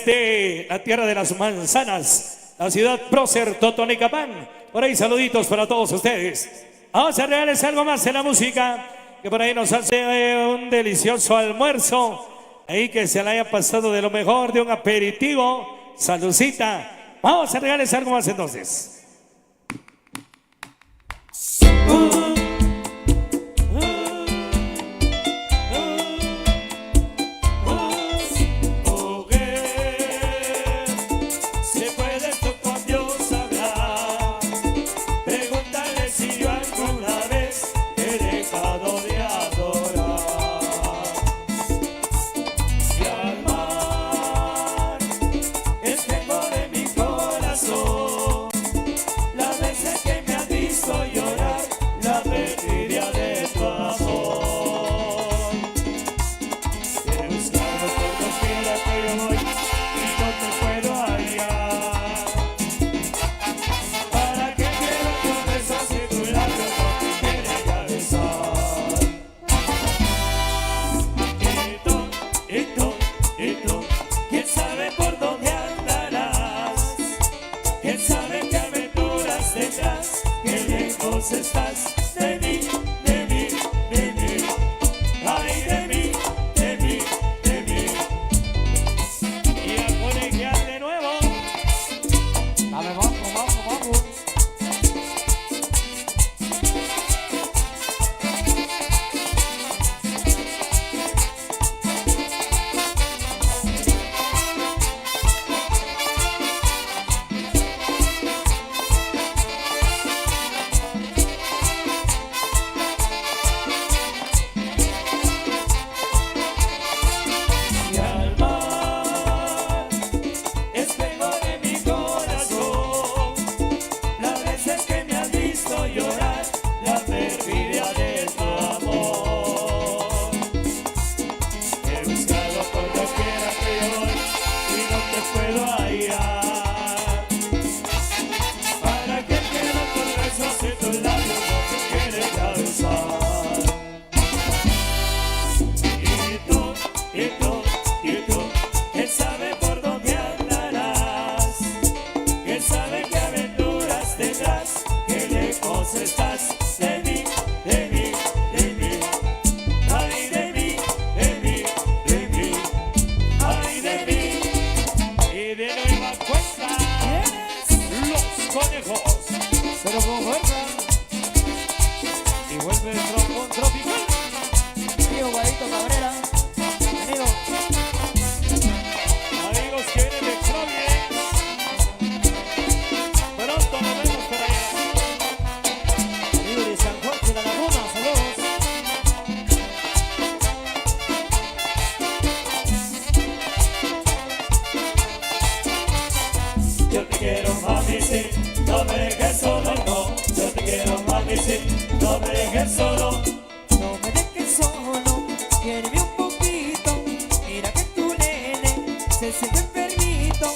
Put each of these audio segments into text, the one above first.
desde la tierra de las manzanas, la ciudad prócer Totonicapán. Por ahí saluditos para todos ustedes. Vamos a regalarles algo más en la música, que por ahí nos hace un delicioso almuerzo. Ahí que se la haya pasado de lo mejor, de un aperitivo. Saludcita. Vamos a regalarles algo más entonces. Estás de mí, de mí, de mí, ay de mí, de mí, de mí. Y a colegiar de nuevo. Dale, vamos, vamos, vamos. Estás de mí, de mí, de mí, ay de mí, de mí, de mí, ay de mí. Y de nueva cuenta, los conejos. Pero con fuerza. Y vuelve el trombón tropical. Amigo Guadito Cabrera. Amigo. Amigos que vienen de Xavier. Pronto nos vemos por allá. Amigo de San Juan de la Laguna. Saludos. Yo te quiero, mami, sí, no me dejes solo, no. Yo te quiero, mami, sí, no me dejes solo. No me dejes solo, quiéreme un poquito. Mira que tu nene se siente enfermito.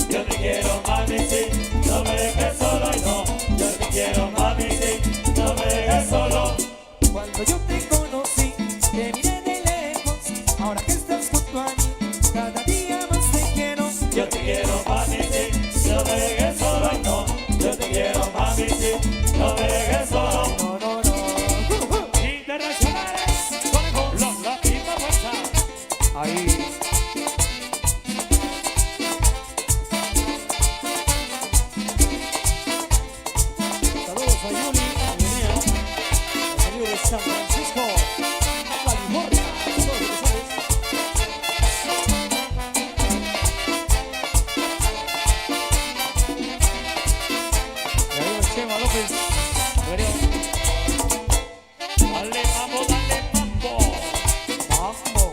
Yo te quiero, mami, sí, no me dejes solo, no. Yo te quiero, mami, sí, no me dejes solo. Cuando yo te conocí, te miré de lejos. Ahora que estás junto a mí, cada día más te quiero. Yo te quiero, mami, sí, no me dejes solo, no. Yo te quiero, mami, sí, no me dejes solo. No, no, no. Internacionales, conejos, los latinos fuerza. Ahí. Saludos a Yuli, a Guinea, a amigo de San Francisco, California. Saludos, felicidades. Y ahí el Chema López. Dale mambo, dale mambo. Mambo.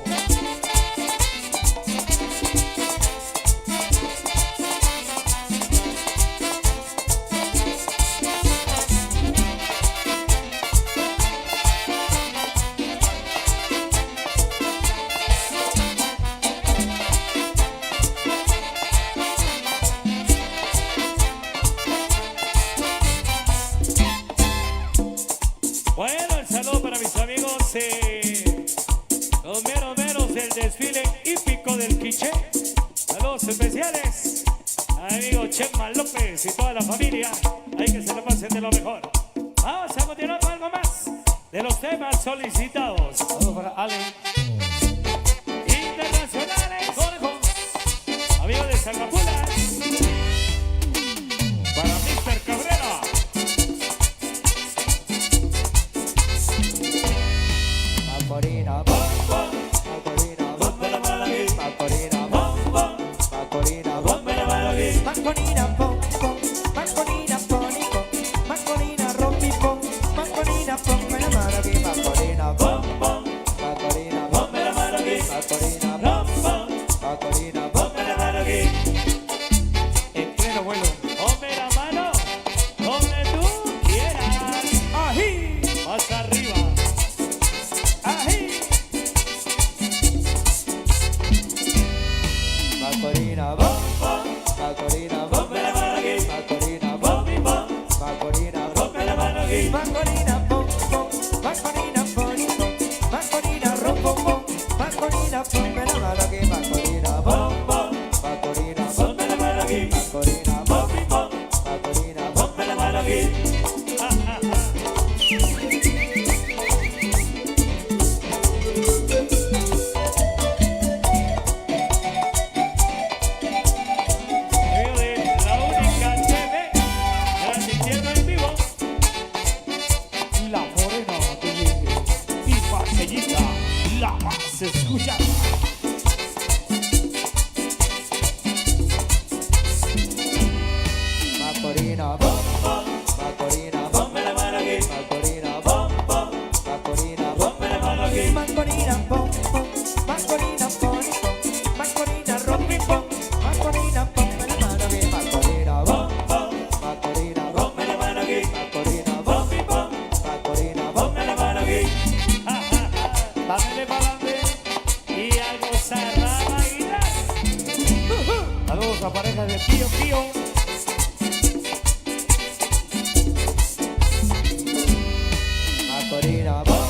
Bueno, el saludo para mis amigos, los meros del desfile hípico del Quiché. Saludos especiales. Amigo Chema López y toda la familia. Hay que se la pasen de lo mejor. Vamos a continuar con algo más de los temas solicitados. Saludos para Ale. Internacionales. Amigos de Salvapulas. Para Mr. Cabrera. Macorina, bom, bom. Macorina, bom, Ponme la mano aquí. Macorina, bom. Bom, bom. Macorina, bom. Ponme la mano aquí. Macorina, bom, bom. Macorina, ponico. Macorina, rompipom. Macorina, ponme la mano aquí. Macorina, bom. Bom, bom. Macorina, bom. Ponme la mano aquí. Macorina, bom. Bom, bom. Macorina, bom. Ponme la mano aquí. En pleno vuelo. Ponme la mano donde tú quieras. ¡Ají! Más arriba. ¡Ají! Macorina, bom. Macorina, bom. Ponme la mano aquí. Macorina, bom. Bom, bom. Macorina, bom. Ponme la mano aquí. Macorina, bom, bom. Macorina, ponico. Macorina, rompopom. Macorina, ponme la mano aquí. Macorina, bom. Bom, bom. Macorina, bom. Ponme la mano aquí. Macorina, bom. Bom, bom. Macorina, bom. Ponme la mano aquí. Amigo de la única TV, transmitiendo en vivo. La morena que llegue y pasellita, la más escuchada. Macorina, bom. Macorina, bom. Ponme la mano aquí. Macorina, bom. Bom, bom. Macorina, bom. Ponme la mano aquí. Macorina, bom, bom. Macorina, ponico. Macorina, rompipom. Macorina, ponme la mano aquí. Macorina, bom. Bom, bom. Macorina, bom. Ponme la mano aquí. Macorina, bom. Bom, bom. Macorina, bom. Ponme la mano aquí. Dámele para adelante y a gozar, a bailar. Saludos a pareja de Pío Pío. Macorina, bom.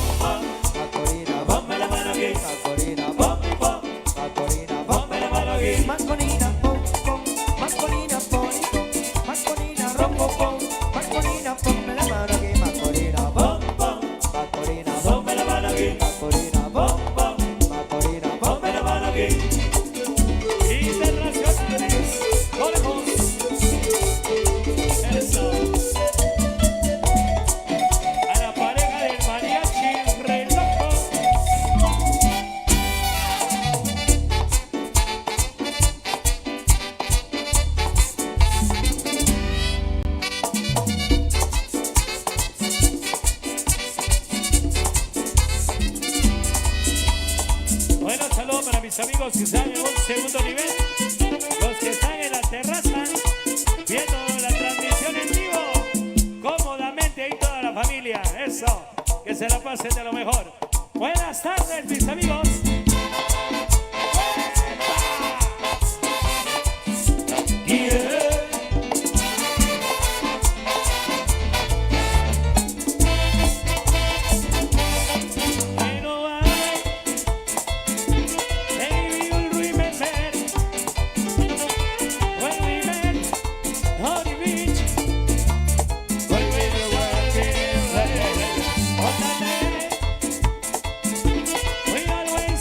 Macorina, bom. Ponme la mano aquí. Macorina, bom. Bom, bom. Macorina, bom. Ponme la mano aquí. Macorina, bom, bom. Macorina, ponico. Macorina, rompopom. Macorina, ponme la mano aquí. Macorina, bom. Bom, bom. Macorina, bom. Ponme la mano aquí. Macorina, bom. Bom, bom. Macorina, bom. Ponme la mano aquí. Internacionales. Lejos. Eso. A la pareja del mariachi re loco. Bueno, saludos para mis amigos que están en un segundo nivel, los que están en la terraza, viendo la transmisión en vivo, cómodamente ahí toda la familia, eso, que se la pasen de lo mejor. Buenas tardes, mis amigos. Pero ay, maybe you'll remember when we met on the beach, when we were walking on the lake. We always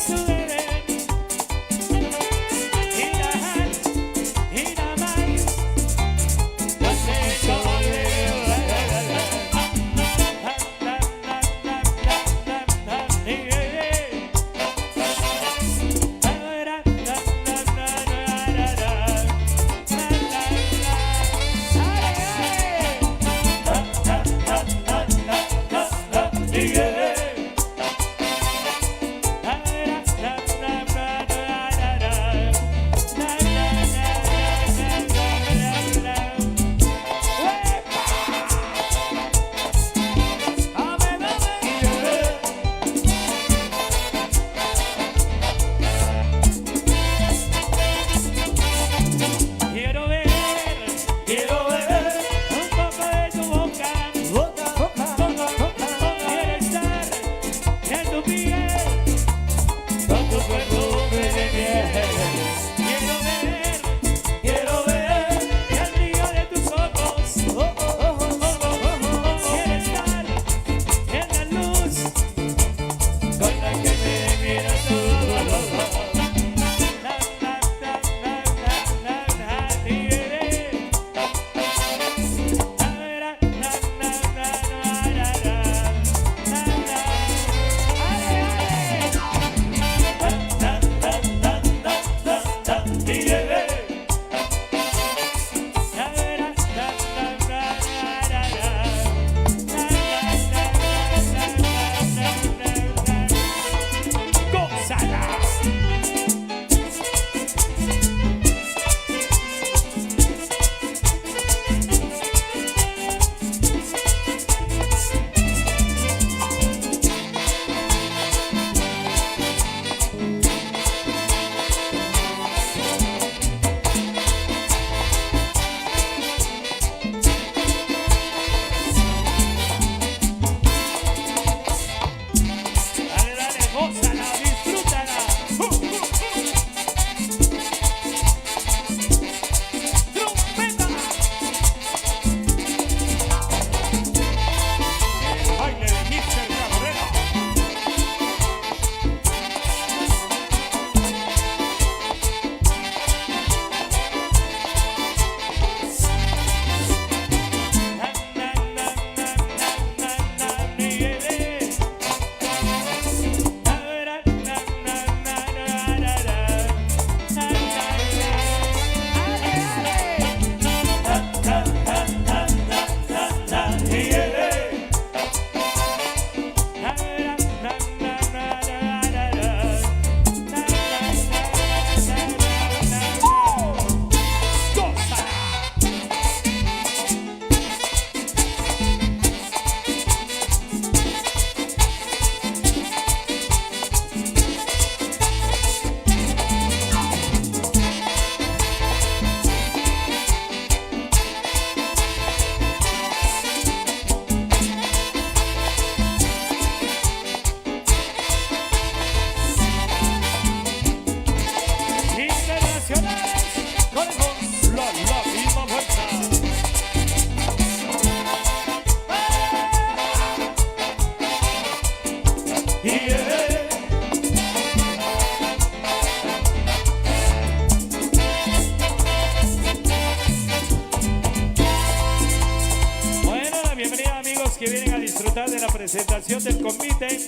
la presentación del convite.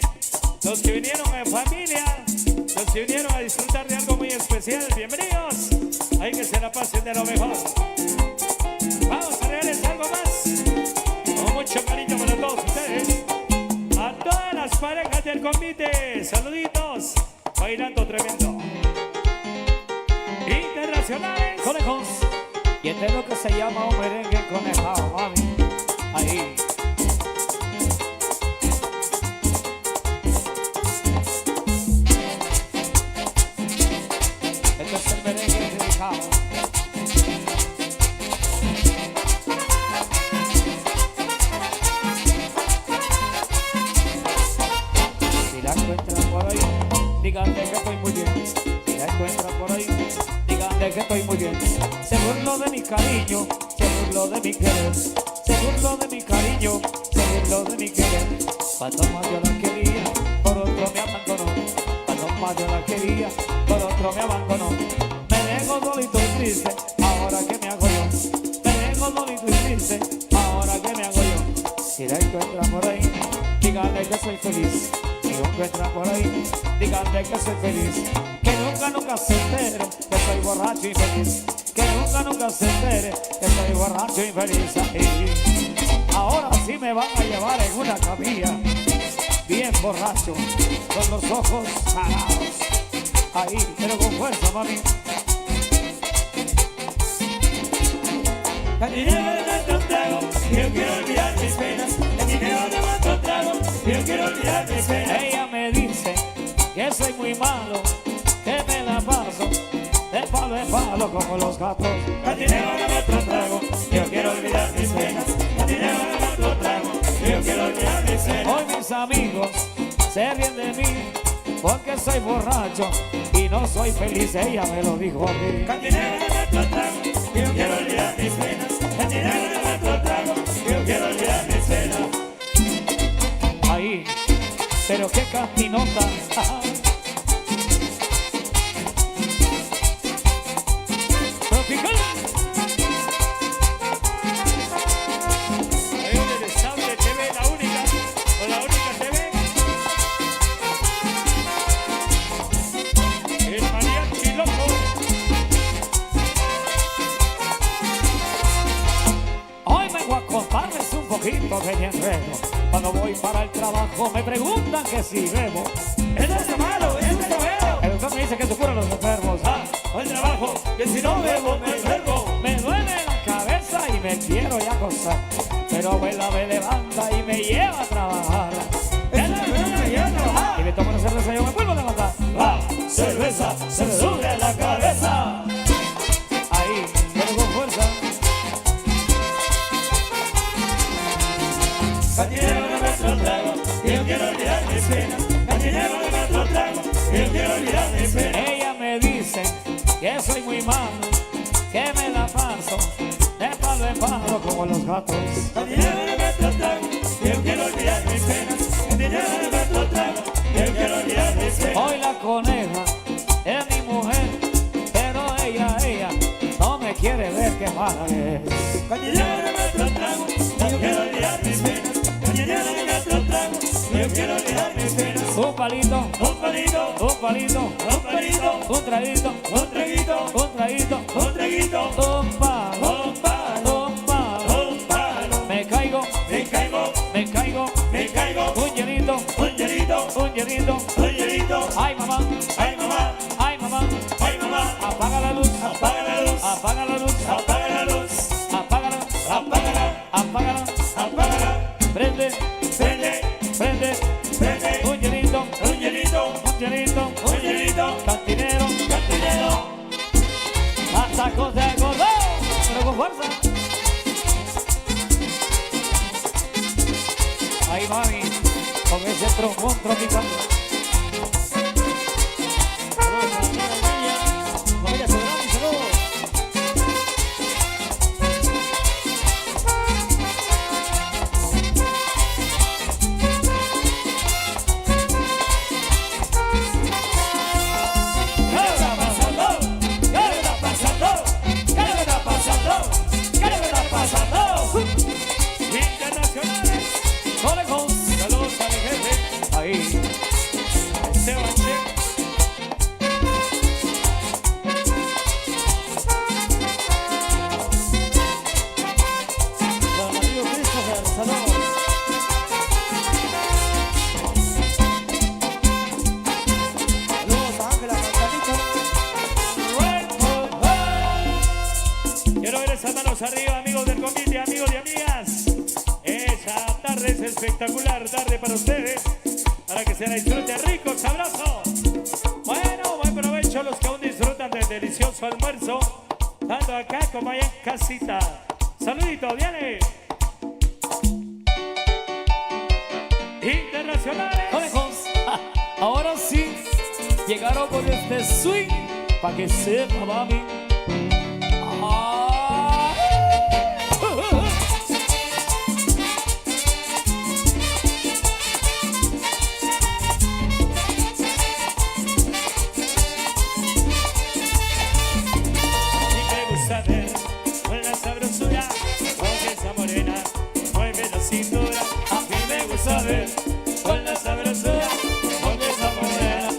Los que vinieron en familia, los que vinieron a disfrutar de algo muy especial, bienvenidos. Hay que se la pasen de lo mejor. Vamos a regalarles algo más. Con mucho cariño para todos ustedes. A todas las parejas del convite, saluditos. Bailando tremendo. Internacionales. Conejos. Y este es lo que se llama un merengue conejado, mami. Ahí. Este es el merengue conejado. Si la encuentran por ahí, díganle que estoy muy bien. Si la encuentran por ahí, díganle que estoy muy bien. Se burló de mi cariño, se burló de mi querer. Se burló de mi cariño, se burló de mi querer. Cuando más yo la quería, por otro me abandonó. Cuando más yo la quería, por otro me abandonó. Me dejo dolito y triste, ahora que me hago yo. Me dejo dolito y triste, ahora que me hago yo. Si la encuentran por ahí, díganle que soy feliz. Si la encuentran por ahí, díganle que soy feliz. Que nunca se entere que soy borracho y feliz. Que nunca se entere que soy borracho y feliz. Ahí. Ahora sí me van a llevar en una camilla, bien borracho, con los ojos salados. Ahí, pero con fuerza, mami. Cantinero de otro trago, yo quiero olvidar mis penas. Cantinero de otro trago, yo quiero olvidar mis penas. Ella me dice que soy muy malo, que me la paso de palo en palo como los gatos. Cantinero de otro trago, yo quiero olvidar mis penas. Cantinero de otro trago, yo quiero olvidar mis penas. Hoy mis amigos se ríen de mí porque soy borracho y no soy feliz. Ella me lo dijo a mí. Cantinero de otro trago, yo quiero olvidar mis penas. Cantinero de otro trago, yo quiero olvidar mis penas. Ahí, pero qué cantinota. Tropical. Ahí en el Estable TV, la única, o la única TV. El mariachi loco. Hoy vengo a contarles un poquito de mi enredo. Cuando voy para el trabajo me preguntan que si bebo. Eso es malo, eso es bueno. El doctor me dice que se curan los enfermos. Al trabajo, que si no bebo me enfermo. Me duele la cabeza y me quiero ya acostar, pero abuela me levanta y me lleva a trabajar. Y me tomo una cerveza y yo me vuelvo a levantar. La cerveza se me sube a la cabeza. Ahí, pero con fuerza. Cantinero de otro trago, yo quiero olvidar mis penas. Cantinero de otro trago, yo quiero olvidar mis penas. Ella me dice que soy muy malo, que me la paso de palo en palo como los gatos. Cantinero de otro trago, yo quiero olvidar mis penas. Cantinero de otro trago, yo quiero olvidar mis penas. Hoy la coneja es mi mujer, pero ella no me quiere ver, qué mala es. Cantinero de otro trago, yo quiero olvidar mis penas. Cantinero de otro trago, yo quiero olvidar mis penas. Un palito, Un palito, un palito, un palito, un traguito, un traguito, un traguito, un traguito, un palo, un palo, un palo. un palo. Me caigo, Me caigo, me caigo, me caigo. un hielito, Un hielito, un hielito. un hielito. Ay mamá, Ay mamá, ay mamá, ay mamá. apaga la luz, Apaga la luz, apaga la luz, apaga la luz, apágala, apágala, apágala, apágala. prende, Prende, prende, prende. un hielito, Un hielito, un hielito, un hielito. cantinero, Cantinero, hasta cosa de gordo, pero con fuerza. Ahí mami, con ese trombón tropical. Saludos a la amiga familia Soberani, saludos. ¿qué le está pasando? ¿Qué le está pasando? ¿Qué le está pasando? ¿Qué le está pasando? Internacionales. Conejos. Saludos esas manos arriba, amigos del convite, amigos y amigas. Esa tarde es espectacular, tarde para ustedes, para que se la disfruten rico, sabroso. Bueno, buen provecho a los que aún disfrutan del delicioso almuerzo, tanto acá como allá en casita. Saludito, viene. Internacionales. Conejos, ahora sí, llegaron con este swing, pa' que sepa, mami. Ah. Y me gusta ver con la sabrosura, con esa morena, mueve la cintura. A mí me gusta ver con la sabrosura, con esa morena,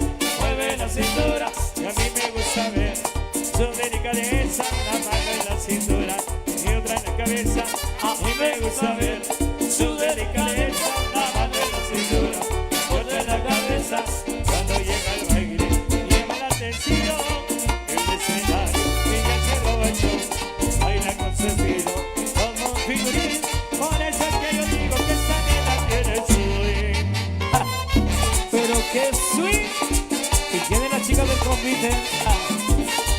mueve la cintura. Y a mí me gusta ver su delicadeza, una mano en la cintura y otra en la cabeza. A mí me gusta ver su delicadeza, una mano en la cintura y otra en la cabeza. Cuando llega el baile, lleva la atención, el escenario, ella se roba el show, baila con su estilo, como un figurín. Por eso es que yo digo que esta nena tiene swing. Pero qué swing. Y tiene la chica del convite.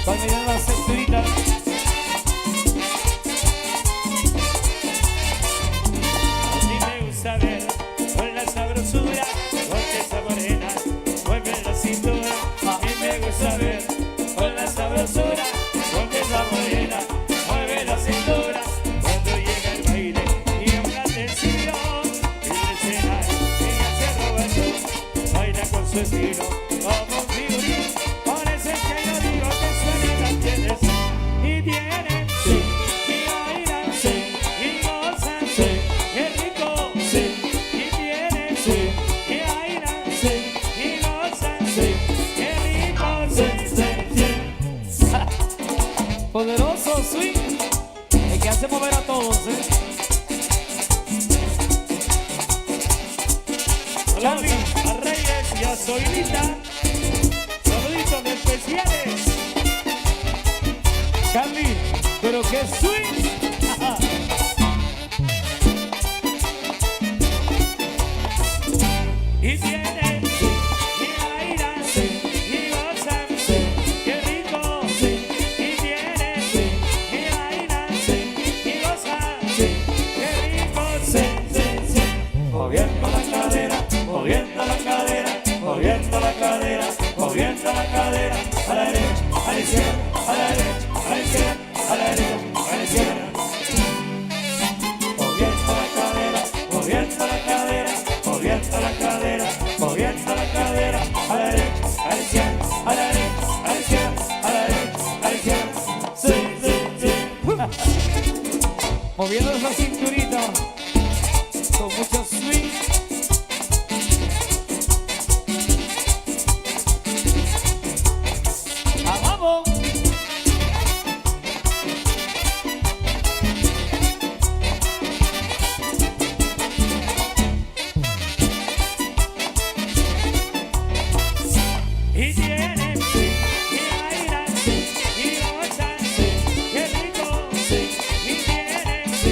Cuando miran la cinturita. A mí me gusta ver con la sabrosura, con esa morena, mueve la cintura. A mí me gusta ver con la sabrosura, con esa morena, mueve la cintura. Cuando llega el baile, lleva la atención, el escenario, ella se roba el show, baila con su estilo, como un figurín. Por eso es que yo digo que su nena tiene swing. Y tiene Sí, y bailan sí, y gozan, sí, qué rico. sí, Y tienen sí, y bailan sí, y gozan, sí, qué rico. sí, sí, sí. Poderoso swing. El que hace mover a todos, Charlie, a Reyes y a Zoilita, saluditos especiales. Carly, pero qué swing. Y tienen y bailan y gozan, qué rico. Y tienen y bailan y gozan, qué rico. Moviendo la cadera, moviendo la cadera, moviendo la cadera, moviendo la cadera. A la derecha, a la izquierda, a la derecha, a la izquierda, a la derecha, a la izquierda. Moviendo la cadera, moviendo la cadera, moviendo la cadera, moviendo la cadera. A la derecha, a la izquierda, a la derecha, a la izquierda, a la derecha, a la izquierda. Sí, sí, sí. Moviendo esa cinturita con mucho swing. ¡Vamos! Y tienen y bailan y gozan, qué rico. Y tienen y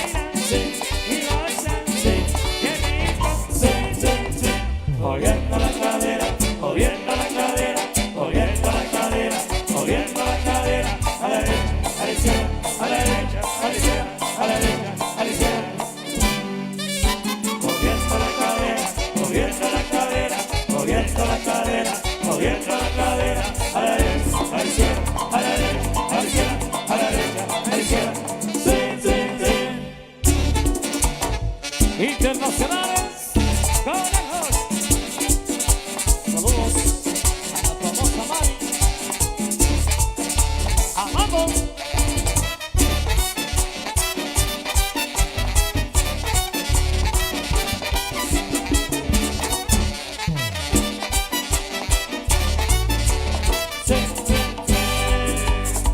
bailan y gozan, qué rico. Moviendo la cadera, moviendo la cadera, moviendo la cadera, moviendo la cadera. A la derecha, a la izquierda, a la derecha, a la izquierda, a la derecha, a la izquierda. Moviendo la cadera, moviendo la cadera, moviendo la cadera, moviendo la cadera. A la derecha, a la izquierda, a la derecha, a la izquierda, a la derecha, a la izquierda. Sí, sí, sí. Internacionales. Conejos. Saludos a la famosa Mari. ¡Amamos!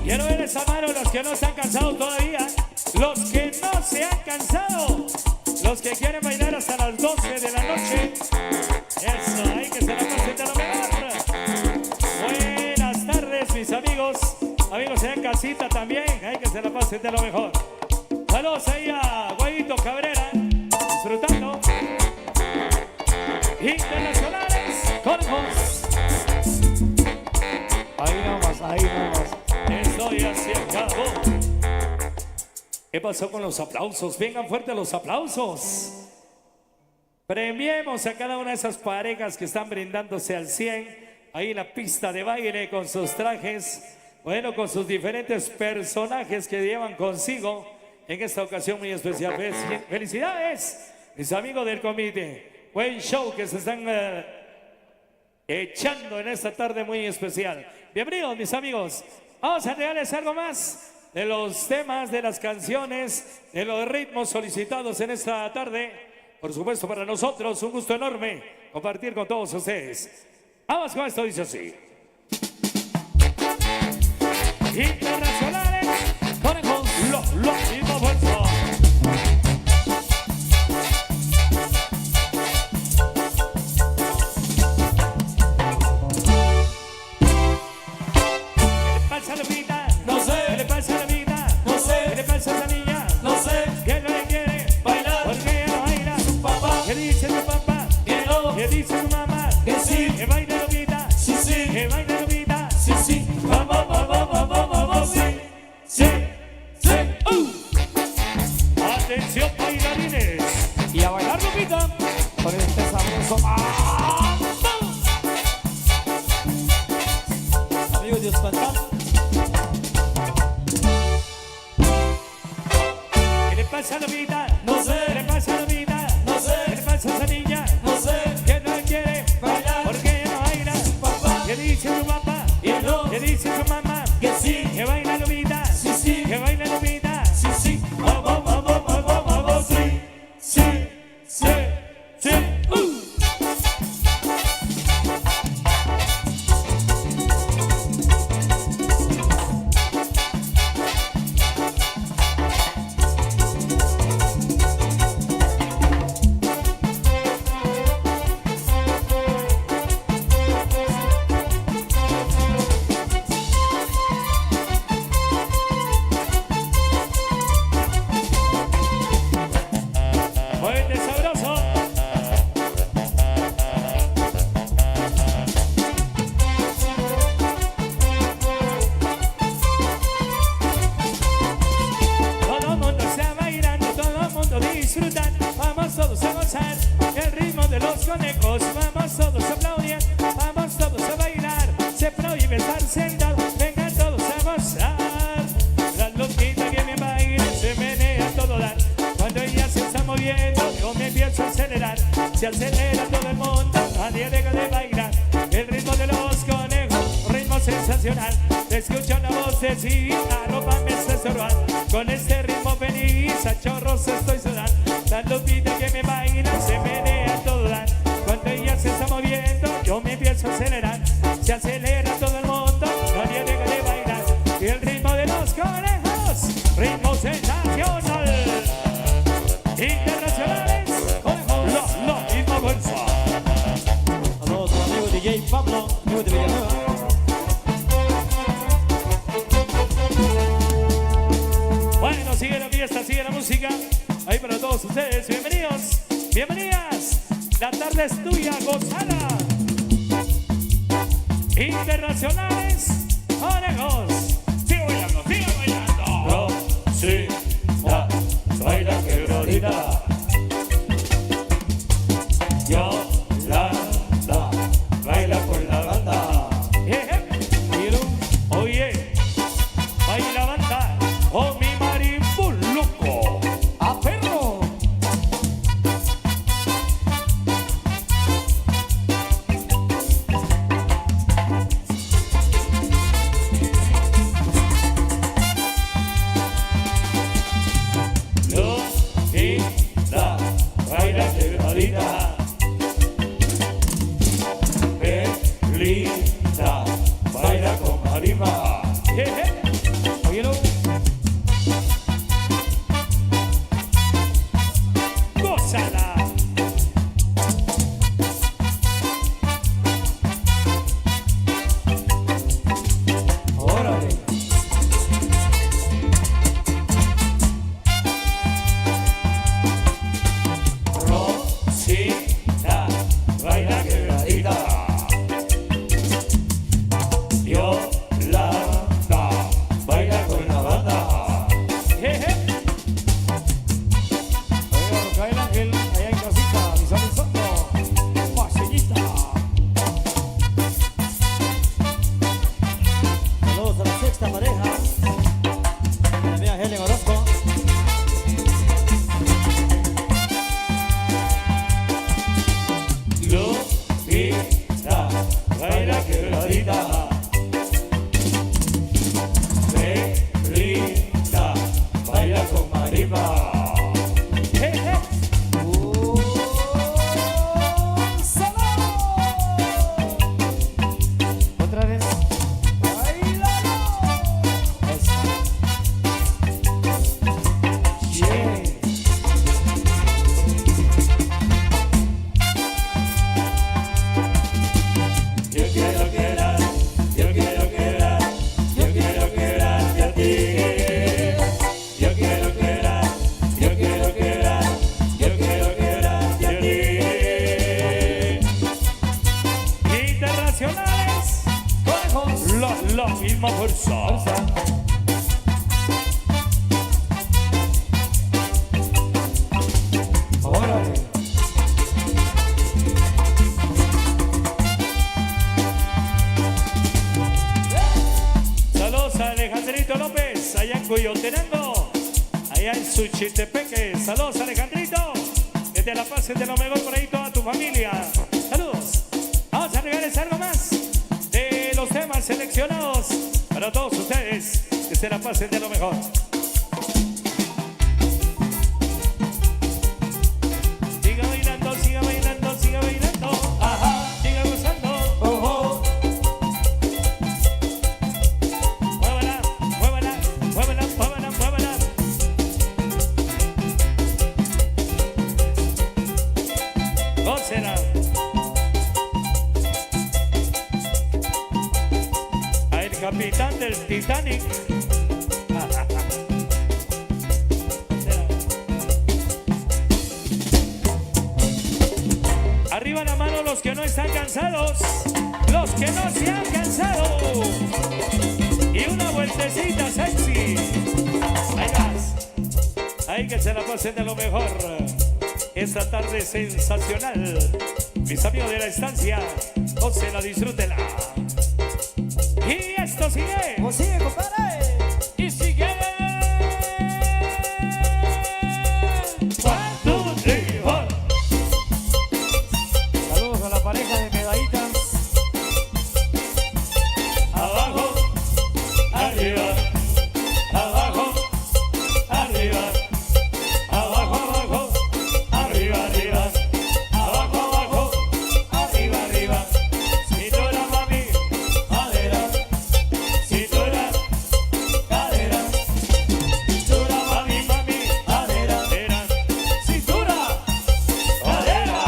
Quiero ver esa mano los que no se han cansado todavía, los que no se han cansado, los que quieren bailar hasta las 12 de la noche. Eso, hay que se la pasen de lo mejor. Buenas tardes, mis amigos, amigos. en casita también, hay que se la pasen de lo mejor. Saludos ahí a Guayito Cabrera, disfrutando. Internacionales, Corpus. Ahí nomás, ahí nomás. Esto ya se acabó. ¿Qué pasó con los aplausos? Vengan fuertes los aplausos. Premiemos a cada una de esas parejas que están brindándose al 100 ahí en la pista de baile con sus trajes, bueno, con sus diferentes personajes que llevan consigo en esta ocasión muy especial. Felicidades, mis amigos del comité. Buen show que se están echando en esta tarde muy especial. Bienvenidos, mis amigos. Vamos a regalarles algo más de los temas, de las canciones, de los ritmos solicitados en esta tarde. Por supuesto, para nosotros un gusto enorme compartir con todos ustedes. Vamos con esto, dice así. Internacionales, conejos, lo mismo bolso. ¿Qué le pasa a la vida? No sé. ¿Qué le pasa a la vida? No sé. ¿Qué le pasa a esa niña? No sé. ¿Qué no le quiere? Bailar. ¿Por qué no baila? Papá. ¿Qué dice tu papá? Que no. ¿Qué dice tu mamá? Que sí. Que baile la vida. Sí, sí. Que baile la vida. Sí, sí. Vamos, vamos, vamos, vamos. Sí. Sí. Sí. Atención, bailarines. Y a bailar, Lupita, con este sabroso mambo. Amigos de Espantal. ¿Qué le pasa a la vida? No sé. ¿Qué le pasa a la vida? No sé. ¿Qué le pasa a esa niña? No sé. ¿Qué no quiere? Bailar. ¿Por qué no baila? Papá. ¿Qué dice tu papá? Que no. ¿Qué dice tu mamá? Que sí. Que baila la vida. Sí, sí. Que baila la vida. Sí, sí. Vamos, vamos, vamos, vamos. Sí. Sí. Sí. Sí. Muévete sabroso. Todo el mundo está bailando, todo el mundo disfrutando. Vamos todos a gozar el ritmo de los conejos. Vamos todos a aplaudir, vamos todos a bailar. Se prohíbe estar sentado, vengan todos a gozar. La loquita que me baila se menea a todo dar. Cuando ella se está moviendo, yo me empiezo a acelerar. Se acelera todo el mundo, nadie deja de bailar. El ritmo de los conejos, ritmo sensacional. Escucha una vocecita, ropa me está estorbando. Con este ritmo feliz, a chorros estoy sudando. La lupita que me baila, se menea a todo dar. Cuando ella se está moviendo, yo me empiezo a acelerar. Se acelera todo el mundo, nadie deja de bailar. Y el ritmo de los conejos, ritmo sensacional. Internacionales, conejos, lo mismo bolsa. Saludos a amigo DJ Pablo, amigo de Villanueva. Bueno, sigue la fiesta, sigue la música. Ahí para todos ustedes, bienvenidos, bienvenidas. La tarde es tuya, gozala. Internacionales, conejos. Sigue bailando, sigue bailando. Rosita, baila quebradita. Yolanda, baila por la banda. Oye, baila banda, oh mi marimbo loco. ¡A perro! Huehuetenango, allá en Suchitepeque. Saludos, Alejandrito. Que te la pases de lo mejor por ahí toda tu familia. Saludos. Vamos a regalarles algo más de los temas seleccionados para todos ustedes. Que se la pasen de lo mejor. Siga bailando, siga bailando, siga bailando. Ajá, siga gozando. Ojo, Muévala, muévala, muévala, muévala, muévala. Gócela. A el capitán del Titanic. Arriba la mano los que no están cansados, los que no se han cansado. Y una vueltecita sexy. Ahí vas. Ahí que se la pasen de lo mejor. Esta tarde sensacional. Mis amigos de la estancia, gócela, disfrútela. Y esto sigue. ¿cómo sigue, compadre? Y sigue. 1, 2, 3, 4. Saludos a la pareja de medallitas. Abajo, arriba, abajo, arriba, abajo, abajo, arriba, arriba, abajo, abajo, arriba, arriba. Cintura, mami, madera, cintura, cadera, cintura, mami, mami, madera, cadera, cintura, cadera.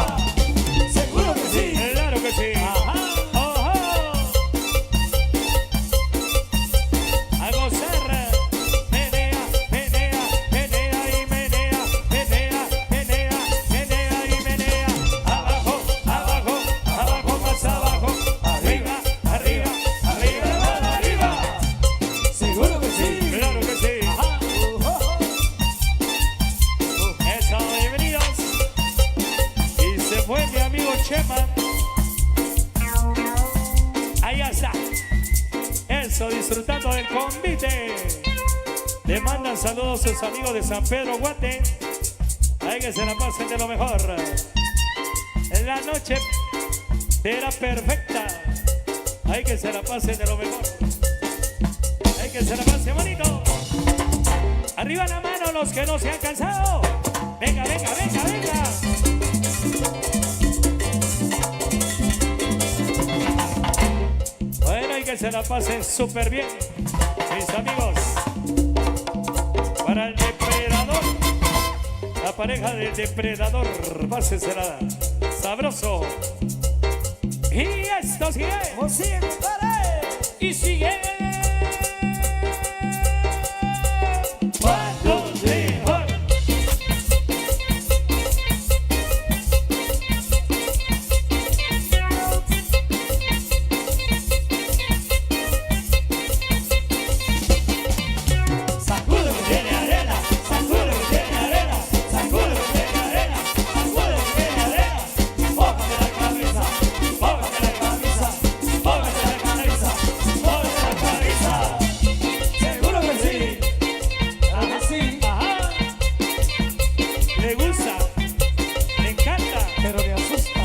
Seguro que sí. Claro que sí. Ajá, ojo. A gozar. Menea, menea, menea y menea, menea, menea, menea y menea. Abajo, abajo, abajo, más abajo. Arriba, arriba, arriba, arriba. Seguro que sí. Claro que sí. Eso, bienvenidos. Y se fue mi amigo Chema. Ahí está. Eso, disfrutando del convite. Le mandan saludos a sus amigos de San Pedro Guate. Ahí que se la pasen de lo mejor. La noche era perfecta. Ahí que se la pasen de lo mejor. Ahí que se la pasen bonito. Arriba la mano los que no se han cansado. Venga, venga, venga, venga. Bueno, y que se la pasen súper bien, mis amigos. Para el depredador, la pareja del depredador, pásensela sabroso. Y esto sigue. ¿Cómo sigue, compadre? Y sigue. 1, 2, 3, 4. Sacude que tiene arena, sacude que tiene arena, sacude que tiene arena, sacude que tiene arena. Mójate la cabeza, mójate la cabeza, mójate la cabeza, mójate la cabeza. Seguro que sí. Claro que sí. Ajá. Le gusta, le encanta. Pero le asusta.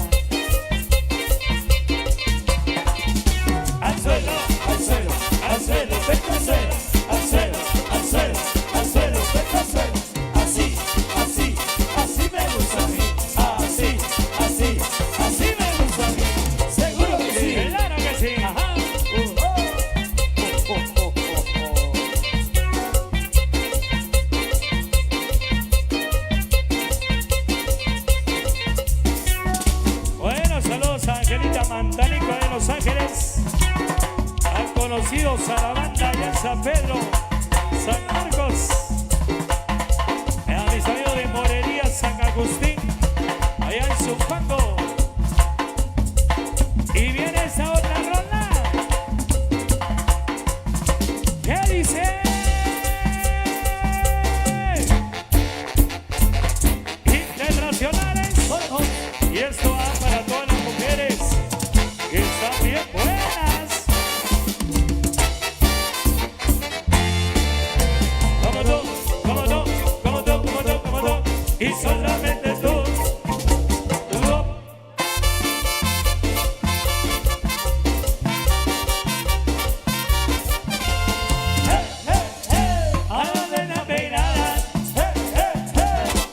Al suelo, Al suelo, al suelo, vete al suelo, al suelo, al suelo, al suelo, vete al suelo. Así, así, así me gusta a mí. Así, así, así me gusta a mí. Seguro que sí. claro que sí. Ajá. Bueno, saludos a Angelita Mantanico de Los Ángeles. Han conocido a la banda allá en San Pedro, San Marcos. A mis amigos de Morería, San Agustín, allá en Zumpango. Y viene esa otra ronda. ¿Qué dice? Internacionales. Y esto va para todas las mujeres que están bien buenas. y solamente tú. ¿A dónde la peinada?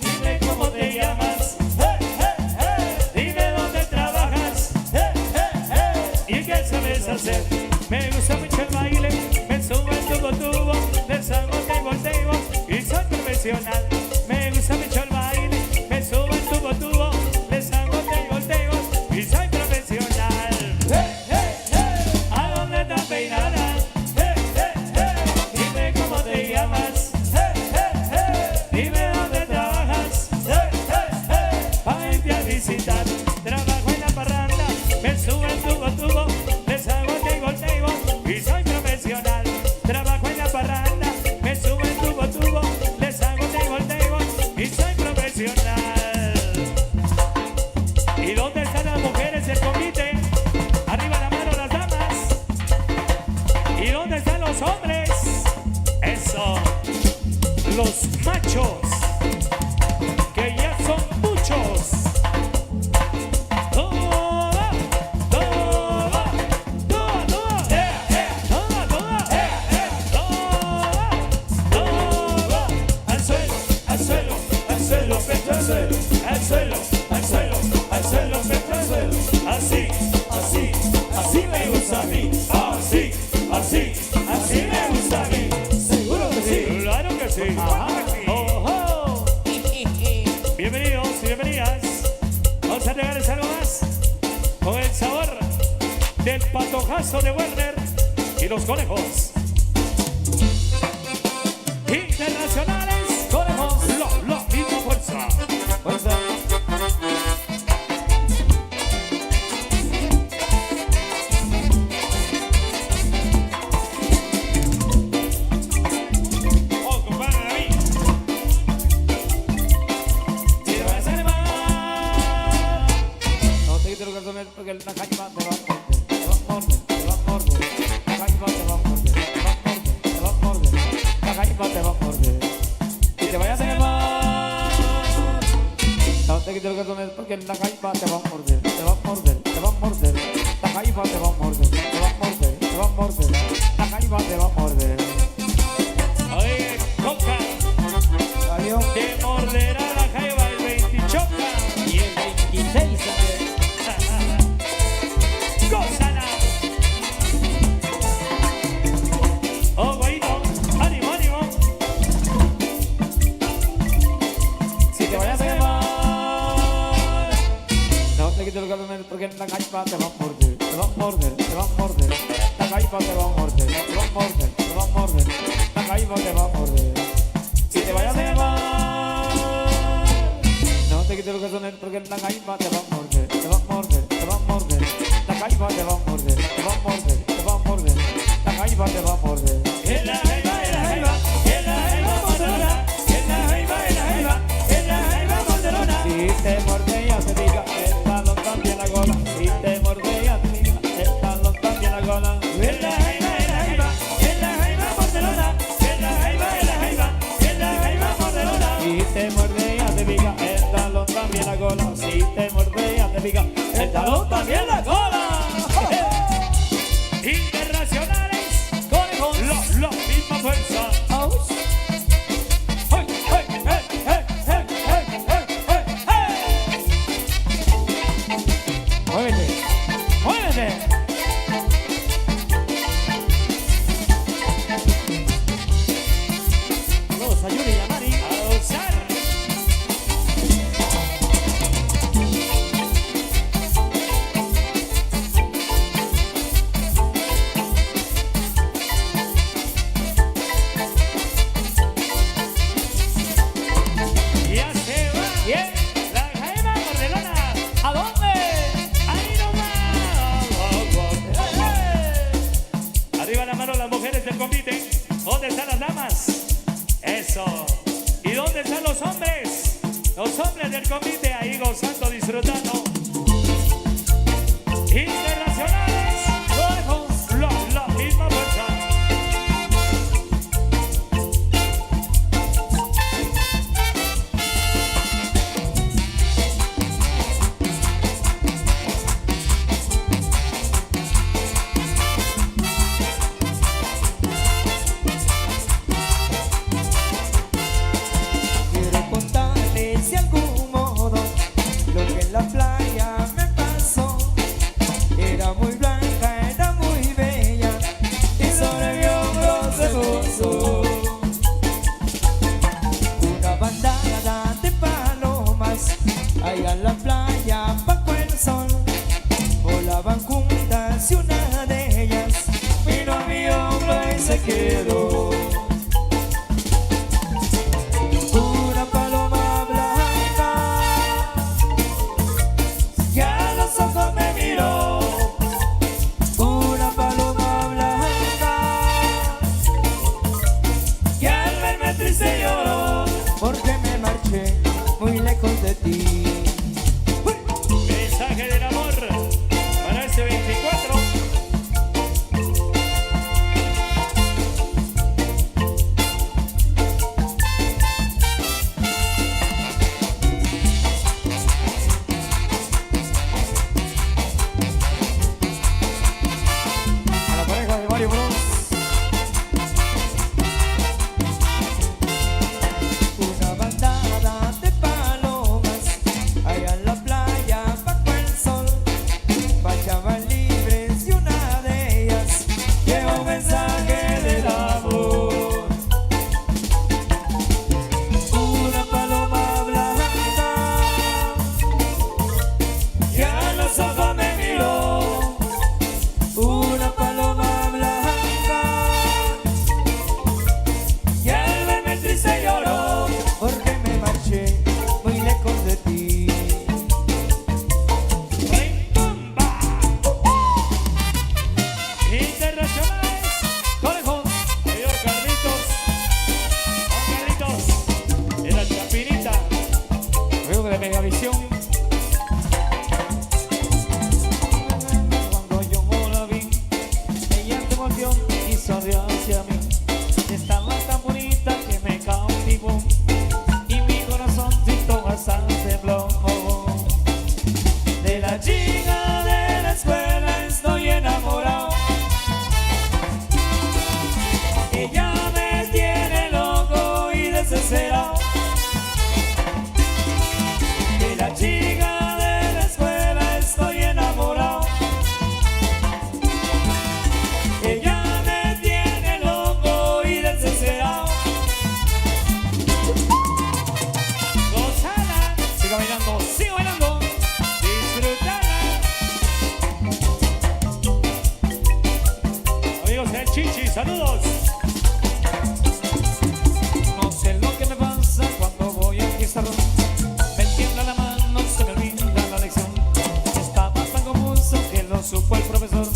Dime cómo te llamas. Dime dónde trabajas. ¿Y qué sabes hacer? Me gusta mucho el baile, me subo el tubo, les hago table y soy profesional. Me gusta mucho el baile, me subo el tubo, les hago table y soy profesional. ¿A dónde estás peinada? Dime cómo te llamas. Dime dónde trabajas. Para irte a visitar. Trabajo en la parranda, me subo el tubo, les hago table y soy profesional. Trabajo en la parranda, me subo el tubo, les hago table y soy profesional. ¿Y dónde están las mujeres del convite? Arriba la mano las damas. ¿Y dónde están los hombres? Eso, los machos, que ya son muchos. Toda, toda, toda, toda, toda, al suelo, al suelo, al suelo, pecho al suelo, al suelo, al suelo, al suelo, pecho al suelo. Así, así, así me gusta a mí. Así, así, así me gusta a mí. Seguro que sí. Claro que sí. Ojo. Bienvenidos y bienvenidas. Vamos a regalarles algo más con el sabor del patojazo de Werner y los conejos internacionales. Conejos, la misma fuerza. Fuerza. Oh, compadre David. Si te vas a animar. No te quites los calzones porque la caña te va a morder. Te va a morder, te va a morder. La caña te va a morder, te va a morder, te va a morder. La caña te va a morder. Y te vayas a llamar. No te quites los calzones porque la caña te va a morder. Te va a morder, te va a morder. La caña te va a morder, te va a morder, te va a morder. La caña te va a morder. Oye, Coca, Salió. te morderá la jaiba el 28. Y el 26 también. ¡Gózala! ¡Oh, güeyito! ¡Ánimo, ánimo! Si te vayas a llamar, no te quites los calzones porque la caña te va a morder, te va a morder, te va a morder. La caña te va a morder, te va a morder, te va a morder. La caña te va a morder. Si te vayas a llamar, no te quites los calzones porque la caña te va a morder, te va a morder, te va a morder. La caña te va a morder, te va a morder, te va a morder. La caña te va a morder. ¡En la jaiba, en la jaiba! ¡En la jaiba, mordelona! ¡En la jaiba, en la jaiba! ¡En la jaiba, mordelona! Si te morde ya te diga, el talón también la gola. Si te morde ya te diga, el talón también la gola. ¡En la jaiba, en la jaiba! ¡En la jaiba, mordelona! ¡En la jaiba, en la jaiba! ¡En la jaiba, mordelona! Si te morde ya te diga, el talón también la gola. Si te morde ya te diga, el talón también la gola. Internacionales, conejos, la misma fuerza. Aus. ¡Hey, hey, hey, hey, hey, hey, hey, hey, hey! Muévete, muévete. Saludos a Yuri y a Mari. A gozar. Ya se va. Bien. La jaiba mordelona. ¿A dónde? Ahí nomás. Arriba la mano las mujeres del convite. ¿Dónde están las damas? Eso. ¿Y dónde están los hombres? Los hombres del convite ahí gozando, disfrutando. Internacionales. La misma fuerza. triste lloro, porque me marché muy lejos de ti. Mensaje del amor para este 24. A la pareja de Mario Bros. Una bandada de palomas allá en la playa bajo el sol, pachaban libres y una de ellas lleva un mensaje del amor. Una paloma blanca que a los ojos me miró. Una paloma blanca y al verme triste lloró, porque me marché muy lejos de ti. ¡Bomba! Internacionales. Conejos, Señor Carlitos. Juan Carlitos. De la Chapinita. Río de Megavisión. Cuando yo la vi, ella se volvió y sonrió hacia mí. Estaba tan bonita que me cautivó y mi corazoncito hasta tembló. De la chica de la escuela estoy enamorado. Ella me tiene loco y desesperado. De la chica de la escuela estoy enamorado. Ella me tiene loco y desesperado. Gozala. Sigo bailando, sigo bailando. Disfrutala. Amigos del Chichi, saludos. No sé lo que me pasa cuando voy al pizarrón. Me tiembla la mano, se me olvida la lección. Estaba tan confuso que lo supo el profesor.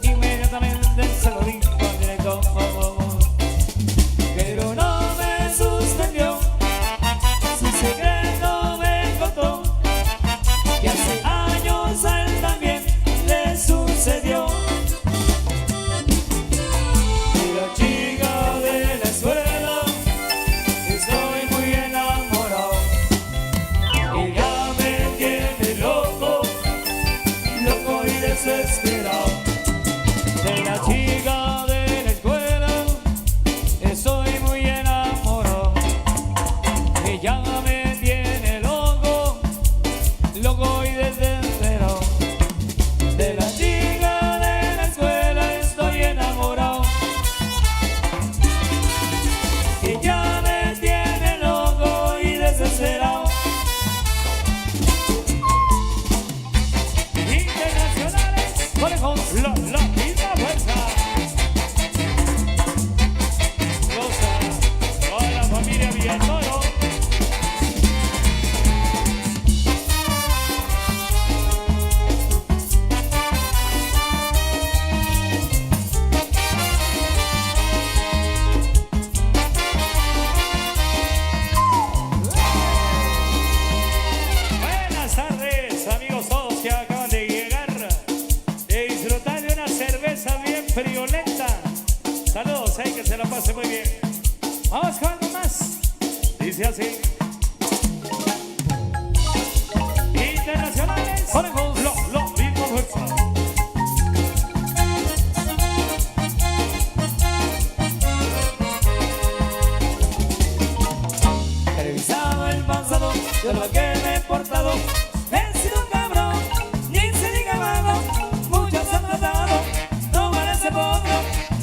Inmediatamente se lo dijo al director. Pero no me suspendió, su secreto me contó, que hace años a él también le sucedió. Y la chica de la escuela estoy muy enamorado. Ella me tiene loco, loco y desesperado. De la chica de la escuela estoy muy enamorado. Ella me tiene loco, loco y desesperado. De la chica de la escuela estoy enamorado. Ella me tiene loco y desesperado. Internacionales. Conejos, La misma fuerza. Goza toda la familia Villatoro. Buenas tardes, amigos todos que acaban de llegar. De disfrutar de una cerveza bien friolenta. Saludos, ahí que se la pase muy bien. Vamos con algo más. Dice así. Internacionales. Conejos, Lo mismo fuerza. he revisado el pasado de lo que me he portado. He sido un cabrón, ni se diga vago. Muchos han tratado, no parece poco,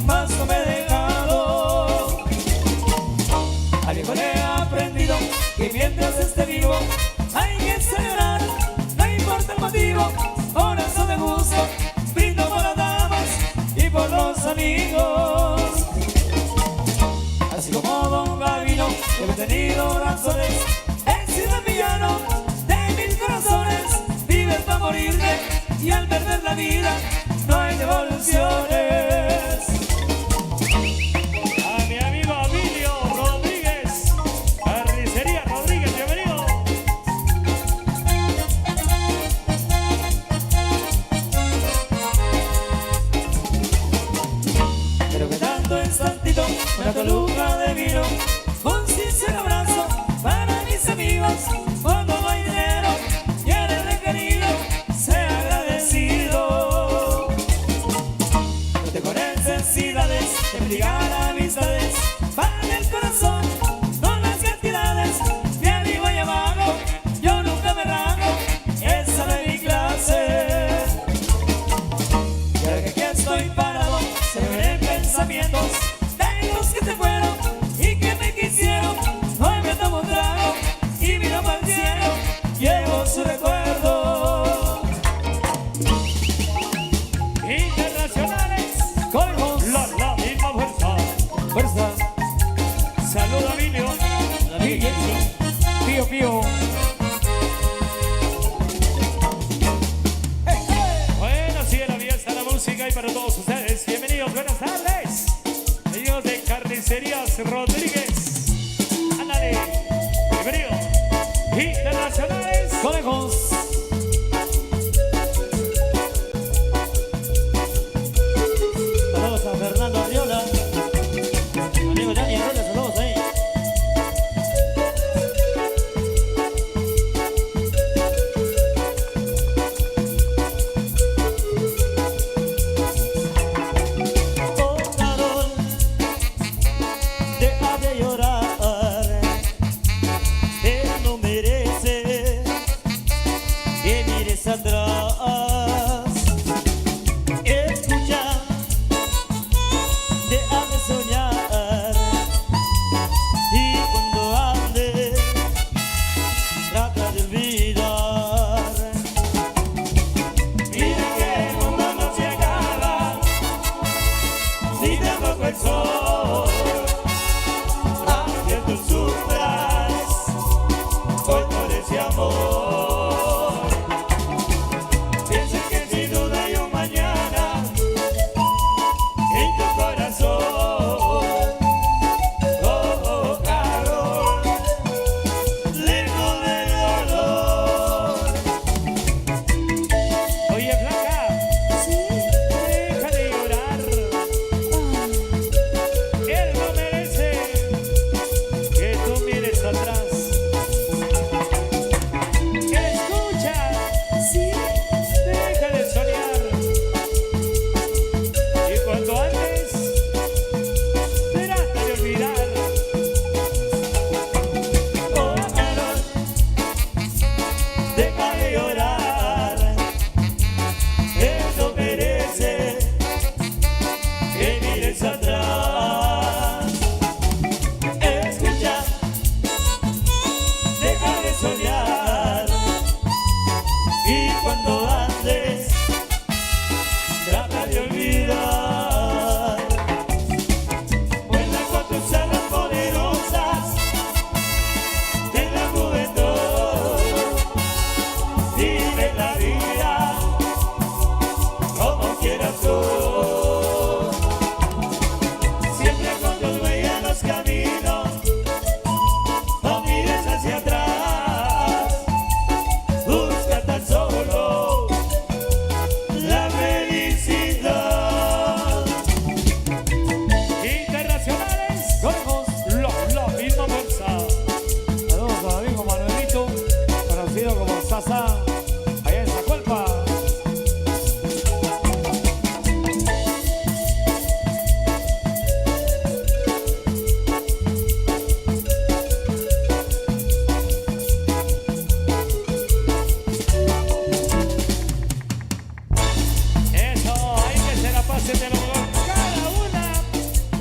más no me he dejado. Al viejo le he aprendido que mientras esté vivo hay que celebrar, no importa el motivo. Corazón de gusto, brindo por las damas y por los amigos. Así como Don Gavino, he tenido razones. He sido el villano de mil corazones. Vives para morirte y al perder la vida no hay devoluciones. A mi amigo Emilio Rodríguez. Pío. Bueno, sigue la fiesta, la música y para todos ustedes. Bienvenidos, buenas tardes. Amigos de Carnicerías Rodríguez. Ándale. Bienvenidos. Internacionales. Conejos. Saludos a Fernando Arriola. Amigo Dani Arriola, saludos ahí. Oh, Carol, deja de llorar. Él no merece que mires atrás. Escucha, deja de soñar. Y cuando andes, trata de olvidar. Mira que el mundo no se acaba, ni tampoco el sol. Aunque tú sufras hoy por ese amor, piensa que sin duda hay un mañana en tu corazón. Oh, oh, Carol, lejos del dolor. Oye, flaca. Deja de llorar. Él no merece que tú mires atrás. Escucha. Deja de soñar. Y cuando andes, trata de olvidar. Oh, Carol, deja de llorar. Él no merece que mires atrás. Escucha, deja de soñar. Y cuando andes, trata de olvidar. Vuela con tus alas poderosas de la juventud. Vive la vida como quieras tú. Siempre con tus huellas en los caminos, no mires hacia atrás. Busca tan solo la felicidad. Internacionales. Conejos. La misma bolsa. Saludos a amigo Manuelito, conocido como Sasa, allá en Zacualpa. Eso, hay que se la pasen de lo mejor. Cada una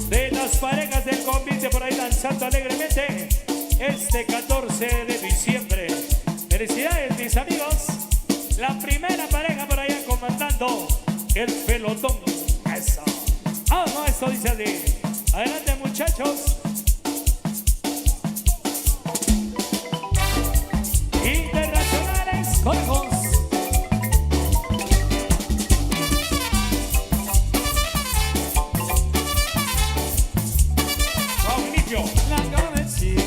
de las parejas del convite por ahí danzando alegremente este 14 de diciembre. Felicidades, mis amigos. La primera pareja por allá comandando el pelotón. Eso. Ah, no, esto dice así. Adelante, muchachos. Internacionales. Conejos. Con limpio. La cámara es china,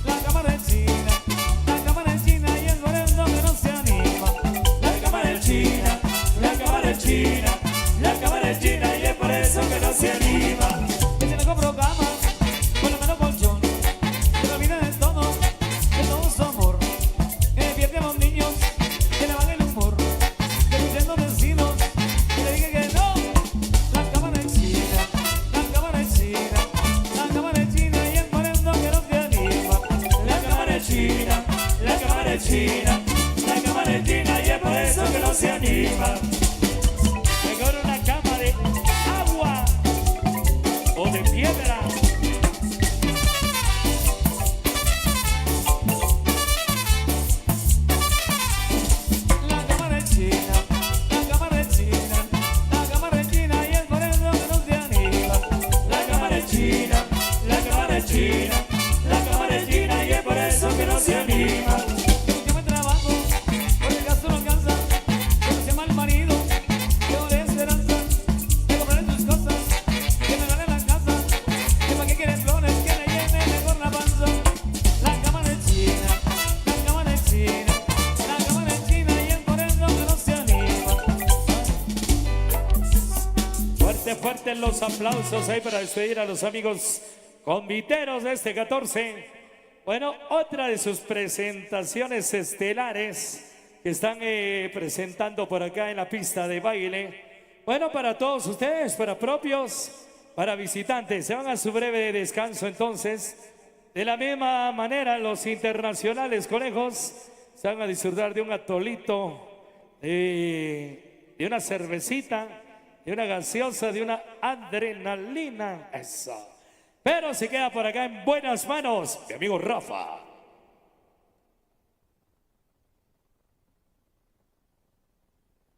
la cámara es china, la cámara es china y el moreno que no se anima. La cámara es china, la cámara es china, la cámara es china y es por eso que no se anima. Que si le compro cama, los aplausos ahí para despedir a los amigos conviteros de este 14. Bueno, otra de sus presentaciones estelares que están presentando por acá en la pista de baile. Bueno, para todos ustedes, para propios, para visitantes, se van a su breve descanso entonces. De la misma manera, los internacionales conejos se van a disfrutar de un atolito, de una cervecita, de una gaseosa, de una adrenalina. Eso. Pero se queda por acá en buenas manos, mi amigo Rafa.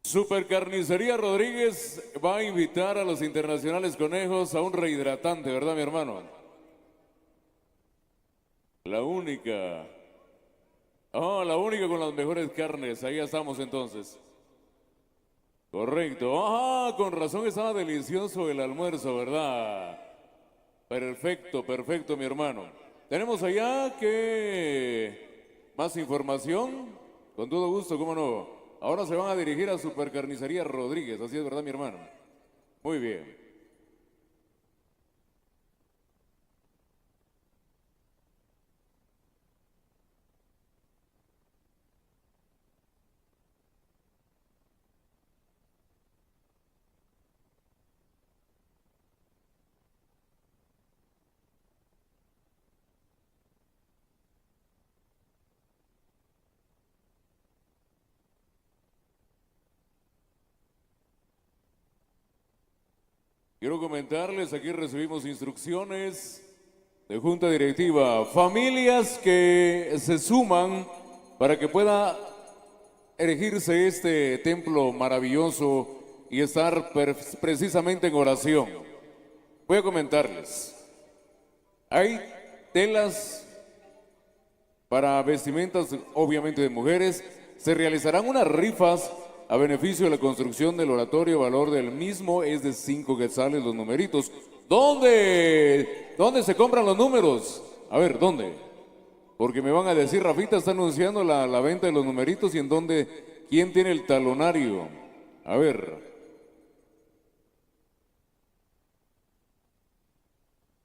Supercarnicería Rodríguez va a invitar a los internacionales conejos a un rehidratante, ¿verdad, mi hermano? La única. La única con las mejores carnes. Ahí estamos entonces. Correcto. Con razón estaba delicioso el almuerzo, ¿verdad? Perfecto, perfecto, mi hermano. Tenemos allá que más información. Con todo gusto, cómo no. Ahora se van a dirigir a Supercarnicería Rodríguez. Así es, ¿verdad, mi hermano? Muy bien. Quiero comentarles, aquí recibimos instrucciones de Junta Directiva. Familias que se suman para que pueda erigirse este templo maravilloso y estar precisamente en oración. Voy a comentarles. Hay telas para vestimentas, obviamente de mujeres. Se realizarán unas rifas a beneficio de la construcción del oratorio. Valor del mismo es de 5 quetzales los numeritos. ¿Dónde se compran los números? A ver, ¿dónde? Porque me van a decir, Rafita está anunciando la venta de los numeritos y en dónde, ¿quién tiene el talonario? A ver.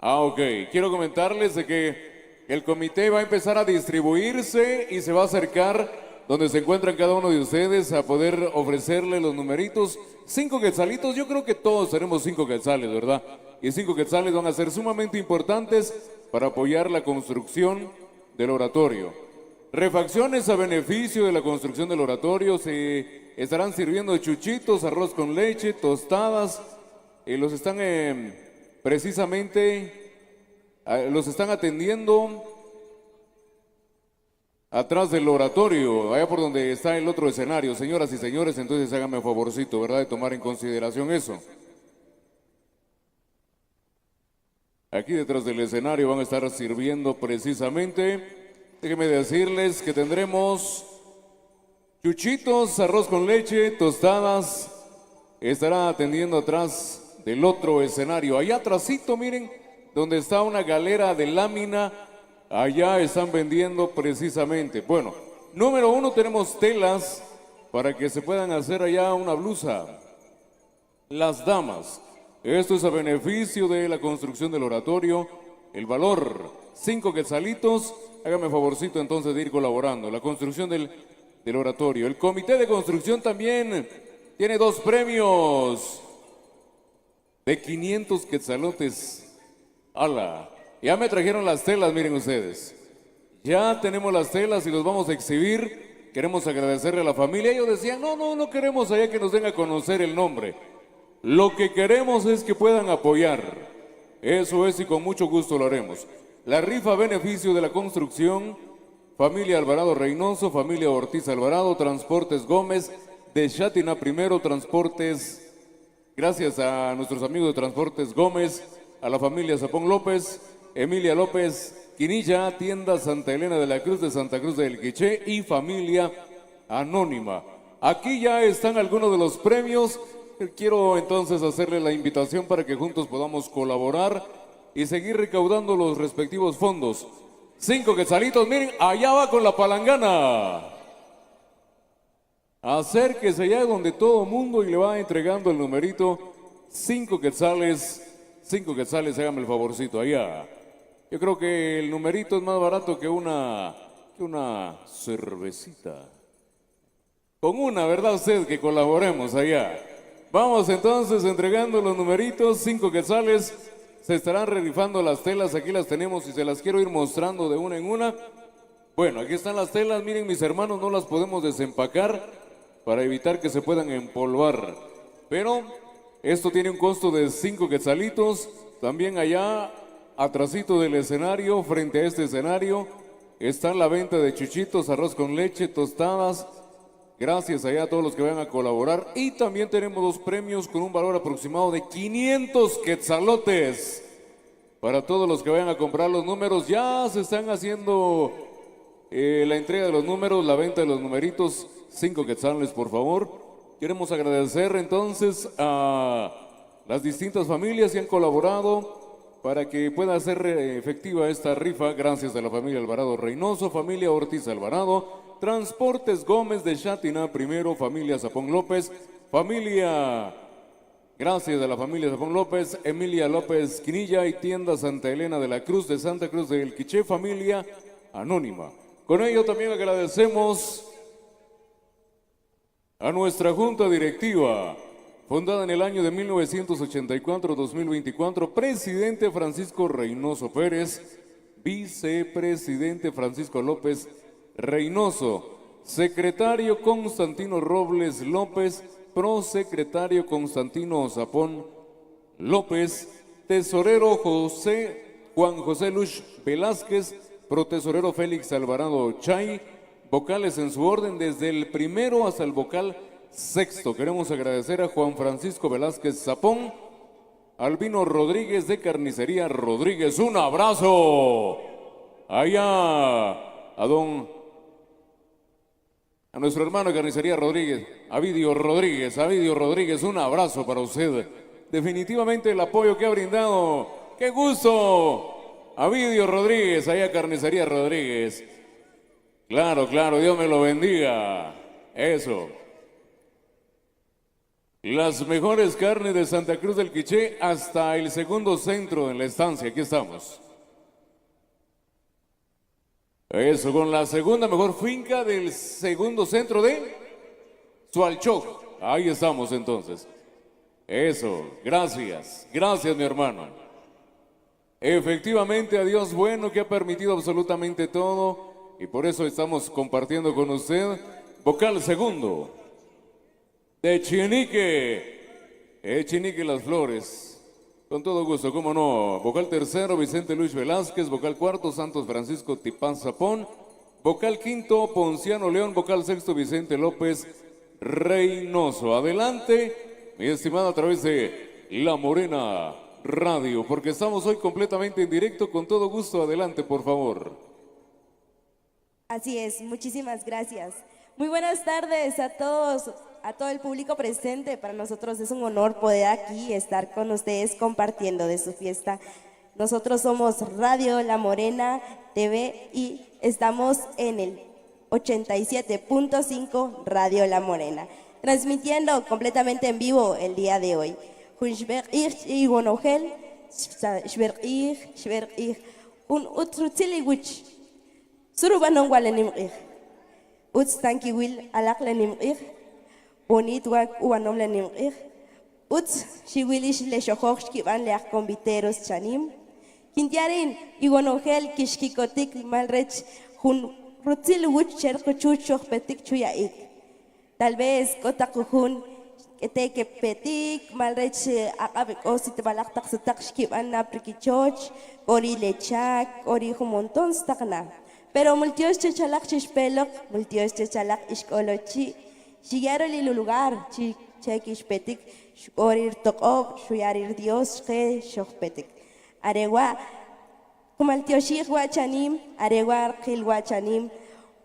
Ok, quiero comentarles de que el comité va a empezar a distribuirse y se va a acercar donde se encuentran cada uno de ustedes a poder ofrecerle los numeritos. 5 quetzalitos, yo creo que todos tenemos 5 quetzales, ¿verdad? Y 5 quetzales van a ser sumamente importantes para apoyar la construcción del oratorio. Refacciones a beneficio de la construcción del oratorio. Se estarán sirviendo chuchitos, arroz con leche, tostadas. Los están los están atendiendo atrás del oratorio, allá por donde está el otro escenario. Señoras y señores, entonces háganme un favorcito, ¿verdad?, de tomar en consideración eso. Aquí detrás del escenario van a estar sirviendo precisamente. Déjenme decirles que tendremos chuchitos, arroz con leche, tostadas. Estará atendiendo atrás del otro escenario. Allá atrásito, miren, donde está una galera de lámina. Allá están vendiendo precisamente. Bueno, número 1, tenemos telas para que se puedan hacer allá una blusa. Las damas. Esto es a beneficio de la construcción del oratorio. El valor, 5 quetzalitos. Hágame favorcito entonces de ir colaborando. La construcción del oratorio. El comité de construcción también tiene 2 premios de 500 quetzalotes. ¡Hala! Ya me trajeron las telas, miren ustedes. Ya tenemos las telas y los vamos a exhibir. Queremos agradecerle a la familia. Ellos decían, no queremos allá que nos den a conocer el nombre. Lo que queremos es que puedan apoyar. Eso es, y con mucho gusto lo haremos. La rifa a beneficio de la construcción. Familia Alvarado Reynoso, familia Ortiz Alvarado, Transportes Gómez, de Chátina primero, Transportes. Gracias a nuestros amigos de Transportes Gómez, a la familia Zapón López, Emilia López Quinilla, tienda Santa Elena de la Cruz de Santa Cruz del Quiché y familia Anónima. Aquí ya están algunos de los premios. Quiero entonces hacerle la invitación para que juntos podamos colaborar y seguir recaudando los respectivos fondos. 5 quetzalitos, miren, allá va con la palangana. Acérquese allá donde todo mundo y le va entregando el numerito 5 quetzales, hágame el favorcito allá. Yo creo que el numerito es más barato que una cervecita. Con una, ¿verdad usted? Que colaboremos allá. Vamos entonces entregando los numeritos, 5 quetzales. Se estarán rifando las telas, aquí las tenemos y se las quiero ir mostrando de una en una. Bueno, aquí están las telas, miren mis hermanos, no las podemos desempacar para evitar que se puedan empolvar. Pero esto tiene un costo de 5 quetzalitos. También allá, atrasito del escenario, frente a este escenario, está la venta de chuchitos, arroz con leche, tostadas. Gracias allá a todos los que vayan a colaborar. Y también tenemos 2 premios con un valor aproximado de 500 quetzalotes. Para todos los que vayan a comprar los números, ya se están haciendo la entrega de los números, la venta de los numeritos, 5 quetzales por favor. Queremos agradecer entonces a las distintas familias que han colaborado para que pueda ser efectiva esta rifa. Gracias a la familia Alvarado Reynoso, familia Ortiz Alvarado, Transportes Gómez de Chátina primero, familia Zapón López, familia, gracias a la familia Zapón López, Emilia López Quinilla y tienda Santa Elena de la Cruz de Santa Cruz del Quiché, familia Anónima. Con ello también agradecemos a nuestra junta directiva, fundada en el año de 1984-2024, presidente Francisco Reynoso Pérez, vicepresidente Francisco López Reynoso, secretario Constantino Robles López, prosecretario Constantino Zapón López, tesorero Juan José Luch Velázquez, protesorero Félix Alvarado Chay, vocales en su orden desde el primero hasta el vocal sexto. Queremos agradecer a Juan Francisco Velázquez Zapón, Albino Rodríguez de Carnicería Rodríguez, un abrazo allá a nuestro hermano de Carnicería Rodríguez, Avidio Rodríguez, un abrazo para usted. Definitivamente el apoyo que ha brindado, qué gusto, Avidio Rodríguez, allá Carnicería Rodríguez. Claro, Dios me lo bendiga. Eso. Las mejores carnes de Santa Cruz del Quiché hasta el segundo centro en la estancia. Aquí estamos. Eso, con la segunda mejor finca del segundo centro de Sualchoc. Ahí estamos entonces. Eso, gracias mi hermano. Efectivamente, a Dios bueno que ha permitido absolutamente todo. Y por eso estamos compartiendo con usted. Vocal segundo de Chinique Las Flores. Con todo gusto, cómo no. Vocal tercero, Vicente Luis Velázquez. Vocal cuarto, Santos Francisco Tipán Zapón. Vocal quinto, Ponciano León. Vocal sexto, Vicente López Reynoso. Adelante, mi estimado, a través de La Morena Radio, porque estamos hoy completamente en directo. Con todo gusto, adelante, por favor. Así es, muchísimas gracias. Muy buenas tardes a todos, a todo el público presente. Para nosotros es un honor poder aquí estar con ustedes compartiendo de su fiesta. Nosotros somos Radio La Morena TV y estamos en el 87.5 Radio La Morena, transmitiendo completamente en vivo el día de hoy. Surubanon walanim Uts tanki will alaklanim Bonit wak uanom lanim Uts she willish le shokhki van le conviteros chanim Kintiarin igonogel kishkikotik malrech hun rutil wuch cherkochuch petik chuyaik Tal vez kotakujun que petik malrech akabek te balaktak satak shkiban na prikichoch ori lechak ori humontón stakna Pero multios chechalak chispelok, multios chechalak iskolochi, shigaron el lugar, chequispetik, orir tokob, shuyarir Dios, que shokpetik. Aregua, como el tío Shigwachanim, aregua arquilwachanim,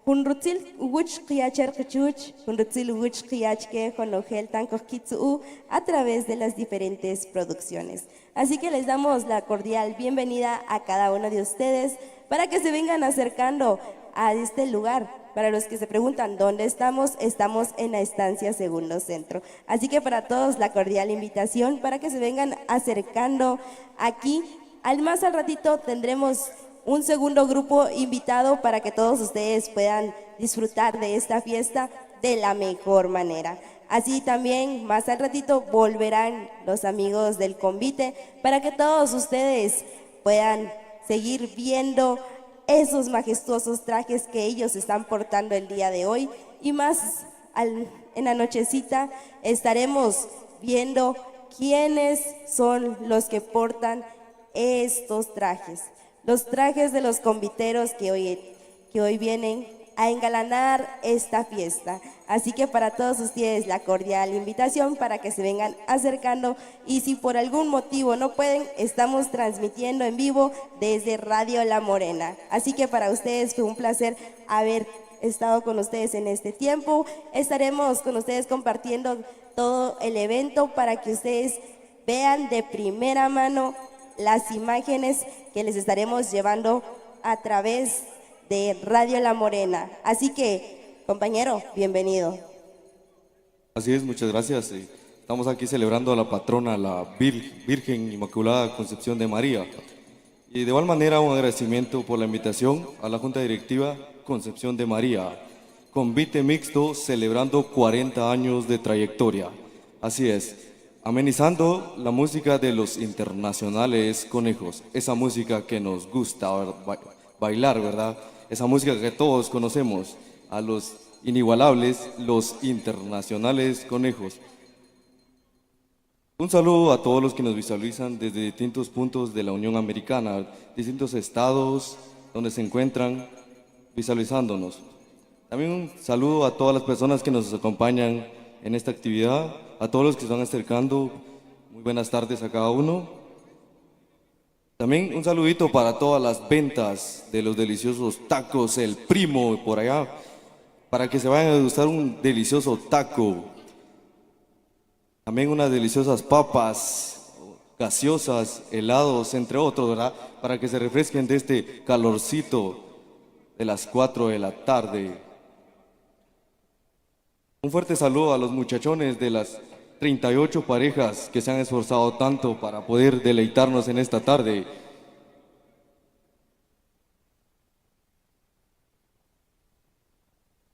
hunrutil uguch kiacher kichuch, hunrutil uguch kiachke con ojel tanko kitsu a través de las diferentes producciones. Así que les damos la cordial bienvenida a cada uno de ustedes para que se vengan acercando a este lugar para los que se preguntan dónde estamos, estamos en la estancia Segundo Centro. Así que para todos la cordial invitación para que se vengan acercando aquí. Más al ratito tendremos un segundo grupo invitado para que todos ustedes puedan disfrutar de esta fiesta de la mejor manera. Así también más al ratito volverán los amigos del convite para que todos ustedes puedan seguir viendo esos majestuosos trajes que ellos están portando el día de hoy. Y más en la nochecita estaremos viendo quiénes son los que portan estos trajes. Los trajes de los conviteros que hoy vienen a engalanar esta fiesta. Así que para todos ustedes la cordial invitación para que se vengan acercando, y si por algún motivo no pueden, estamos transmitiendo en vivo desde Radio La Morena. Así que para ustedes fue un placer haber estado con ustedes en este tiempo. Estaremos con ustedes compartiendo todo el evento para que ustedes vean de primera mano las imágenes que les estaremos llevando a través de Radio La Morena. Así que, compañero, bienvenido. Así es, muchas gracias. Estamos aquí celebrando a la patrona, la Virgen Inmaculada Concepción de María. Y de igual manera un agradecimiento por la invitación a la Junta Directiva Concepción de María. Convite mixto celebrando 40 años de trayectoria. Así es, amenizando la música de los internacionales conejos. Esa música que nos gusta bailar, ¿verdad? Esa música que todos conocemos, a los inigualables, los internacionales conejos. Un saludo a todos los que nos visualizan desde distintos puntos de la Unión Americana, distintos estados donde se encuentran visualizándonos. También un saludo a todas las personas que nos acompañan en esta actividad, a todos los que se están acercando. Muy buenas tardes a cada uno. También un saludito para todas las ventas de los deliciosos tacos El Primo por allá, para que se vayan a degustar un delicioso taco. También unas deliciosas papas, gaseosas, helados, entre otros, ¿verdad? Para que se refresquen de este calorcito de las 4 de la tarde. Un fuerte saludo a los muchachones de las 38 parejas que se han esforzado tanto para poder deleitarnos en esta tarde.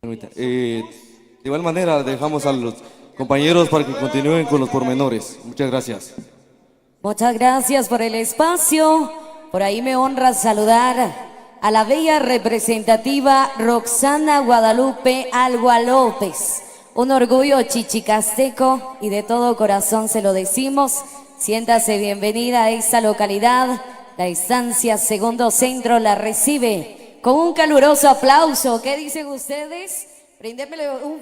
De igual manera dejamos a los compañeros para que continúen con los pormenores. Muchas gracias. Muchas gracias por el espacio. Por ahí me honra saludar a la bella representativa Roxana Guadalupe Alba López. Un orgullo chichicasteco y de todo corazón se lo decimos. Siéntase bienvenida a esta localidad. La estancia Segundo Centro la recibe con un caluroso aplauso. ¿Qué dicen ustedes? Bríndemele un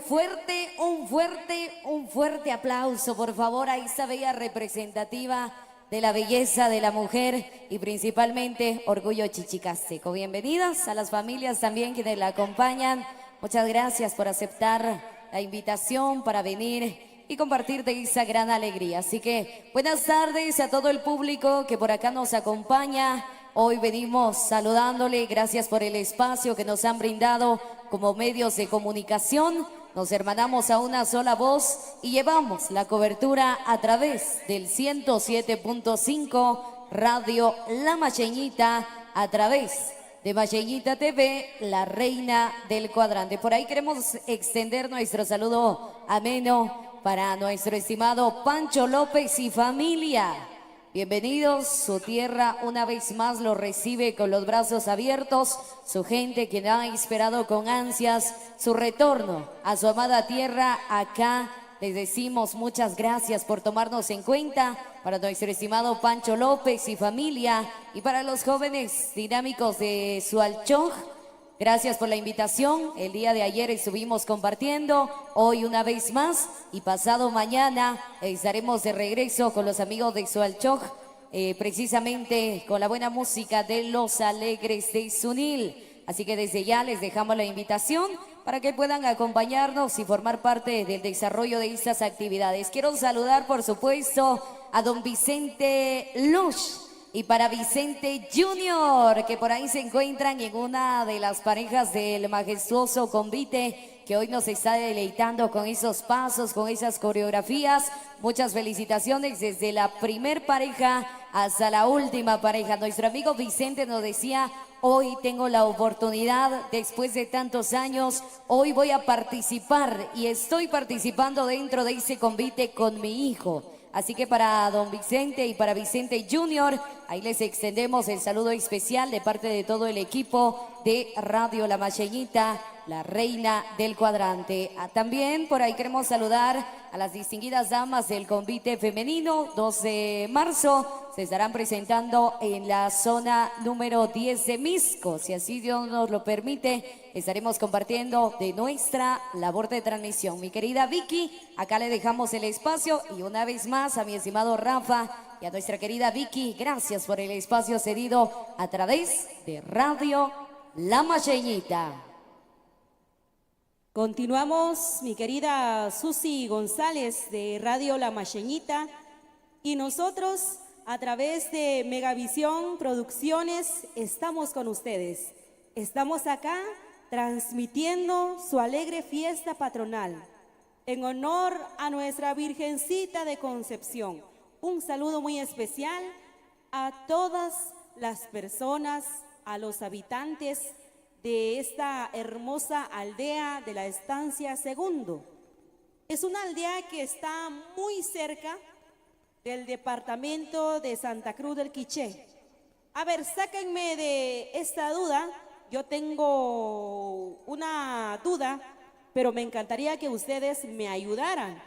fuerte aplauso, por favor, a esta bella representativa de la belleza de la mujer y principalmente orgullo chichicasteco. Bienvenidas a las familias también quienes la acompañan. Muchas gracias por aceptar la invitación para venir y compartir de esa gran alegría. Así que buenas tardes a todo el público que por acá nos acompaña. Hoy venimos saludándole, gracias por el espacio que nos han brindado como medios de comunicación. Nos hermanamos a una sola voz y llevamos la cobertura a través del 107.5 Radio La Macheñita, a través de Macheñita TV, la reina del cuadrante. Por ahí queremos extender nuestro saludo ameno para nuestro estimado Pancho López y familia. Bienvenidos, su tierra una vez más lo recibe con los brazos abiertos, su gente quien ha esperado con ansias su retorno a su amada tierra. Acá les decimos muchas gracias por tomarnos en cuenta, para nuestro estimado Pancho López y familia, y para los jóvenes dinámicos de Sualchoj. Gracias por la invitación. El día de ayer estuvimos compartiendo, hoy una vez más y pasado mañana estaremos de regreso con los amigos de Sualchoj, precisamente con la buena música de Los Alegres de Sunil. Así que desde ya les dejamos la invitación para que puedan acompañarnos y formar parte del desarrollo de estas actividades. Quiero saludar, por supuesto, a don Vicente Lush, y para Vicente Junior, que por ahí se encuentran en una de las parejas del majestuoso convite que hoy nos está deleitando con esos pasos, con esas coreografías. Muchas felicitaciones desde la primer pareja hasta la última pareja. Nuestro amigo Vicente nos decía: hoy tengo la oportunidad, después de tantos años, hoy voy a participar y estoy participando dentro de ese convite con mi hijo. Así que para don Vicente y para Vicente Junior, ahí les extendemos el saludo especial de parte de todo el equipo de Radio La Macheñita, la reina del cuadrante. También por ahí queremos saludar a las distinguidas damas del convite femenino. 2 de marzo se estarán presentando en la zona número 10 de Misco. Si así Dios nos lo permite, estaremos compartiendo de nuestra labor de transmisión. Mi querida Vicky, acá le dejamos el espacio y una vez más a mi estimado Rafa y a nuestra querida Vicky, gracias por el espacio cedido a través de Radio La Macheñita. Continuamos, mi querida Susi González de Radio La Macheñita, y nosotros a través de Megavisión Producciones estamos con ustedes. Estamos acá transmitiendo su alegre fiesta patronal en honor a nuestra Virgencita de Concepción. Un saludo muy especial a todas las personas, a los habitantes de esta hermosa aldea de la Estancia Segundo. Es una aldea que está muy cerca del departamento de Santa Cruz del Quiché. A ver, sáquenme de esta duda. Yo tengo una duda, pero me encantaría que ustedes me ayudaran.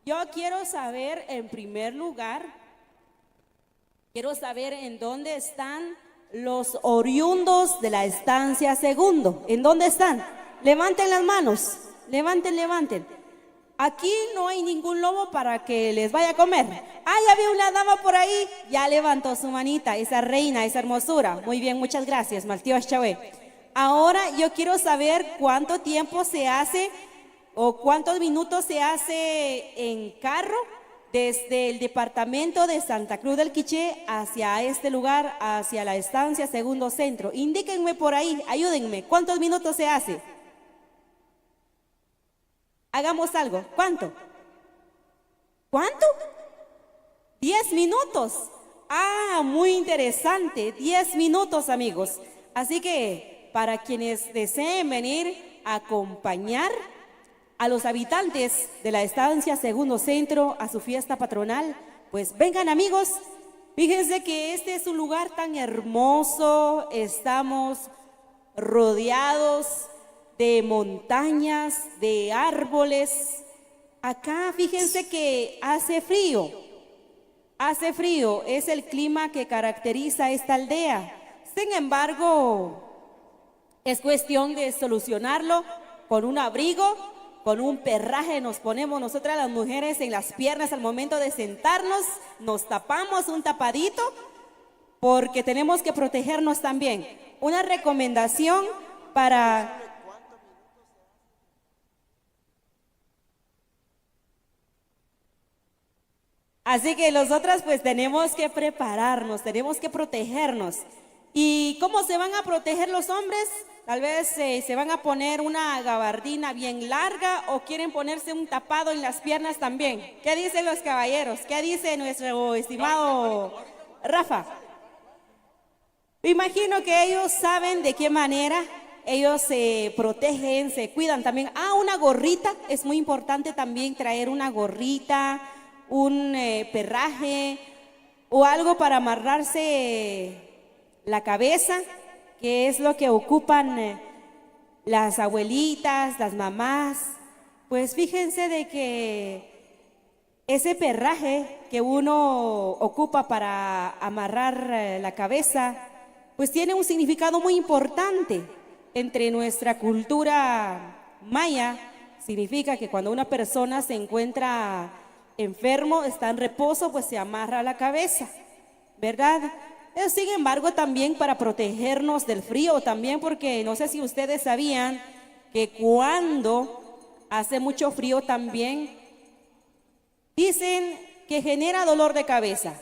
Yo quiero saber, en primer lugar, quiero saber en dónde están los oriundos de la Estancia Segundo. ¿En dónde están? Levanten las manos, levanten. Aquí no hay ningún lobo para que les vaya a comer. Ah, ya vi una dama por ahí, ya levantó su manita, esa reina, esa hermosura. Muy bien, muchas gracias, Maltío Chávez. Ahora yo quiero saber cuánto tiempo se hace o cuántos minutos se hace en carro desde el departamento de Santa Cruz del Quiché hacia este lugar, hacia la Estancia Segundo Centro. Indíquenme por ahí, ayúdenme. ¿Cuántos minutos se hace? Hagamos algo. ¿Cuánto? ¿Cuánto? 10 minutos. Ah, muy interesante. 10 minutos, amigos. Así que para quienes deseen venir a acompañar a los habitantes de la Estancia Segundo Centro a su fiesta patronal, pues vengan, amigos. Fíjense que este es un lugar tan hermoso. Estamos rodeados de montañas, de árboles. Acá fíjense que hace frío, es el clima que caracteriza esta aldea. Sin embargo, es cuestión de solucionarlo con un abrigo, con un perraje. Nos ponemos nosotras las mujeres en las piernas al momento de sentarnos, nos tapamos un tapadito porque tenemos que protegernos también. Una recomendación para... Así que nosotras pues tenemos que prepararnos, tenemos que protegernos. ¿Y cómo se van a proteger los hombres? Tal vez se van a poner una gabardina bien larga o quieren ponerse un tapado en las piernas también. ¿Qué dicen los caballeros? ¿Qué dice nuestro estimado Rafa? Me imagino que ellos saben de qué manera ellos se protegen, se cuidan también. Ah, una gorrita, es muy importante también traer una gorrita, un perraje o algo para amarrarse la cabeza, que es lo que ocupan las abuelitas, las mamás. Pues fíjense de que ese perraje que uno ocupa para amarrar la cabeza, pues tiene un significado muy importante. Entre nuestra cultura maya, significa que cuando una persona se encuentra enfermo, está en reposo, pues se amarra la cabeza, ¿verdad? Pero sin embargo, también para protegernos del frío, también porque no sé si ustedes sabían que cuando hace mucho frío también dicen que genera dolor de cabeza.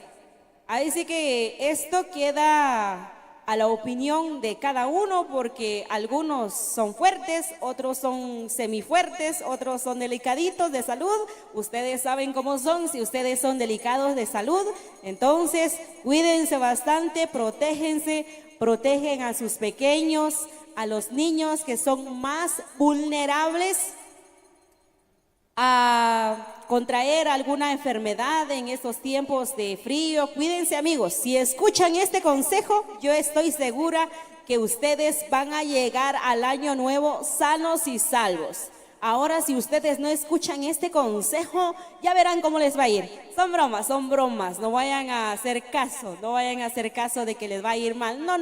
Así que esto queda a la opinión de cada uno porque algunos son fuertes, otros son semifuertes, otros son delicaditos de salud. Ustedes saben cómo son, si ustedes son delicados de salud, entonces cuídense bastante, protégense, protegen a sus pequeños, a los niños que son más vulnerables a contraer alguna enfermedad en estos tiempos de frío. Cuídense, amigos. Si escuchan este consejo, yo estoy segura que ustedes van a llegar al año nuevo sanos y salvos. Ahora, si ustedes no escuchan este consejo, ya verán cómo les va a ir. Son bromas. No vayan a hacer caso, de que les va a ir mal. No.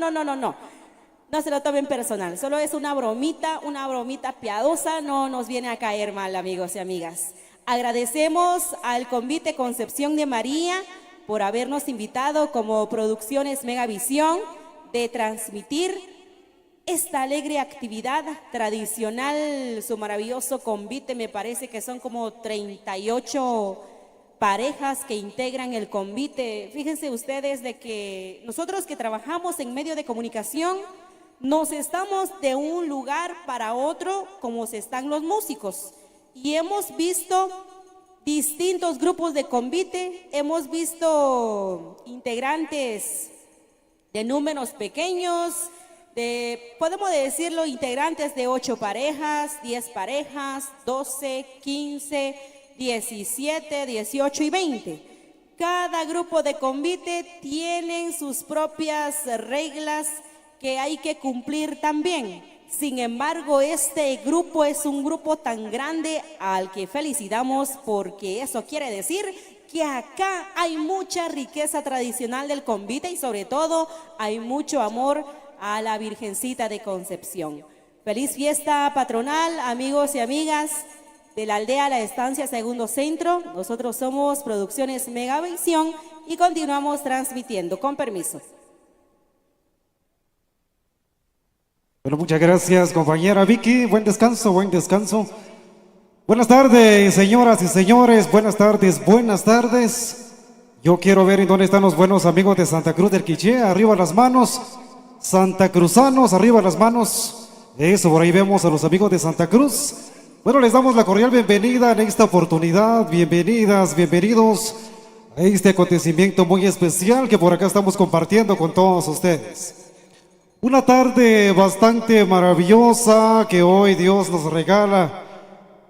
No se lo tomen personal, solo es una bromita piadosa, no nos viene a caer mal, amigos y amigas. Agradecemos al Convite Concepción de María por habernos invitado como Producciones Megavisión de transmitir esta alegre actividad tradicional, su maravilloso convite. Me parece que son como 38 parejas que integran el convite. Fíjense ustedes de que nosotros que trabajamos en medio de comunicación, nos estamos de un lugar para otro como se están los músicos y hemos visto distintos grupos de convite, hemos visto integrantes de números pequeños, podemos decirlo, integrantes de 8 parejas, 10 parejas, 12, 15, 17, 18 y 20. Cada grupo de convite tienen sus propias reglas que hay que cumplir también. Sin embargo, este grupo es un grupo tan grande al que felicitamos porque eso quiere decir que acá hay mucha riqueza tradicional del convite y sobre todo hay mucho amor a la Virgencita de Concepción. Feliz fiesta patronal, amigos y amigas de la aldea La Estancia Segundo Centro. Nosotros somos Producciones Megavisión y continuamos transmitiendo. Con permiso. Bueno, muchas gracias, compañera Vicky. Buen descanso. Buenas tardes, señoras y señores. Buenas tardes. Yo quiero ver en dónde están los buenos amigos de Santa Cruz del Quiché. Arriba las manos. Santacruzanos, arriba las manos. Eso, por ahí vemos a los amigos de Santa Cruz. Bueno, les damos la cordial bienvenida en esta oportunidad. Bienvenidos a este acontecimiento muy especial que por acá estamos compartiendo con todos ustedes. Una tarde bastante maravillosa que hoy Dios nos regala.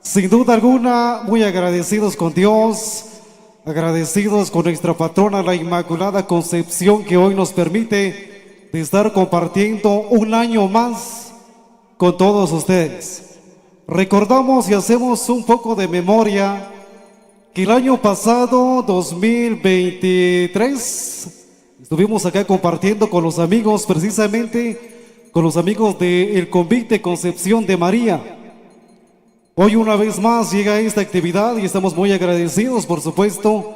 Sin duda alguna, muy agradecidos con Dios, agradecidos con nuestra patrona, la Inmaculada Concepción, que hoy nos permite de estar compartiendo un año más con todos ustedes. Recordamos y hacemos un poco de memoria que el año pasado, 2023, estuvimos acá compartiendo con los amigos, precisamente con los amigos del Convite Concepción de María. Hoy una vez más llega esta actividad y estamos muy agradecidos, por supuesto,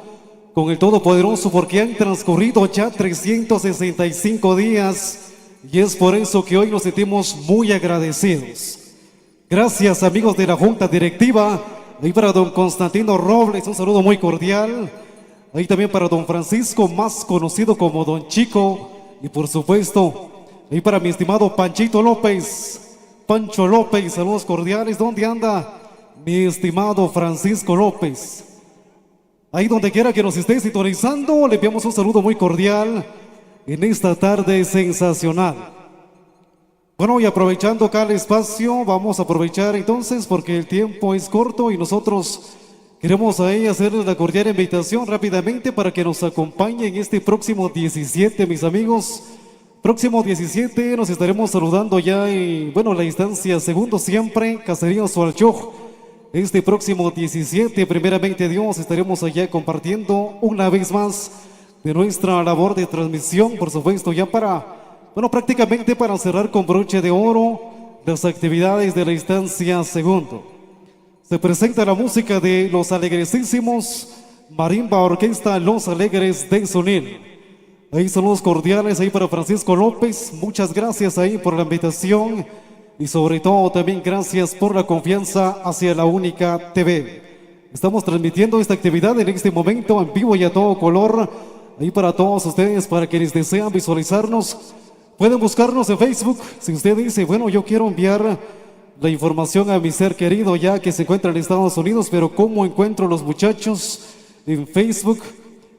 con el Todopoderoso, porque han transcurrido ya 365 días y es por eso que hoy nos sentimos muy agradecidos. Gracias, amigos de la Junta Directiva. Ahí para don Constantino Robles, un saludo muy cordial. Ahí también para don Francisco, más conocido como don Chico. Y por supuesto, ahí para mi estimado Panchito López, Pancho López, saludos cordiales. ¿Dónde anda mi estimado Francisco López? Ahí donde quiera que nos esté sintonizando, le enviamos un saludo muy cordial en esta tarde sensacional. Bueno, y aprovechando acá el espacio, vamos a aprovechar entonces porque el tiempo es corto y nosotros queremos ahí hacerles la cordial invitación rápidamente para que nos acompañen este próximo 17, mis amigos. Próximo 17 nos estaremos saludando ya en, la instancia Segundo Siempre, Caserío Sualchoj. Este próximo 17, primeramente Dios, estaremos allá compartiendo una vez más de nuestra labor de transmisión, por supuesto, ya prácticamente para cerrar con broche de oro las actividades de la instancia Segundo. Se presenta la música de Los Alegresísimos, Marimba Orquesta Los Alegres de Sunil. Ahí saludos cordiales ahí para Francisco López, muchas gracias ahí por la invitación y sobre todo también gracias por la confianza hacia La Única TV. Estamos transmitiendo esta actividad en este momento en vivo y a todo color ahí para todos ustedes, para quienes desean visualizarnos, pueden buscarnos en Facebook. Si usted dice, bueno, yo quiero enviar la información a mi ser querido ya que se encuentra en Estados Unidos, pero ¿cómo encuentro los muchachos en Facebook?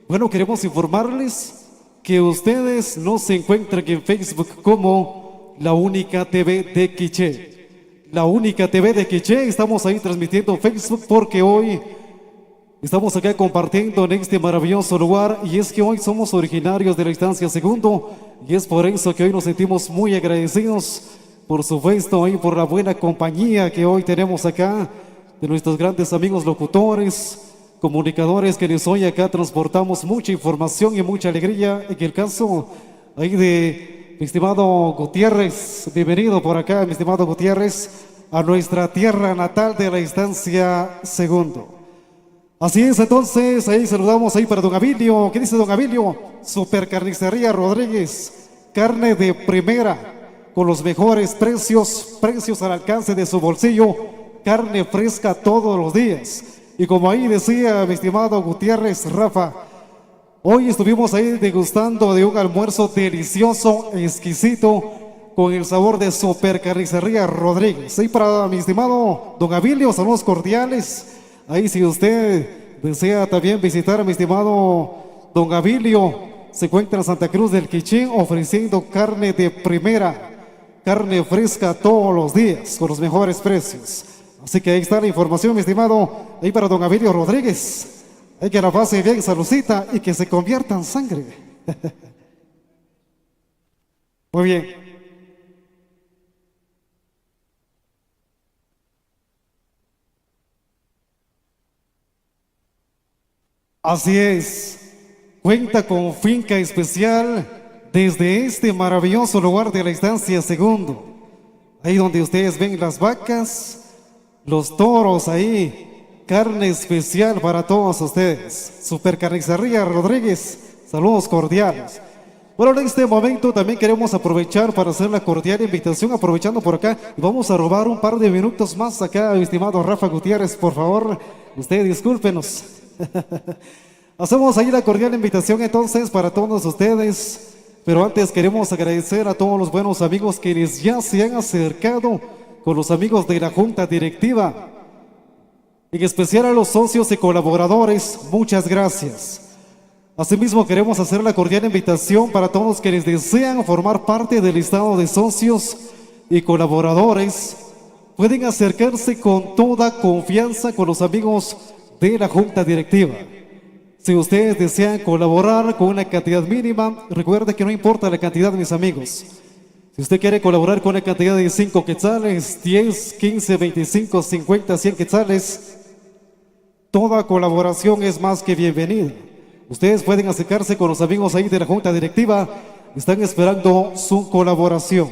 Bueno, queremos informarles que ustedes no se encuentran en Facebook como La Única TV de Quiché. La Única TV de Quiché, estamos ahí transmitiendo en Facebook porque hoy estamos acá compartiendo en este maravilloso lugar, y es que hoy somos originarios de la Estancia Segundo, y es por eso que hoy nos sentimos muy agradecidos, por supuesto, y por la buena compañía que hoy tenemos acá, de nuestros grandes amigos locutores, comunicadores, quienes hoy acá transportamos mucha información y mucha alegría. En el caso ahí de mi estimado Gutiérrez, bienvenido por acá, mi estimado Gutiérrez, a nuestra tierra natal de la Estancia Segundo. Así es, entonces, ahí saludamos ahí para don Abilio. ¿Qué dice don Abilio? Super Carnicería Rodríguez, carne de primera, con los mejores precios, precios al alcance de su bolsillo, carne fresca todos los días. Y como ahí decía mi estimado Gutiérrez, Rafa, hoy estuvimos ahí degustando de un almuerzo delicioso, exquisito, con el sabor de Super Carnicería Rodríguez. Ahí para mi estimado don Abilio, saludos cordiales. Ahí si usted desea también visitar a mi estimado don Abilio, se encuentra en Santa Cruz del Quiché ofreciendo carne de primera, carne fresca todos los días con los mejores precios. Así que ahí está la información, mi estimado, ahí para don Abilio Rodríguez. Hay que la pase bien, saludcita, y que se convierta en sangre. Muy bien. Así es, cuenta con finca especial desde este maravilloso lugar de la Estancia Segundo. Ahí donde ustedes ven las vacas, los toros ahí, carne especial para todos ustedes. Super Carnicería Rodríguez, saludos cordiales. Bueno, en este momento también queremos aprovechar para hacer la cordial invitación, aprovechando por acá, y vamos a robar un par de minutos más acá, mi estimado Rafa Gutiérrez, por favor, usted discúlpenos. Hacemos ahí la cordial invitación entonces para todos ustedes, pero antes queremos agradecer a todos los buenos amigos quienes ya se han acercado con los amigos de la Junta Directiva, en especial a los socios y colaboradores, muchas gracias. Asimismo queremos hacer la cordial invitación para todos quienes desean formar parte del listado de socios y colaboradores, pueden acercarse con toda confianza con los amigos de la Junta Directiva. Si ustedes desean colaborar con una cantidad mínima, recuerde que no importa la cantidad, mis amigos. Si usted quiere colaborar con una cantidad de 5 quetzales, 10, 15, 25, 50, 100 quetzales, toda colaboración es más que bienvenida. Ustedes pueden acercarse con los amigos ahí de la Junta Directiva, están esperando su colaboración.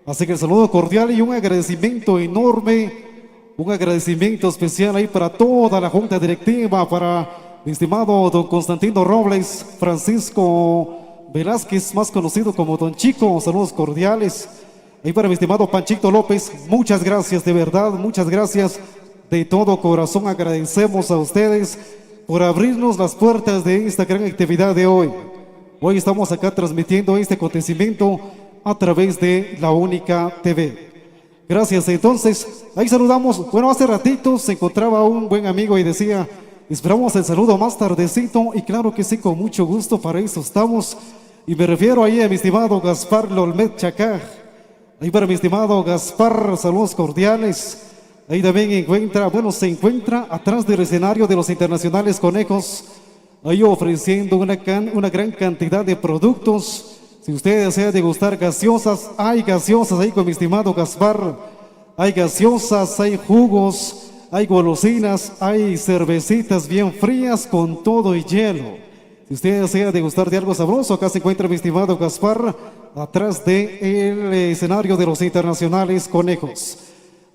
Así que el saludo cordial y un agradecimiento enorme, un agradecimiento especial ahí para toda la Junta Directiva, para mi estimado don Constantino Robles, Francisco Velázquez, más conocido como Don Chico, saludos cordiales. Y para mi estimado Panchito López, muchas gracias, de verdad, muchas gracias. De todo corazón agradecemos a ustedes por abrirnos las puertas de esta gran actividad de hoy. Hoy estamos acá transmitiendo este acontecimiento a través de La Única TV. Gracias, entonces, ahí saludamos. Bueno, hace ratito se encontraba un buen amigo y decía, esperamos el saludo más tardecito, y claro que sí, con mucho gusto, para eso estamos. Y me refiero ahí a mi estimado Gaspar Lolmet Chacaj. Ahí para mi estimado Gaspar, saludos cordiales. Ahí también se encuentra atrás del escenario de los Internacionales Conejos, ahí ofreciendo una gran cantidad de productos. Si usted desea degustar gaseosas, hay gaseosas ahí con mi estimado Gaspar. Hay gaseosas, hay jugos, hay golosinas, hay cervecitas bien frías con todo y hielo. Si usted desea degustar de algo sabroso, acá se encuentra mi estimado Gaspar, atrás del escenario de los Internacionales Conejos.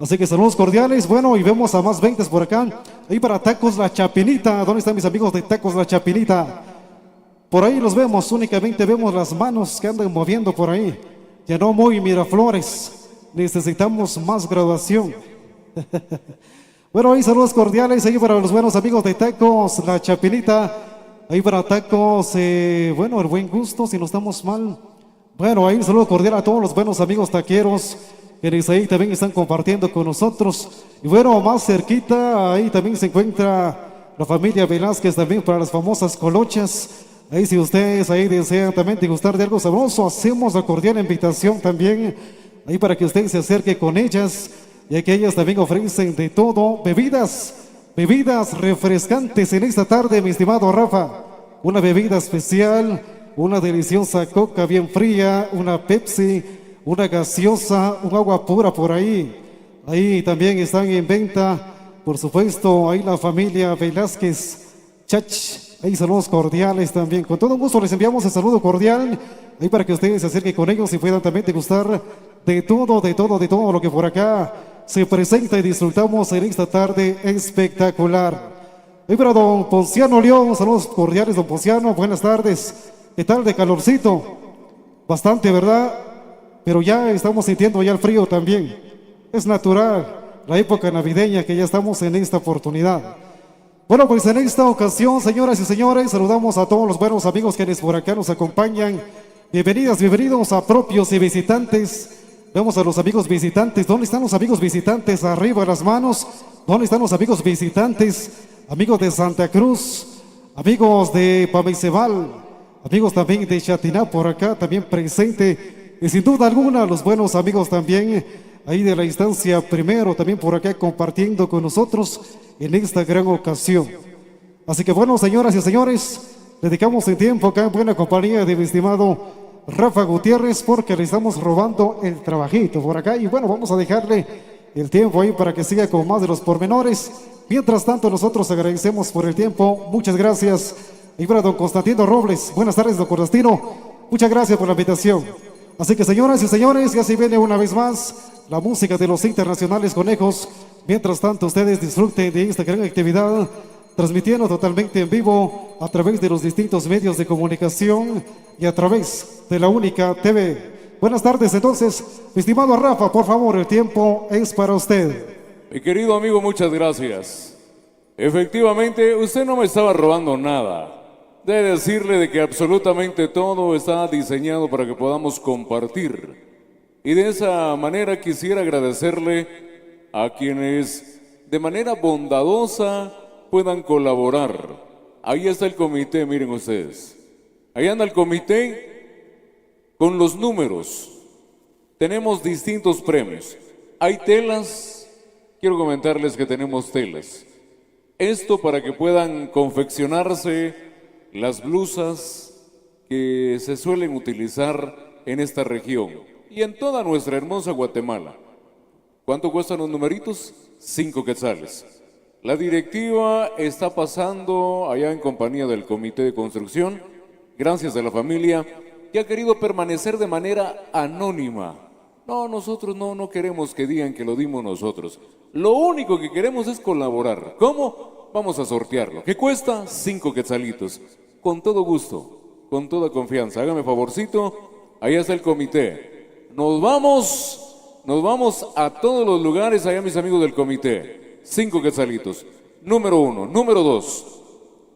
Así que saludos cordiales. Bueno, y vemos a más ventas por acá. Ahí para Tacos La Chapinita. ¿Dónde están mis amigos de Tacos La Chapinita? Por ahí los vemos, únicamente vemos las manos que andan moviendo por ahí. Ya no muy Miraflores. Necesitamos más graduación. Bueno, ahí saludos cordiales ahí para los buenos amigos de Tacos La Chapinita. Ahí para tacos, bueno, el buen gusto, si no estamos mal. Bueno, ahí un saludo cordial a todos los buenos amigos taqueros quienes ahí también están compartiendo con nosotros. Y bueno, más cerquita, ahí también se encuentra la familia Velázquez también para las famosas colochas. Ahí si ustedes ahí desean también degustar de algo sabroso, hacemos la cordial invitación también ahí para que usted se acerque con ellas, ya que ellas también ofrecen de todo, bebidas refrescantes en esta tarde, mi estimado Rafa. Una bebida especial, una deliciosa coca bien fría, una Pepsi, una gaseosa, un agua pura por ahí. Ahí también están en venta, por supuesto, ahí la familia Velázquez Chach. Ahí saludos cordiales también. Con todo gusto les enviamos el saludo cordial ahí para que ustedes se acerquen con ellos y puedan también degustar de todo lo que por acá se presenta y disfrutamos en esta tarde espectacular. Ahí para don Ponciano León, saludos cordiales don Ponciano, buenas tardes. ¿Qué tal de calorcito? Bastante, ¿verdad? Pero ya estamos sintiendo ya el frío también. Es natural, la época navideña que ya estamos en esta oportunidad. Bueno, pues en esta ocasión, señoras y señores, saludamos a todos los buenos amigos quienes por acá nos acompañan. Bienvenidas, bienvenidos a propios y visitantes. Vemos a los amigos visitantes. ¿Dónde están los amigos visitantes? Arriba las manos. ¿Dónde están los amigos visitantes? Amigos de Santa Cruz, amigos de Pamecebal, amigos también de Chatiná por acá también presente. Y sin duda alguna, los buenos amigos también ahí de la instancia primero, también por acá compartiendo con nosotros en esta gran ocasión. Así que bueno, señoras y señores, dedicamos el tiempo acá en buena compañía de mi estimado Rafa Gutiérrez, porque le estamos robando el trabajito por acá. Y bueno, vamos a dejarle el tiempo ahí para que siga con más de los pormenores. Mientras tanto, nosotros agradecemos por el tiempo. Muchas gracias. Y para don Constantino Robles, buenas tardes, don Constantino. Muchas gracias por la invitación. Así que señoras y señores, ya se viene una vez más la música de los internacionales conejos. Mientras tanto, ustedes disfruten de esta gran actividad, transmitiendo totalmente en vivo a través de los distintos medios de comunicación y a través de la única TV. Buenas tardes, entonces, mi estimado Rafa, por favor, el tiempo es para usted. Mi querido amigo, muchas gracias. Efectivamente, usted no me estaba robando nada. De decirle de que absolutamente todo está diseñado para que podamos compartir. Y de esa manera quisiera agradecerle a quienes de manera bondadosa puedan colaborar. Ahí está el comité, miren ustedes. Ahí anda el comité con los números. Tenemos distintos premios. Hay telas, quiero comentarles que tenemos telas. Esto para que puedan confeccionarse las blusas que se suelen utilizar en esta región y en toda nuestra hermosa Guatemala. ¿Cuánto cuestan los numeritos? 5 quetzales. La directiva está pasando allá en compañía del Comité de Construcción, gracias a la familia que ha querido permanecer de manera anónima. No, nosotros no queremos que digan que lo dimos nosotros. Lo único que queremos es colaborar. ¿Cómo? Vamos a sortearlo. ¿Qué cuesta? 5 quetzalitos. Con todo gusto, con toda confianza. Hágame favorcito, ahí está el comité. Nos vamos a todos los lugares, allá mis amigos del comité. 5 quetzalitos. Número 1. Número 2.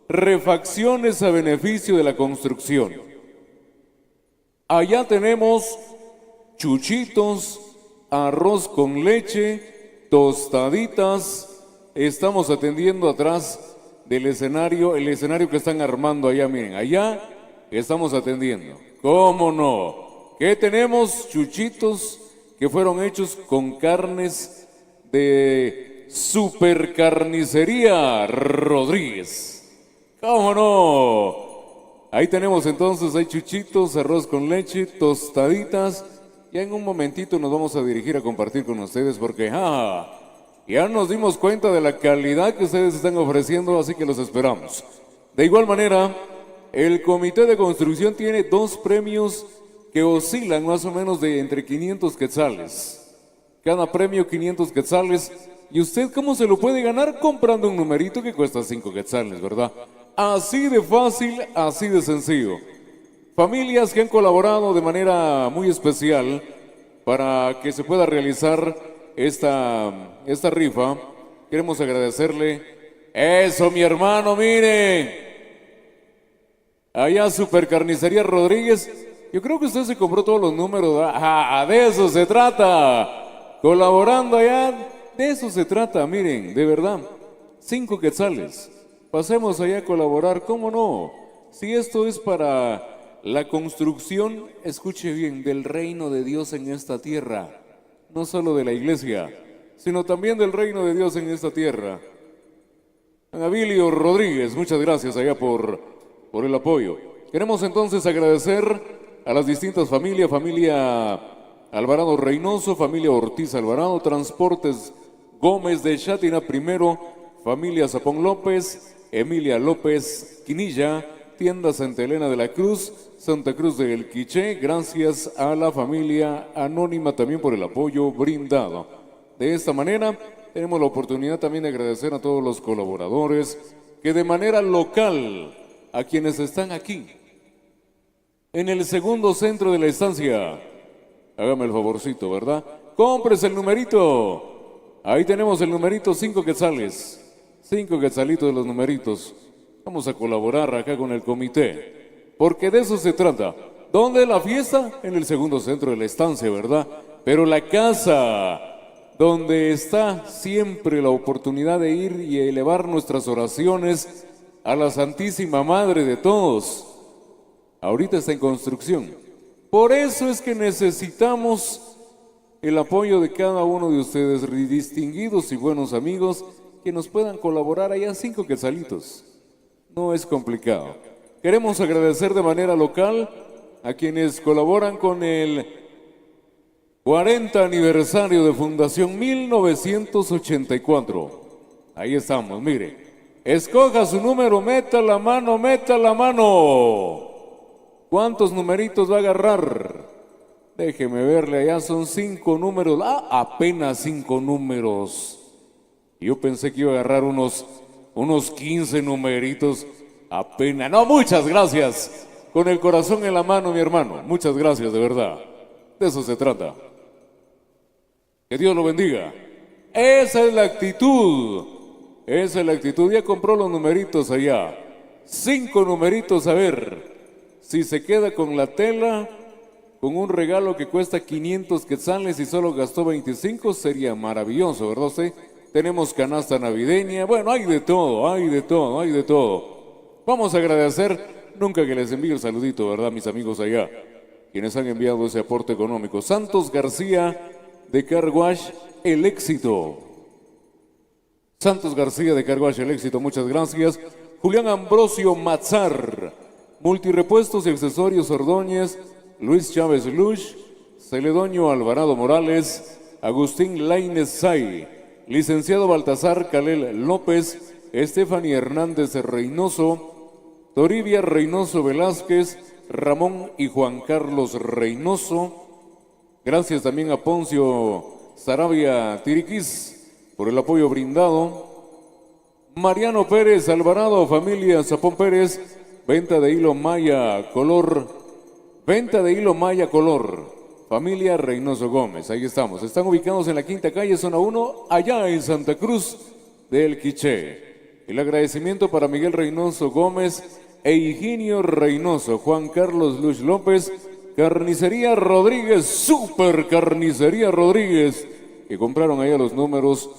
Refacciones a beneficio de la construcción. Allá tenemos chuchitos, arroz con leche, tostaditas. Estamos atendiendo atrás del escenario, el escenario que están armando allá, miren, allá estamos atendiendo. ¿Cómo no? ¿Qué tenemos? Chuchitos que fueron hechos con carnes de Supercarnicería Rodríguez. ¿Cómo no? Ahí tenemos entonces, hay chuchitos, arroz con leche, tostaditas. Ya en un momentito nos vamos a dirigir a compartir con ustedes porque ya nos dimos cuenta de la calidad que ustedes están ofreciendo, así que los esperamos. De igual manera, el Comité de Construcción tiene 2 premios que oscilan más o menos de entre 500 quetzales. Cada premio 500 quetzales. ¿Y usted cómo se lo puede ganar? Comprando un numerito que cuesta 5 quetzales, ¿verdad? Así de fácil, así de sencillo. Familias que han colaborado de manera muy especial para que se pueda realizar esta rifa. Queremos agradecerle. Eso, mi hermano, miren. Allá Supercarnicería Rodríguez. Yo creo que usted se compró todos los números. De eso se trata. Colaborando allá, de eso se trata, miren, de verdad. 5 quetzales. Pasemos allá a colaborar, ¿cómo no? Si esto es para la construcción, escuche bien, del reino de Dios en esta tierra. No solo de la iglesia, sino también del reino de Dios en esta tierra. Abilio Rodríguez, muchas gracias allá por el apoyo. Queremos entonces agradecer a las distintas familias, familia Alvarado Reynoso, familia Ortiz Alvarado, Transportes Gómez de Chátina primero, familia Zapón López, Emilia López Quinilla, tienda Santa Elena de la Cruz, Santa Cruz del Quiché, gracias a la familia anónima también por el apoyo brindado. De esta manera tenemos la oportunidad también de agradecer a todos los colaboradores que de manera local, a quienes están aquí, en el segundo centro de la estancia, hágame el favorcito, ¿verdad? Cómprese el numerito, ahí tenemos el numerito, 5 quetzales, 5 quetzalitos de los numeritos. Vamos a colaborar acá con el comité, porque de eso se trata. ¿Dónde la fiesta? En el segundo centro de la estancia, ¿verdad? Pero la casa donde está siempre la oportunidad de ir y elevar nuestras oraciones a la Santísima Madre de todos, ahorita está en construcción. Por eso es que necesitamos el apoyo de cada uno de ustedes, distinguidos y buenos amigos, que nos puedan colaborar allá 5 quetzalitos. No es complicado. Queremos agradecer de manera local a quienes colaboran con el 40 aniversario de Fundación 1984. Ahí estamos, mire. Escoja su número, meta la mano, meta la mano. ¿Cuántos numeritos va a agarrar? Déjeme verle, allá son 5 números. Apenas 5 números. Yo pensé que iba a agarrar unos 15 numeritos. Apenas. No, muchas gracias. Con el corazón en la mano, mi hermano. Muchas gracias, de verdad. De eso se trata. Que Dios lo bendiga. Esa es la actitud. Esa es la actitud. Ya compró los numeritos allá. 5 numeritos, a ver. Si se queda con la tela, con un regalo que cuesta 500 quetzales y solo gastó 25, sería maravilloso, ¿verdad usted? Tenemos canasta navideña. Bueno, hay de todo, hay de todo, hay de todo. Vamos a agradecer, nunca que les envíe el saludito, ¿verdad, mis amigos allá? Quienes han enviado ese aporte económico. Santos García de Car Wash, El Éxito. Santos García de Car Wash, El Éxito, muchas gracias. Julián Ambrosio Mazar, Multirepuestos y Accesorios Ordóñez, Luis Chávez Lush, Celedonio Alvarado Morales, Agustín Lainez Say, licenciado Baltasar Calel López, Estefany Hernández Reynoso, Toribia Reynoso Velázquez, Ramón y Juan Carlos Reynoso. Gracias también a Poncio Sarabia Tiriquís por el apoyo brindado. Mariano Pérez Alvarado, familia Zapón Pérez, venta de hilo maya color, familia Reynoso Gómez. Ahí estamos, están ubicados en la Quinta Calle, zona 1, allá en Santa Cruz del Quiché. El agradecimiento para Miguel Reynoso Gómez e Higinio Reynoso, Juan Carlos Luis López, Carnicería Rodríguez, Super Carnicería Rodríguez, que compraron allá los números.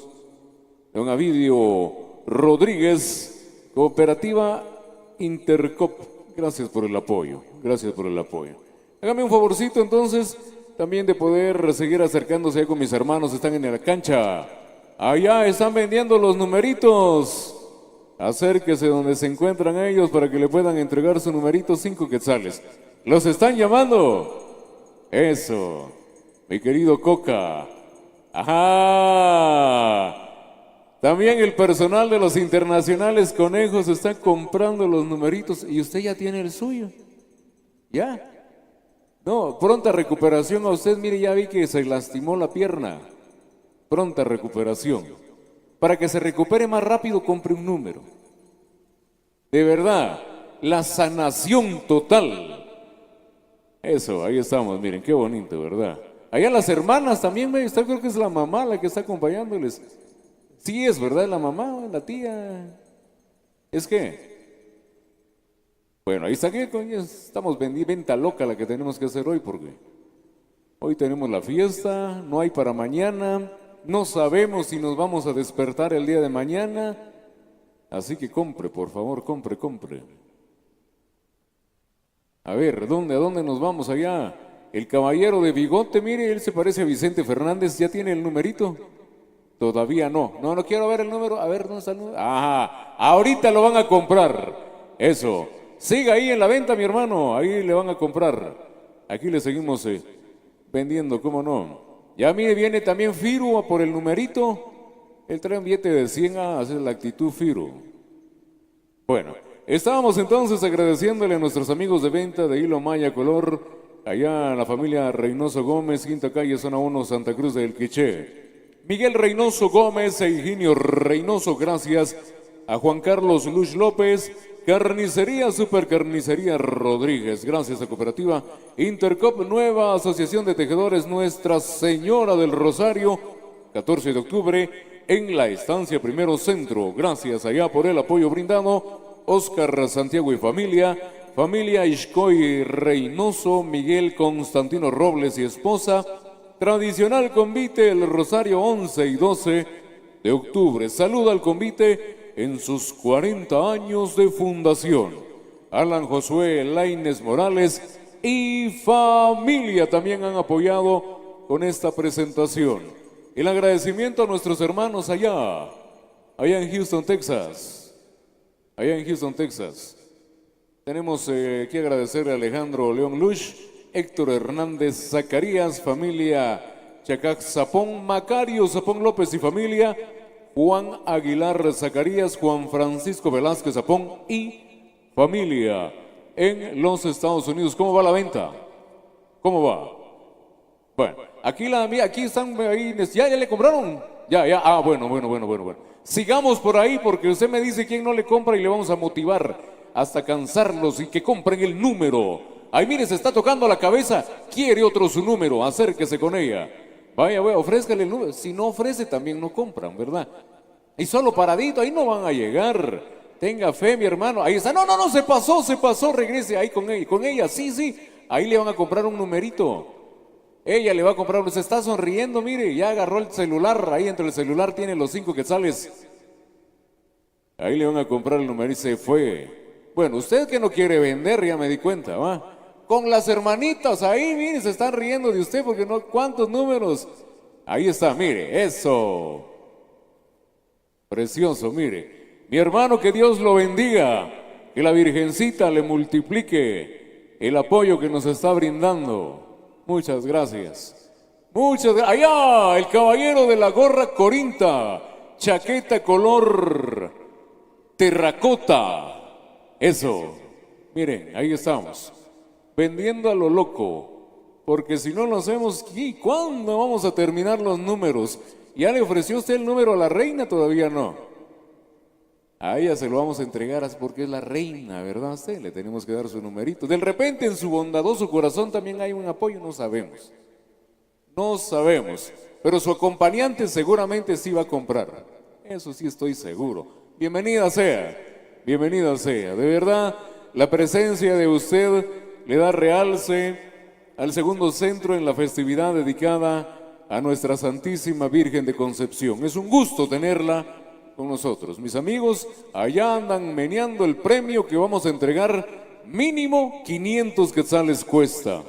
Don Avidio Rodríguez, Cooperativa Intercop, gracias por el apoyo, gracias por el apoyo. Hágame un favorcito entonces, también de poder seguir acercándose con mis hermanos, están en la cancha, allá están vendiendo los numeritos. Acérquese donde se encuentran ellos para que le puedan entregar su numerito, 5 quetzales. Los están llamando. Eso, mi querido Coca. Ajá. También el personal de los internacionales conejos está comprando los numeritos y usted ya tiene el suyo. ¿Ya? No, pronta recuperación a usted. Mire, ya vi que se lastimó la pierna. Pronta recuperación. Para que se recupere más rápido, compre un número. De verdad, la sanación total. Eso, ahí estamos, miren, qué bonito, ¿verdad? Allá las hermanas también, usted creo que es la mamá la que está acompañándoles. Sí, es, ¿verdad? La mamá, la tía. ¿Es qué? Bueno, ahí está que estamos venta loca la que tenemos que hacer hoy porque hoy tenemos la fiesta, no hay para mañana, no sabemos si nos vamos a despertar el día de mañana, así que compre, por favor, compre. A ver, ¿a dónde nos vamos allá? El caballero de bigote, mire, él se parece a Vicente Fernández, ¿ya tiene el numerito? Todavía no. No quiero ver el número. A ver, ¿dónde está el número? Ajá, ahorita lo van a comprar. Eso. Siga ahí en la venta, mi hermano. Ahí le van a comprar. Aquí le seguimos vendiendo, ¿cómo no? Ya mire, viene también Firu a por el numerito. Él trae un billete de 100 a hacer la actitud Firu. Bueno, estábamos entonces agradeciéndole a nuestros amigos de venta de Hilo Maya Color, allá en la familia Reynoso Gómez, Quinta Calle, Zona 1, Santa Cruz del Quiché. Miguel Reynoso Gómez e Higinio Reynoso, gracias a Juan Carlos Luz López, Carnicería Supercarnicería Rodríguez, gracias a Cooperativa Intercop, nueva Asociación de Tejedores Nuestra Señora del Rosario, 14 de octubre, en la Estancia Primero Centro, gracias allá por el apoyo brindado, Oscar Santiago y familia Ishcoy Reynoso, Miguel Constantino Robles y esposa, tradicional convite El Rosario 11 y 12 de octubre. Saluda al convite en sus 40 años de fundación. Alan Josué Lainez Morales y familia también han apoyado con esta presentación. El agradecimiento a nuestros hermanos allá en Houston, Texas. Tenemos que agradecerle a Alejandro León Lush, Héctor Hernández Zacarías, familia Chacac Zapón, Macario Zapón López y familia, Juan Aguilar Zacarías, Juan Francisco Velázquez Zapón y familia en los Estados Unidos. ¿Cómo va la venta? ¿Cómo va? Bueno, aquí están, ahí, ya le compraron. Ya, bueno. Sigamos por ahí porque usted me dice quién no le compra y le vamos a motivar hasta cansarlos y que compren el número. Ay, mire, se está tocando la cabeza. Quiere otro su número, acérquese con ella. Vaya, ofrézcale el número. Si no ofrece, también no compran, ¿verdad? Y solo paradito, ahí no van a llegar. Tenga fe, mi hermano. Ahí está. No, se pasó. Regrese ahí con ella. Sí. Ahí le van a comprar un numerito. Ella le va a comprar, se está sonriendo, mire, ya agarró el celular. Ahí entre el celular tiene los 5 quetzales. Ahí le van a comprar el numerito y se fue. Bueno, usted que no quiere vender, ya me di cuenta, ¿va? Con las hermanitas ahí, mire, se están riendo de usted porque no, ¿cuántos números? Ahí está, mire, eso. Precioso, mire. Mi hermano, que Dios lo bendiga, que la Virgencita le multiplique el apoyo que nos está brindando. Muchas gracias. Allá, el caballero de la gorra Corinta, chaqueta color terracota. Eso, miren, ahí estamos, vendiendo a lo loco, porque si no lo hacemos, ¿cuándo vamos a terminar los números? ¿Ya le ofreció usted el número a la reina? Todavía no. A ella se lo vamos a entregar porque es la reina, ¿verdad? A usted le tenemos que dar su numerito. De repente en su bondadoso corazón también hay un apoyo, no sabemos, pero su acompañante seguramente sí va a comprar, eso sí estoy seguro. Bienvenida sea. De verdad, la presencia de usted le da realce al segundo centro en la festividad dedicada a nuestra Santísima Virgen de Concepción. Es un gusto tenerla con nosotros. Mis amigos, allá andan meneando el premio que vamos a entregar, mínimo 500 quetzales cuesta.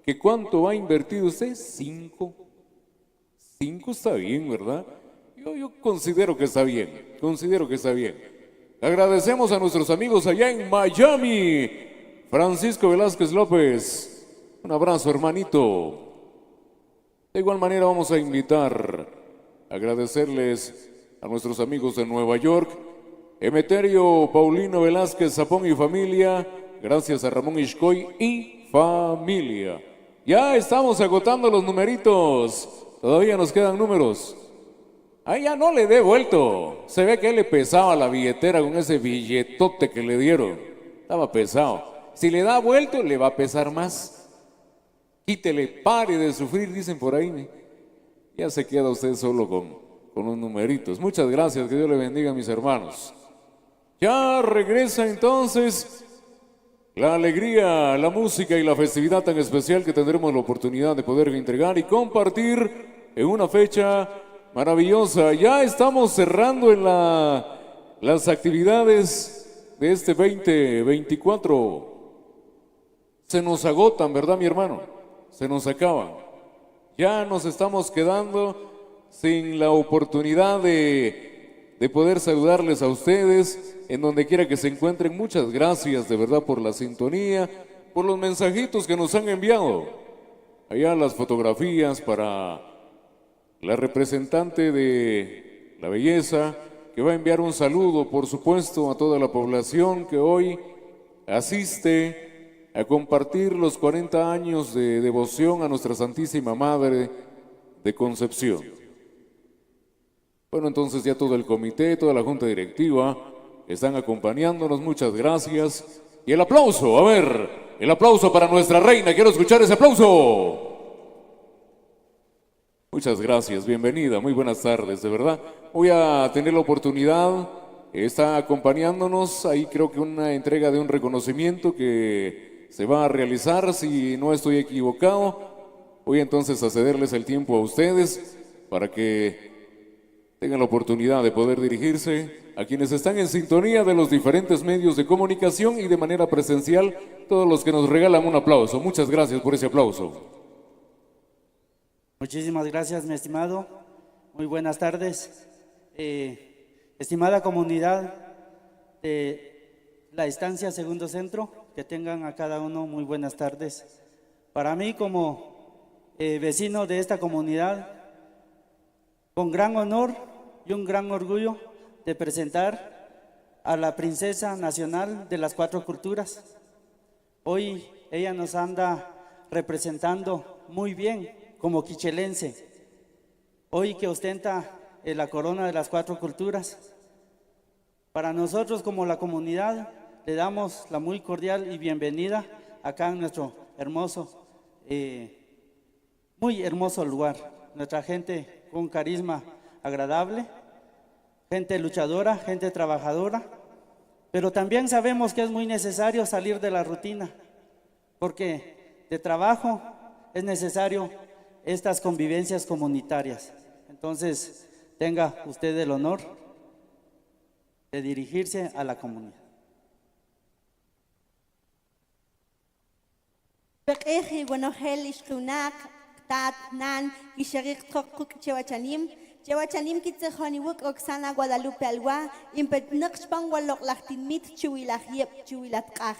¿Que cuánto ha invertido usted? 5. 5 está bien, ¿verdad? Yo considero que está bien, Agradecemos a nuestros amigos allá en Miami. Francisco Velázquez López, un abrazo, hermanito. De igual manera vamos a invitar, agradecerles a nuestros amigos de Nueva York, Emeterio Paulino Velázquez Zapón y familia, gracias a Ramón Ishcoy y familia. Ya estamos agotando los numeritos, todavía nos quedan números. Ahí ya no le dé vuelto. Se ve que él le pesaba la billetera con ese billetote que le dieron. Estaba pesado. Si le da vuelto, le va a pesar más. Quítele, pare de sufrir, dicen por ahí. Ya se queda usted solo con los numeritos. Muchas gracias, que Dios le bendiga a mis hermanos. Ya regresa entonces la alegría, la música y la festividad tan especial que tendremos la oportunidad de poder entregar y compartir en una fecha maravillosa. Ya estamos cerrando en las actividades de este 2024. Se nos agotan, ¿verdad, mi hermano? Se nos acaban. Ya nos estamos quedando sin la oportunidad de poder saludarles a ustedes en donde quiera que se encuentren. Muchas gracias de verdad por la sintonía, por los mensajitos que nos han enviado. Allá las fotografías para la representante de la belleza, que va a enviar un saludo, por supuesto, a toda la población que hoy asiste a compartir los 40 años de devoción a nuestra Santísima Madre de Concepción. Bueno, entonces ya todo el comité, toda la junta directiva están acompañándonos. Muchas gracias. Y el aplauso, a ver, el aplauso para nuestra reina. Quiero escuchar ese aplauso. Muchas gracias, bienvenida, muy buenas tardes, de verdad. Voy a tener la oportunidad, está acompañándonos, ahí creo que una entrega de un reconocimiento que se va a realizar, si no estoy equivocado. Voy entonces a cederles el tiempo a ustedes para que tengan la oportunidad de poder dirigirse a quienes están en sintonía de los diferentes medios de comunicación y de manera presencial, todos los que nos regalan un aplauso. Muchas gracias por ese aplauso. Muchísimas gracias, mi estimado. Muy buenas tardes. Estimada comunidad de la estancia Segundo Centro, que tengan a cada uno muy buenas tardes. Para mí, como vecino de esta comunidad, con gran honor y un gran orgullo de presentar a la princesa nacional de las 4 culturas. Hoy ella nos anda representando muy bien como quichelense, hoy que ostenta la corona de las 4 culturas. Para nosotros como la comunidad le damos la muy cordial y bienvenida acá en nuestro hermoso, muy hermoso lugar. Nuestra gente con carisma agradable, gente luchadora, gente trabajadora, pero también sabemos que es muy necesario salir de la rutina, porque de trabajo es necesario estas convivencias comunitarias. Entonces, tenga usted el honor de dirigirse a la comunidad. Chewachanim kitzehoni wuk Oksana Guadalupe Alwa, impet naqshpan walok lachtinmit chuwilah yep chuwilat kach.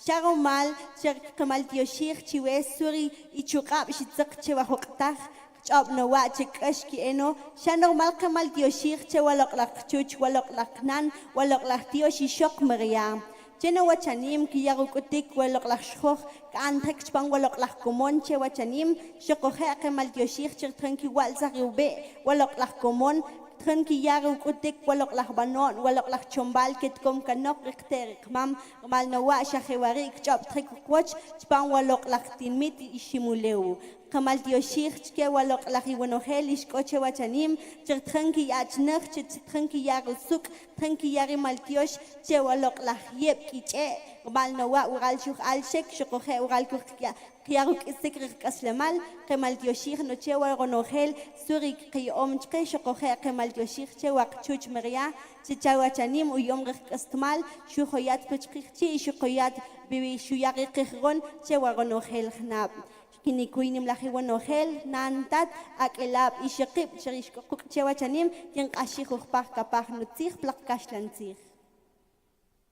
Shagomal, Cherkamal Tioshir, Chiwe, Suri, Ichukab, Shitzak, Chewahoktak, Chop no wa Chekashki eno, Shanormal Kamal Tioshir, Chewalok lak chuch, Walok lak nan, Walok lak Tioshi Shok Maria. Cheno wachanim kiyarukutik walok lak shokh kan tekspang walok lak komon che wachanim shokohe Kamal Tioshir chertranki wal zarube walok lak komon tren ki yaru kutik walok lak banon walok lak chombal ket kom kanok rekter kmam mal nawa shahewari chop trek kwach spang walok lak tinmit ishimuleu Kamal Tioshir ke walok lak iwanohel ishkoche wachanim chertran ki yachnach chertran ki yaru suk tren ki yari maltiosh che walok lak yep kiche mal nawa ural shukh al shek shokohe ural kukia Kiaruk isikrik aslamal, Kamal Tioshir no chewa gonogel, Surik Kiom Chke Shokohe Kamal Tioshir chewak Chuch Maria, Chichawa Chanim, Uyom Kastmal, Shuhoyat Puchki, Shuhoyat Bibi Shuyari Kiron, chewa gonogel Hnab. Kinikuinim Lahiwanogel, Nantat, Akelab, Ishakip, Cherishko Chewa Chanim, Yen Ashikuk Park Kapar Nutzir, Plakashlantzir.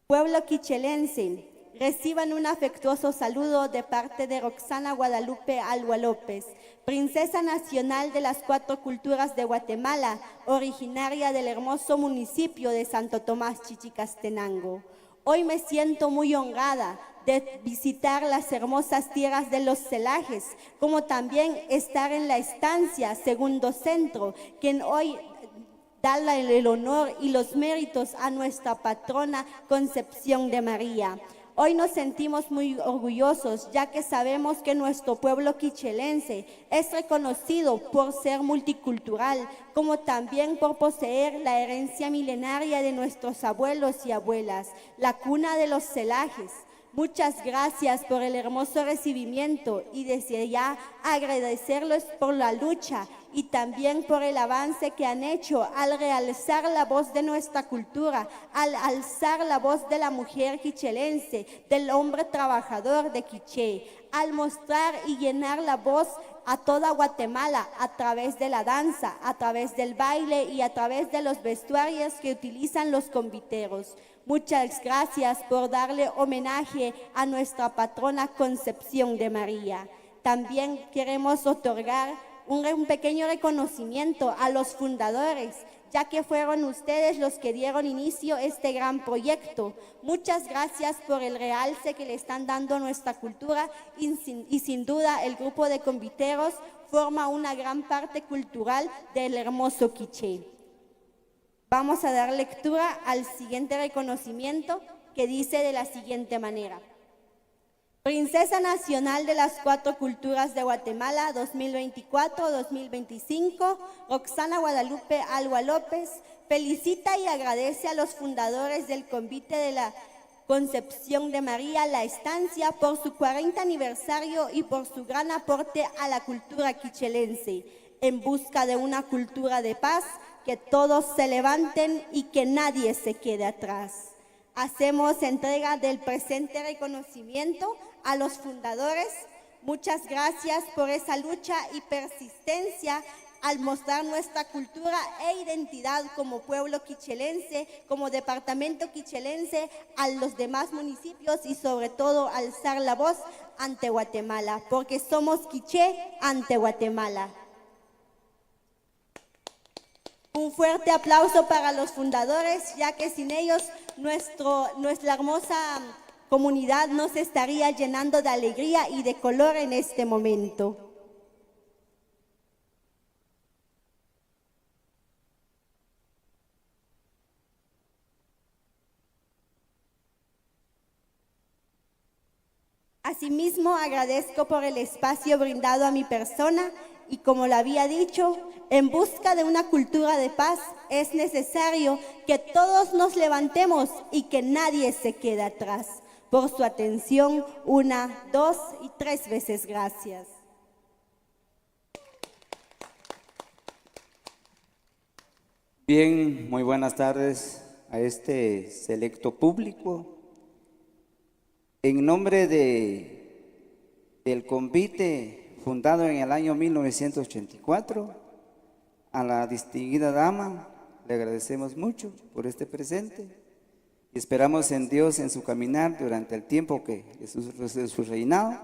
Pueblo quichelense. Reciban un afectuoso saludo de parte de Roxana Guadalupe Alwa López, princesa nacional de las 4 culturas de Guatemala, originaria del hermoso municipio de Santo Tomás Chichicastenango. Hoy me siento muy honrada de visitar las hermosas tierras de los celajes, como también estar en la estancia Segundo Centro, quien hoy da el honor y los méritos a nuestra patrona Concepción de María. Hoy nos sentimos muy orgullosos, ya que sabemos que nuestro pueblo quichelense es reconocido por ser multicultural, como también por poseer la herencia milenaria de nuestros abuelos y abuelas, la cuna de los celajes. Muchas gracias por el hermoso recibimiento y desde ya agradecerles por la lucha y también por el avance que han hecho al realzar la voz de nuestra cultura, al alzar la voz de la mujer quichelense, del hombre trabajador de Quiché, al mostrar y llenar la voz a toda Guatemala a través de la danza, a través del baile y a través de los vestuarios que utilizan los conviteros. Muchas gracias por darle homenaje a nuestra patrona Concepción de María. También queremos otorgar un pequeño reconocimiento a los fundadores, ya que fueron ustedes los que dieron inicio a este gran proyecto. Muchas gracias por el realce que le están dando a nuestra cultura y sin duda el grupo de conviteros forma una gran parte cultural del hermoso Quiché. Vamos a dar lectura al siguiente reconocimiento que dice de la siguiente manera. Princesa Nacional de las Cuatro Culturas de Guatemala 2024-2025, Roxana Guadalupe Alba López, felicita y agradece a los fundadores del Convite de la Concepción de María La Estancia por su 40 aniversario y por su gran aporte a la cultura quichelense, en busca de una cultura de paz, que todos se levanten y que nadie se quede atrás. Hacemos entrega del presente reconocimiento a los fundadores. Muchas gracias por esa lucha y persistencia al mostrar nuestra cultura e identidad como pueblo quichelense, como departamento quichelense, a los demás municipios y sobre todo alzar la voz ante Guatemala, porque somos quiché ante Guatemala. Un fuerte aplauso para los fundadores, ya que sin ellos nuestra hermosa comunidad no se estaría llenando de alegría y de color en este momento. Asimismo, agradezco por el espacio brindado a mi persona y como lo había dicho, en busca de una cultura de paz es necesario que todos nos levantemos y que nadie se quede atrás. Por su atención, 1, 2 y 3 veces gracias. Bien, muy buenas tardes a este selecto público. En nombre del convite fundado en el año 1984, a la distinguida dama le agradecemos mucho por este presente y esperamos en Dios en su caminar durante el tiempo que de su reinado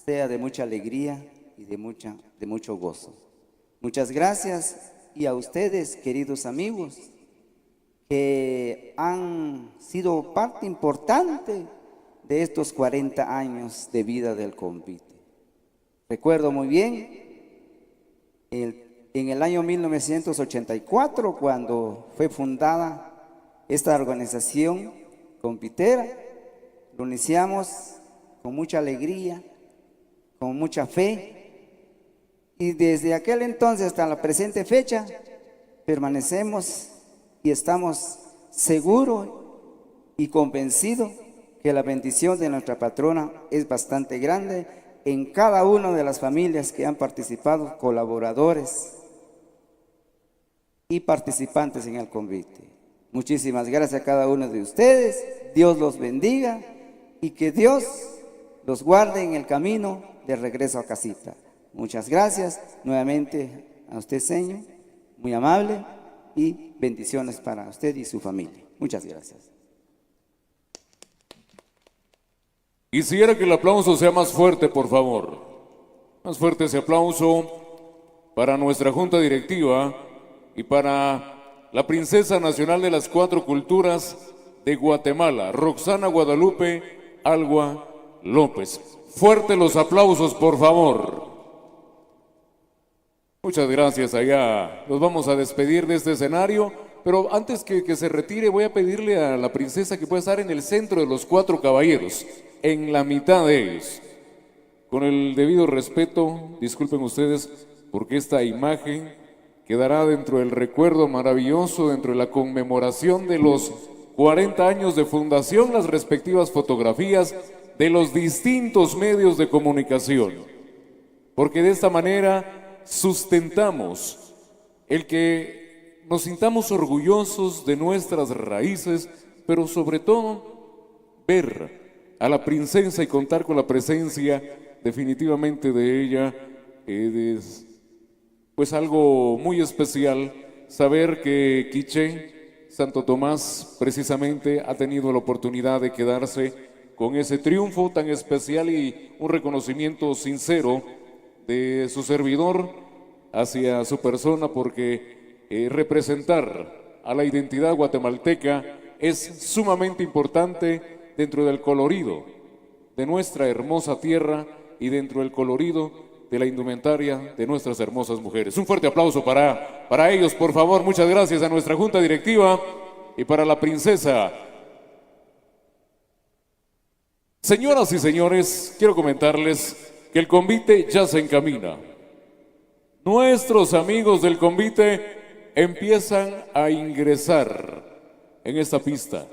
sea de mucha alegría y de mucho gozo. Muchas gracias y a ustedes, queridos amigos, que han sido parte importante de estos 40 años de vida del convite. Recuerdo muy bien en el año 1984, cuando fue fundada esta organización convitera, lo iniciamos con mucha alegría, con mucha fe, y desde aquel entonces hasta la presente fecha permanecemos y estamos seguros y convencidos que la bendición de nuestra patrona es bastante grande en cada una de las familias que han participado, colaboradores y participantes en el convite. Muchísimas gracias a cada uno de ustedes, Dios los bendiga y que Dios los guarde en el camino de regreso a casita. Muchas gracias nuevamente a usted, señor, muy amable, y bendiciones para usted y su familia. Muchas gracias. Quisiera que el aplauso sea más fuerte, por favor. Más fuerte ese aplauso para nuestra Junta Directiva y para la Princesa Nacional de las Cuatro Culturas de Guatemala, Roxana Guadalupe Alba López. Fuerte los aplausos, por favor. Muchas gracias. Allá nos vamos a despedir de este escenario, pero antes que se retire voy a pedirle a la princesa que pueda estar en el centro de los cuatro caballeros, en la mitad de ellos. Con el debido respeto, disculpen ustedes, porque esta imagen quedará dentro del recuerdo maravilloso, dentro de la conmemoración de los 40 años de fundación, las respectivas fotografías de los distintos medios de comunicación. Porque de esta manera sustentamos el que nos sintamos orgullosos de nuestras raíces, pero sobre todo ver a la princesa y contar con la presencia definitivamente de ella. Es pues algo muy especial saber que Quiché, Santo Tomás, precisamente ha tenido la oportunidad de quedarse con ese triunfo tan especial y un reconocimiento sincero de su servidor hacia su persona, porque representar a la identidad guatemalteca es sumamente importante dentro del colorido de nuestra hermosa tierra y dentro del colorido de la indumentaria de nuestras hermosas mujeres. Un fuerte aplauso para ellos, por favor. Muchas gracias a nuestra junta directiva y para la princesa. Señoras y señores, quiero comentarles que el convite ya se encamina. Nuestros amigos del convite empiezan a ingresar en esta pista.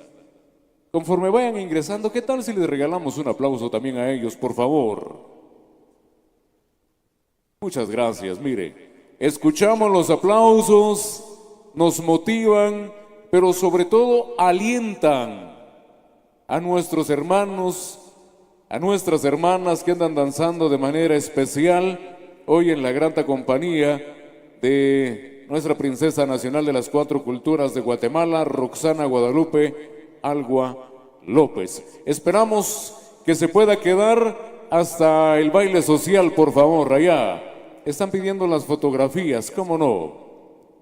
Conforme vayan ingresando, ¿qué tal si les regalamos un aplauso también a ellos, por favor? Muchas gracias. Mire, escuchamos los aplausos, nos motivan, pero sobre todo alientan a nuestros hermanos, a nuestras hermanas que andan danzando de manera especial hoy en la grata compañía de nuestra princesa nacional de las 4 culturas de Guatemala, Roxana Guadalupe Algua López. Esperamos que se pueda quedar hasta el baile social, por favor. Allá están pidiendo las fotografías, cómo no,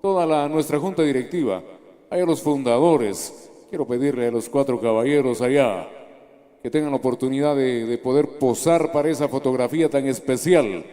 toda nuestra junta directiva, allá los fundadores. Quiero pedirle a los 4 caballeros allá que tengan la oportunidad de poder posar para esa fotografía tan especial.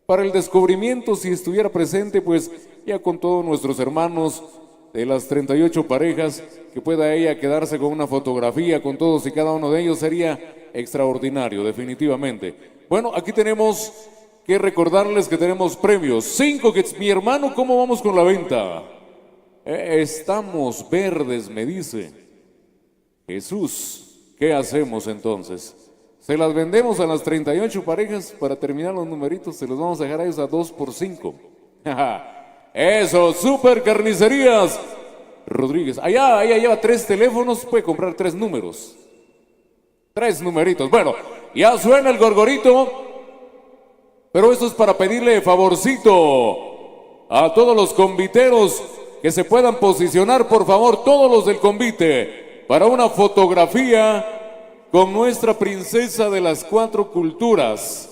Para el descubrimiento, si estuviera presente, pues ya con todos nuestros hermanos de las 38 parejas, que pueda ella quedarse con una fotografía con todos y cada uno de ellos, sería extraordinario, definitivamente. Bueno, aquí tenemos que recordarles que tenemos premios. 5 kits. Mi hermano, ¿cómo vamos con la venta? Estamos verdes, me dice. Jesús, ¿qué hacemos entonces? Se las vendemos a las 38 parejas. Para terminar los numeritos, se los vamos a dejar a ellos a 2 por 5. Eso, Super Carnicerías Rodríguez. Allá lleva 3 teléfonos, puede comprar 3 números. 3 numeritos. Bueno, ya suena el gorgorito, pero esto es para pedirle favorcito a todos los conviteros que se puedan posicionar, por favor, todos los del convite, para una fotografía con nuestra princesa de las 4 culturas.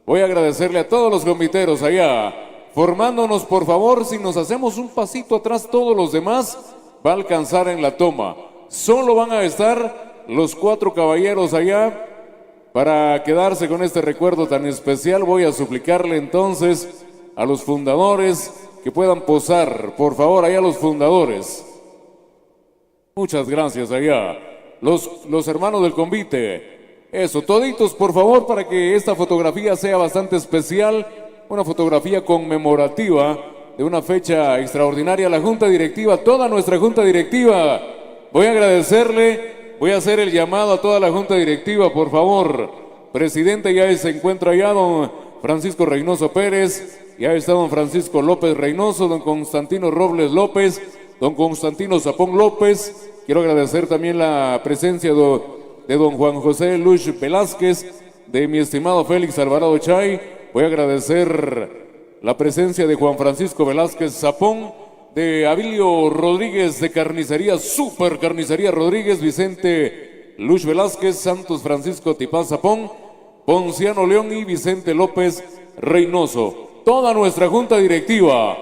Voy a agradecerle a todos los conviteros allá, formándonos, por favor. Si nos hacemos un pasito atrás, todos los demás va a alcanzar en la toma. Solo van a estar los 4 caballeros allá para quedarse con este recuerdo tan especial. Voy a suplicarle entonces a los fundadores que puedan posar, por favor, allá los fundadores. Muchas gracias allá. Los hermanos del convite. Eso, toditos, por favor, para que esta fotografía sea bastante especial. Una fotografía conmemorativa de una fecha extraordinaria. La junta directiva, toda nuestra junta directiva. Voy a agradecerle, voy a hacer el llamado a toda la junta directiva, por favor. Presidente, ya se encuentra allá don Francisco Reynoso Pérez, ya está don Francisco López Reynoso, don Constantino Robles López, don Constantino Zapón López. Quiero agradecer también la presencia de don Juan José Luis Velázquez, de mi estimado Félix Alvarado Chay. Voy a agradecer la presencia de Juan Francisco Velázquez Zapón, de Abilio Rodríguez de Carnicería, Super Carnicería Rodríguez, Vicente Luis Velázquez, Santos Francisco Tipán Zapón, Ponciano León y Vicente López Reynoso. Toda nuestra junta directiva,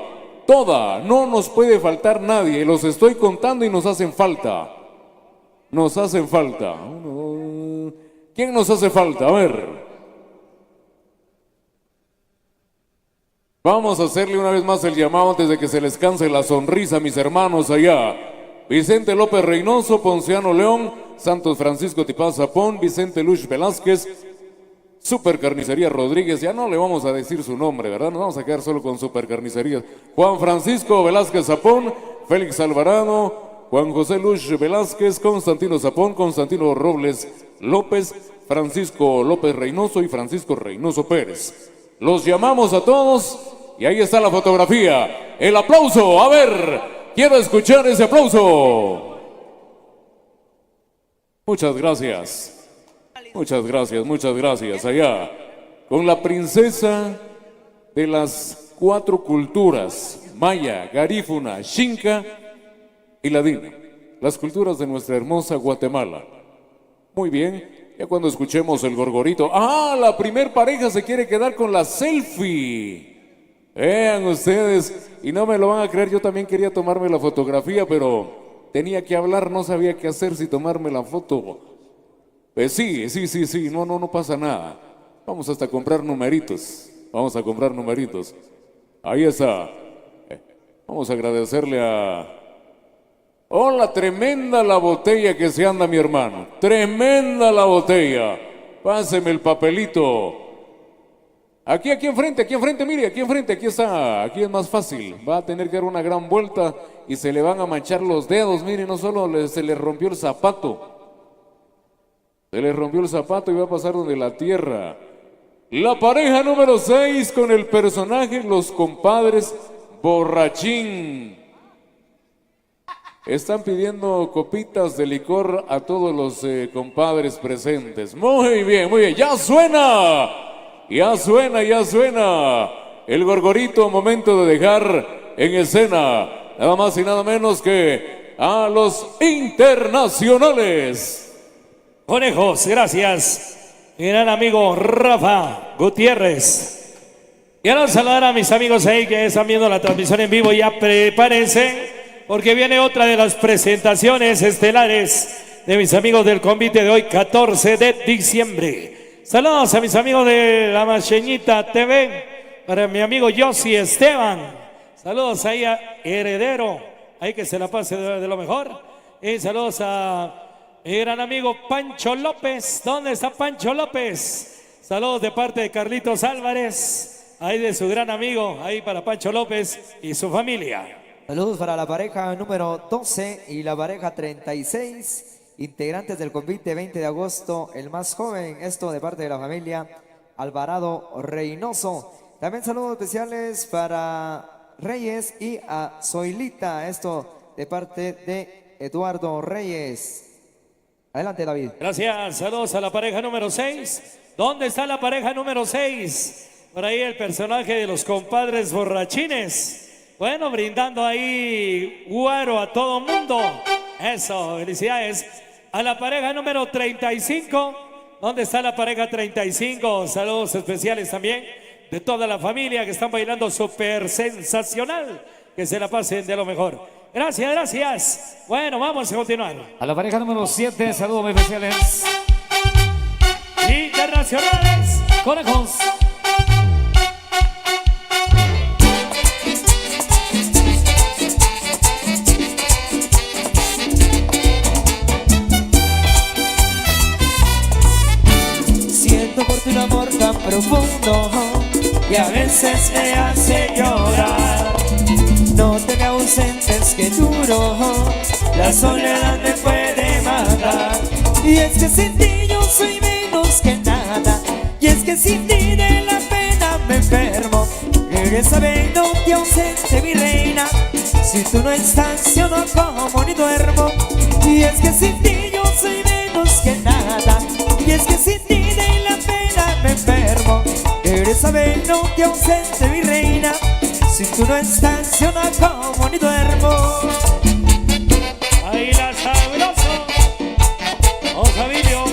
toda, no nos puede faltar nadie, los estoy contando y nos hacen falta. Nos hacen falta. ¿Quién nos hace falta? A ver. Vamos a hacerle una vez más el llamado antes de que se les canse la sonrisa a mis hermanos allá. Vicente López Reynoso, Ponciano León, Santos Francisco Tipán Zapón, Vicente Luis Velázquez, Super Carnicería Rodríguez. Ya no le vamos a decir su nombre, ¿verdad? Nos vamos a quedar solo con Super Carnicería. Juan Francisco Velázquez Zapón, Félix Alvarado, Juan José Luz Velázquez, Constantino Zapón, Constantino Robles López, Francisco López Reynoso y Francisco Reynoso Pérez. Los llamamos a todos y ahí está la fotografía. El aplauso, a ver, quiero escuchar ese aplauso. Muchas gracias. Muchas gracias, muchas gracias. Allá, con la princesa de las 4 culturas, maya, garífuna, xinca y ladina. Las culturas de nuestra hermosa Guatemala. Muy bien, ya cuando escuchemos el gorgorito. ¡Ah! La primer pareja se quiere quedar con la selfie. Vean ustedes, y no me lo van a creer, yo también quería tomarme la fotografía, pero tenía que hablar, no sabía qué hacer si tomarme la foto. Pues sí, no pasa nada. Vamos hasta comprar numeritos. Vamos a comprar numeritos. Ahí está. Vamos a agradecerle a... Hola, tremenda la botella que se anda mi hermano. Tremenda la botella. Páseme el papelito. Aquí enfrente, mire, aquí enfrente, aquí está. Aquí es más fácil. Va a tener que dar una gran vuelta y se le van a manchar los dedos. Mire, no solo se le rompió el zapato. Se le rompió el zapato y va a pasar donde la tierra. La pareja número 6 con el personaje Los Compadres Borrachín. Están pidiendo copitas de licor a todos los compadres presentes. Muy bien, muy bien. ¡Ya suena! ¡Ya suena, ya suena! El gorgorito, momento de dejar en escena nada más y nada menos que a los internacionales. Conejos, gracias. Mi gran amigo Rafa Gutiérrez. Y ahora saludar a mis amigos ahí que están viendo la transmisión en vivo. Ya prepárense porque viene otra de las presentaciones estelares de mis amigos del convite de hoy, 14 de diciembre. Saludos a mis amigos de La Macheñita TV, para mi amigo Yossi Esteban. Saludos ahí a Heredero, ahí que se la pase de lo mejor. Y saludos a mi gran amigo Pancho López. ¿Dónde está Pancho López? Saludos de parte de Carlitos Álvarez, ahí de su gran amigo, ahí para Pancho López y su familia. Saludos para la pareja número 12 y la pareja 36, integrantes del convite 20 de agosto, el más joven, esto de parte de la familia Alvarado Reynoso. También saludos especiales para Reyes y a Zoilita, esto de parte de Eduardo Reyes. Adelante, David. Gracias, saludos a la pareja número 6. ¿Dónde está la pareja número 6? Por ahí el personaje de Los Compadres Borrachines. Bueno, brindando ahí guaro a todo mundo. Eso, felicidades. A la pareja número 35. ¿Dónde está la pareja 35? Saludos especiales también de toda la familia que están bailando súper sensacional. Que se la pasen de lo mejor. Gracias, gracias. Bueno, vamos a continuar. A la pareja número 7, saludos muy especiales. Internacionales. Conejos. Siento por ti un amor tan profundo que a veces me hace llorar. No te me ausentes que duro, la soledad me puede matar. Y es que sin ti yo soy menos que nada, y es que sin ti de la pena me enfermo. Eres sabiendo que ausente mi reina, si tú no estás yo no como ni duermo. Y es que sin ti yo soy menos que nada, y es que sin ti de la pena me enfermo. Eres sabiendo que ausente mi reina, si tú no estás yo no como ni duermo. Ahí la sabroso. Oh, Javillo.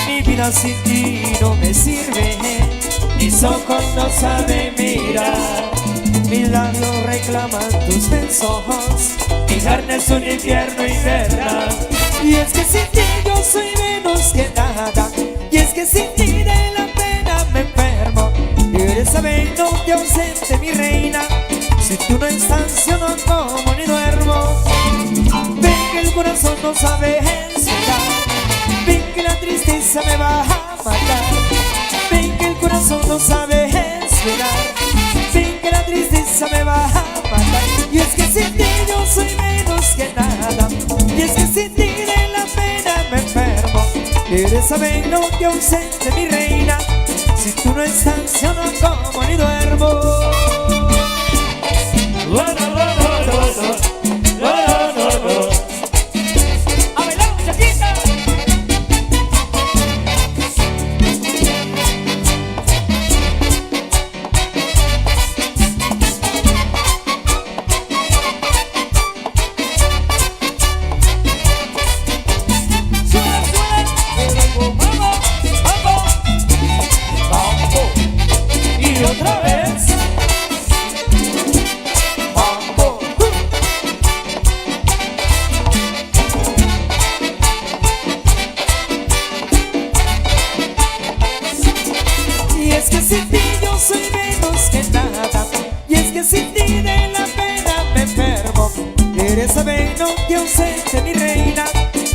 Mi vida sin ti no me sirve, mis ojos no saben mirar, mis labios reclaman tus besos, mi carne es un infierno invernal. Y es que sin ti yo soy menos que nada, y es que sin ti de la pena me enfermo. Eres sabiendo que ausente mi reina, si tú no estás yo no como ni duermo. Ven que el corazón no sabe esperar, ven que la tristeza me va a matar. Ven que el corazón no sabe esperar, ven que la tristeza me va a matar. Y es que sin ti yo Eres ameno y ausente, mi reina. Si tú no estás, yo no como ni duermo. A bailar, muchachita. Y otra vez. Mambo. Y es que sin ti yo soy menos que nada. Y es que sin ti de la pena me enfermo. Eres ameno y ausente, mi reina.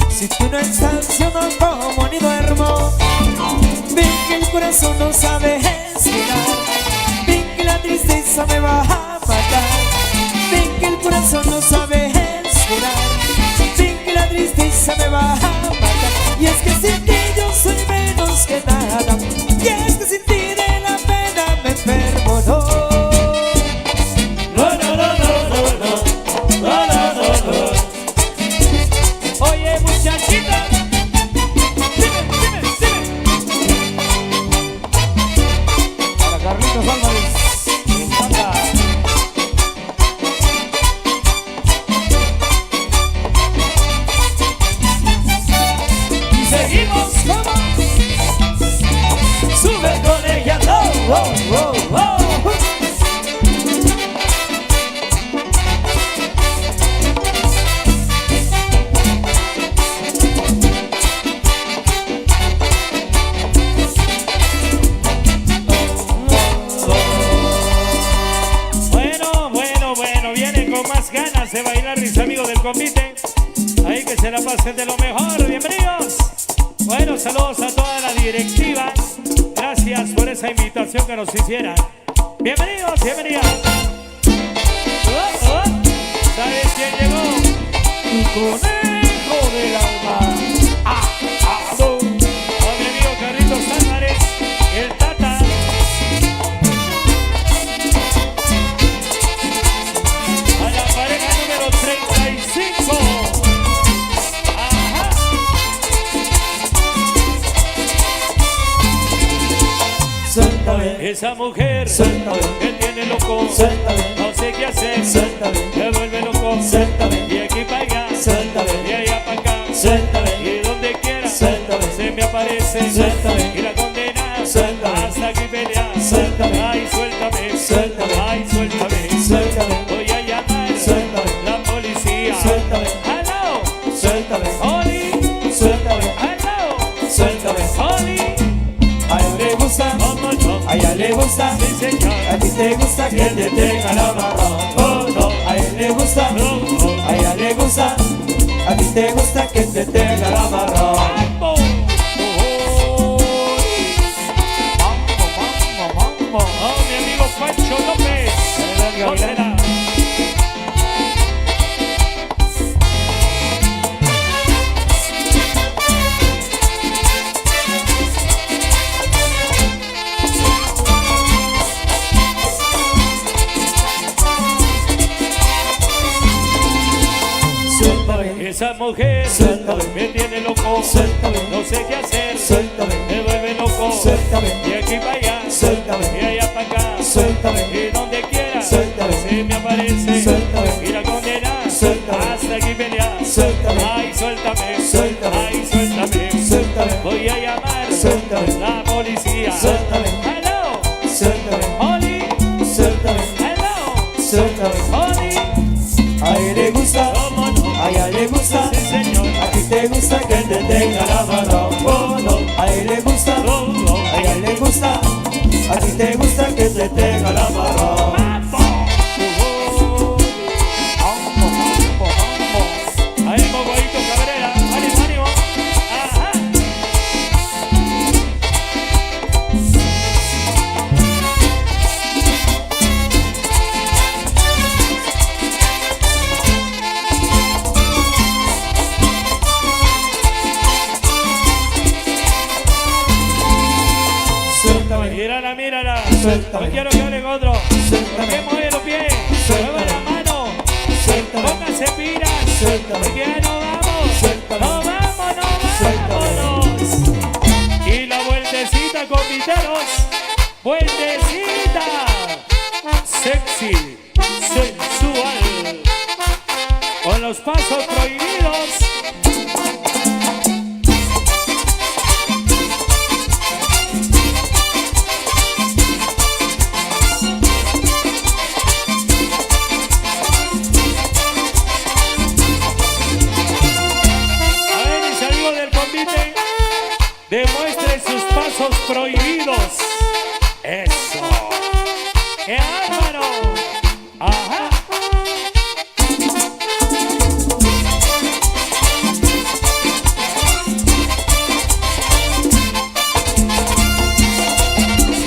Si tú no estás, yo no como ni duermo. Ven que el corazón no sabe esperar. Ven que la tristeza me va a matar. Ven que el corazón no sabe esperar. Ven que la tristeza me va a matar. Y es que sin ti yo soy menos que nada. Y es que sin ti de la pena me enfermo, no. Oye, muchachita. Para Carlitos Álvarez, me encanta. Y seguimos como sube con ella, oh, oh, oh, oh. Bueno, vienen con más ganas de bailar mis amigos del convite. Ahí que se la pasen de lo mejor, bienvenidos. Bueno, saludos a toda la directiva. Gracias por esa invitación que nos hicieran. Bienvenidos, bienvenidas. ¿Sabes quién llegó? Tu conejo del alma. A mi amigo Carlitos Álvarez, el Tata. A la pareja número 35. Ajá. Suéltame, Esa mujer suéltame, que tiene loco, suéltame, no sé qué hacer, suéltame, me vuelve loco, suéltame, y aquí para allá, suéltame, y allá para acá, suéltame, y donde quiera, suéltame, se me aparece, suéltame, y la condena, suéltame, hasta aquí pelea, suéltame, ay suéltame, suéltame, ay suéltame, suéltame, voy a llamar, suéltame, la policía, suéltame, hello, suéltame, Oli, suéltame, hello, suéltame. Oli, A ella le gusta, cómo no, a ella le gusta, sí señor, a ti te gusta que te tengan amarrado. Oh no, a él le gusta, a ella le gusta, a ti te gusta que te tengan amarrado. mambo, oh, mi amigo Pancho López, pónsela. Suéltame, Esa mujer Suéltame. me tiene loco, Suéltame. no sé qué hacer, Suéltame. me vuelve loco, Suéltame. y aquí para allá, Suéltame. y allá para acá, Suéltame. y donde quiera, Suéltame. se me aparece, Suéltame. y la condena, Suéltame. hasta aquí pelea, Suéltame. ay suéltame, Suéltame. ay suéltame, Suéltame. voy a llamar, Suéltame. la policía, Suéltame. hello, suéltame, Oli, suéltame, hello, suéltame. Oli, A él le gusta, cómo no, a ella le gusta, sí señor, a ti te gusta que te tengan amarrado. Oh no, a él le gusta, oh, oh, a ella le gusta, a ti te gusta que te tengan amarrado. Ahí Mogoito Cabrera, ánimo, ánimo. Ajá. Suéltame. No quiero que hable otro. Porque mueve los pies. Mueve la mano. Póngase pilas. Porque ya no vamos. No vamos, vámonos. Y la vueltecita con viteros. Vueltecita. Sexy, sensual. Con los pasos prohibidos. Demuestre sus pasos prohibidos. Eso. ¡Qué bárbaro! Ajá.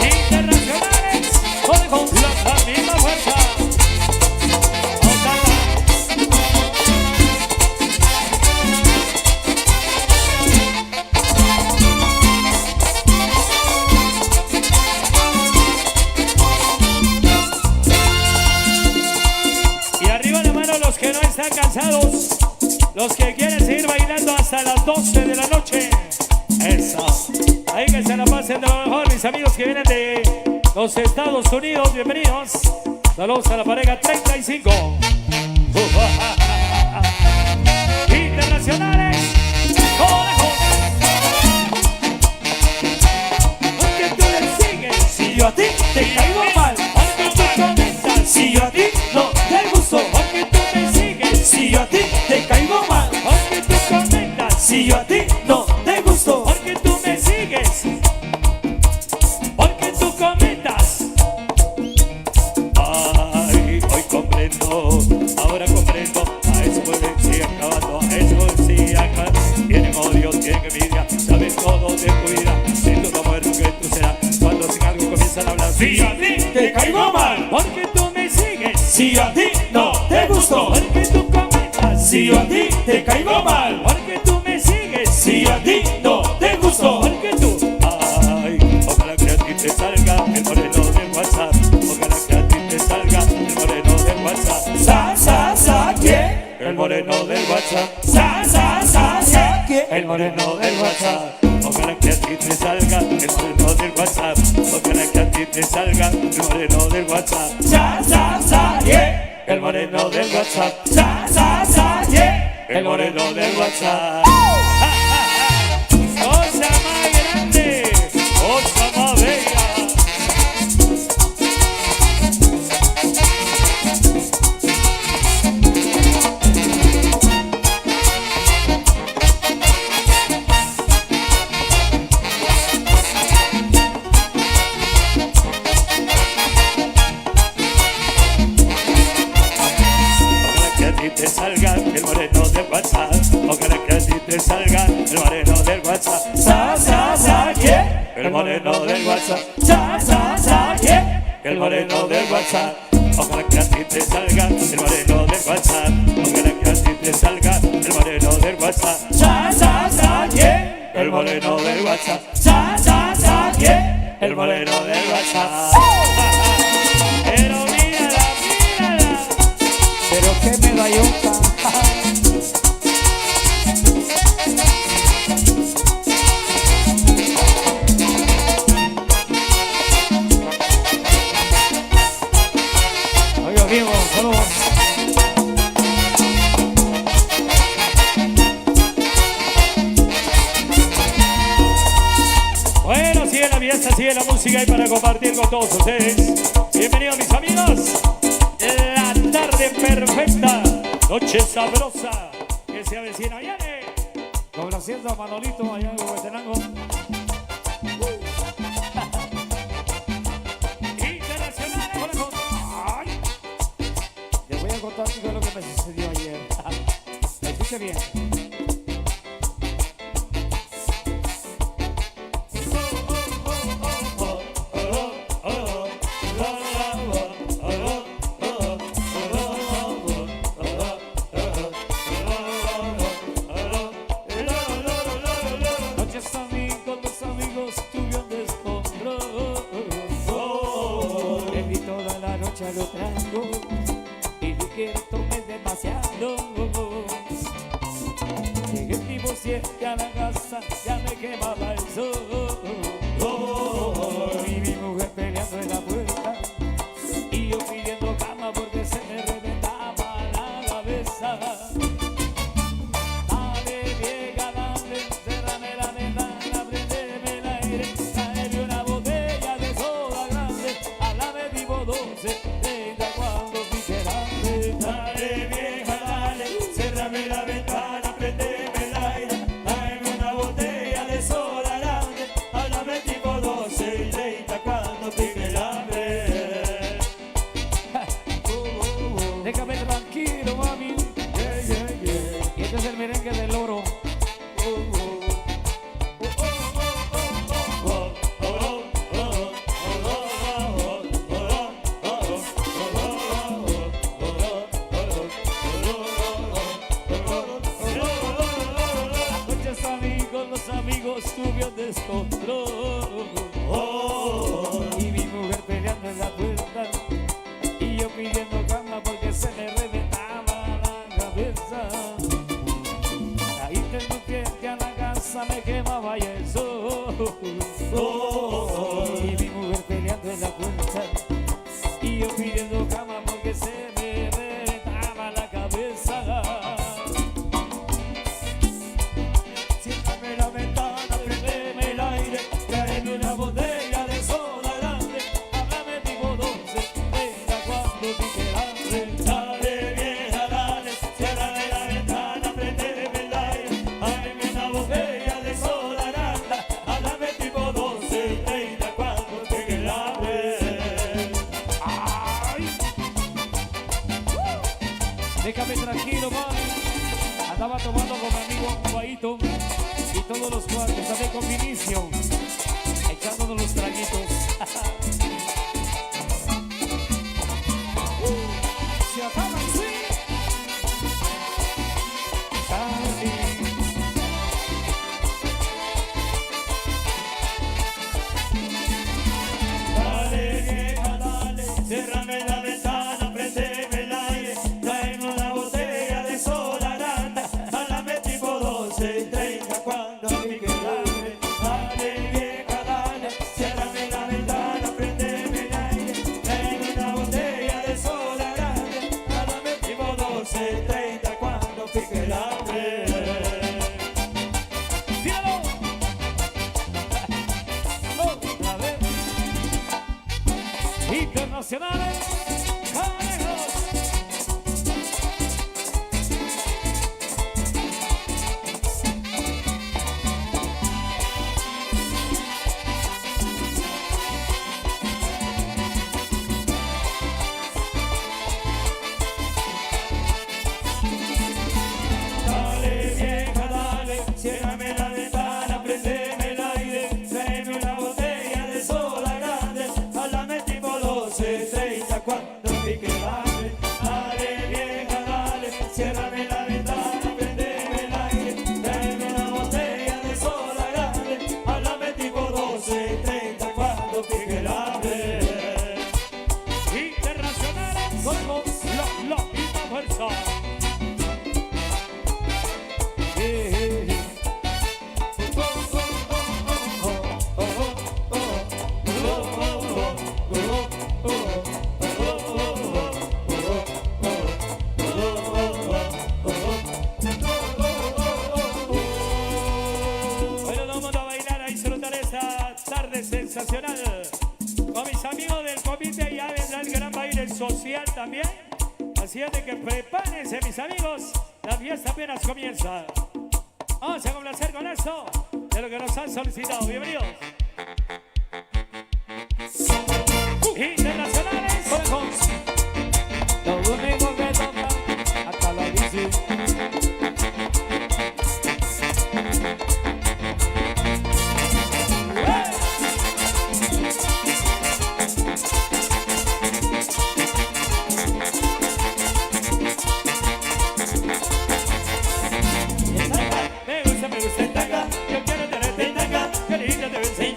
Internacionales con la misma fuerza. Los que no están cansados, los que quieren seguir bailando hasta las 12 de la noche. Eso. Ahí que se la pasen de lo mejor, mis amigos que vienen de los Estados Unidos. Bienvenidos. Saludos a la pareja 35. Internacionales. ¡Conejo! Aunque tú le sigues, si yo a ti te caigo mal, aunque tú comentas, si yo a ti no te gusto, aunque tú me sigues, si yo a ti te caigo mal, aunque tú comentas, si yo a ti no te gusto, porque tú me sigues, porque tú comentas. Ay, hoy comprendo, ahora comprendo, a eso sigue acabando, a eso sigue acabando. Tienen odio, tienen envidia, saben todo de tu vida, si tú no mueres que tú serás, cuando sin algo comienzan a hablar. Si a ti te caigo mal, porque tú me sigues, si a ti no te gusto, porque tú comentas, si a ti te caigo mal, porque tú me sigues, si a ti no te gusto, porque tú. Ay, ojalá que a ti te salga el moreno del WhatsApp, ojalá que a ti te salga el moreno del WhatsApp. ¿Quién? El moreno del WhatsApp. ¿Quién? El moreno del WhatsApp. Ojalá que a ti te salga el moreno del WhatsApp, ojalá que a ti te salga el moreno del WhatsApp. Yeah. El moreno del WhatsApp. Yeah. El moreno del WhatsApp. Cosa más grande, cosa más bella. Te salga el moreno del WhatsApp, ojalá que a ti te salga el moreno del WhatsApp. ¿Quién? El moreno del WhatsApp. ¿Quién? El moreno del WhatsApp. Ojalá que a ti te salga el moreno del WhatsApp, ojalá que a ti te salga el moreno del WhatsApp. ¿Quién? El moreno del WhatsApp. ¿Quién? El moreno del WhatsApp. Pero mírala, mírala. Pero qué medallota. Oiga, vivo, saludos. Bueno, sigue la fiesta, sigue la música y para compartir con todos ustedes. Bienvenidos mis amigos. La tarde perfecta, noche sabrosa que se avecina. Viene Complaciendo a Manolito allá en Huehuetenango. Internacionales, corazón. Ay. Les voy a contar qué fue lo que me sucedió ayer. Escuche bien. Noches a mí con los amigos tuve un descontrol. llorando y yo que tomé demasiado. Llegué tipo 7 a la casa, ya me quemaba el sol. Y mi mujer peleando en la puerta y yo pidiendo cama porque se me reventaba la cabeza. Dale, vieja, dale, cérrame la ventana, prendeme el aire, tráeme una botella de soda grande, háblame tipo 12, 30 cuando pique el hambre. Dale, vieja, dale, cérrame la ventana, prendeme el aire, tráeme una botella de soda grande, háblame tipo 12 y 30 cuando pique el hambre. Déjame tranquilo, mami. Y este es el merengue del oro. Anoche salí con los amigos, tuve un descontrol. Y mi mujer peleando en la puerta y yo pidiendo cama porque se me reventaba la cabeza. Ahí tengo que a la casa me quemaba y el sol. Y mi mujer peleando en la puerta y yo pidiendo cama porque se me reventaba la cabeza. Cierrame la ventana, prendeme el aire, tráeme una botella de soda grande, háblame tipo 12, 30 cuando pique el hambre. Dale, vieja, dale, cierrame la ventana, prendeme el aire, tráeme una botella de soda grande, háblame tipo 12, 30 cuando pique el hambre. Déjame tranquilo, mami. Andaba tomando con mi amigo Guaito y todos los cuartos, también con Vinicio, echándonos los traguitos. Se acaba el swing. Dale, vieja, dale, cérrame la ventana, prendeme el aire, tráeme una botella de soda grande, háblame tipo 12 y 30 cuando pique el hambre. Dale, vieja, dale, cérrame la ventana, prendeme el aire, tráeme una botella de soda grande, háblame tipo 12 y 30 cuando pique el hambre. ¡Tíralo! Otra vez. Internacionales, Canejos. Dale, vieja, dale, ciérrame la ventana, prendeme el aire, tráeme una botella de soda grande, háblame tipo 12, 30 cuando pique el hambre. Dale, vieja, dale, ciérrame la ventana, prendeme el aire, tráeme una botella de soda grande, háblame tipo 12, 30 cuando pique el hambre. Internacionales, somos la misma fuerza. Bueno, vamos a bailar a disfrutar esta tarde sensacional. Con mis amigos del comité ya vendrá el gran baile social también. Así es de que prepárense, mis amigos. La fiesta apenas comienza. Vamos a complacer con esto de lo que nos han solicitado. Bienvenidos. Internacionales. Los únicos que tocan hasta la bici. Me gusta el tanga. Yo quiero tenerte en tanga. Qué linda te ves.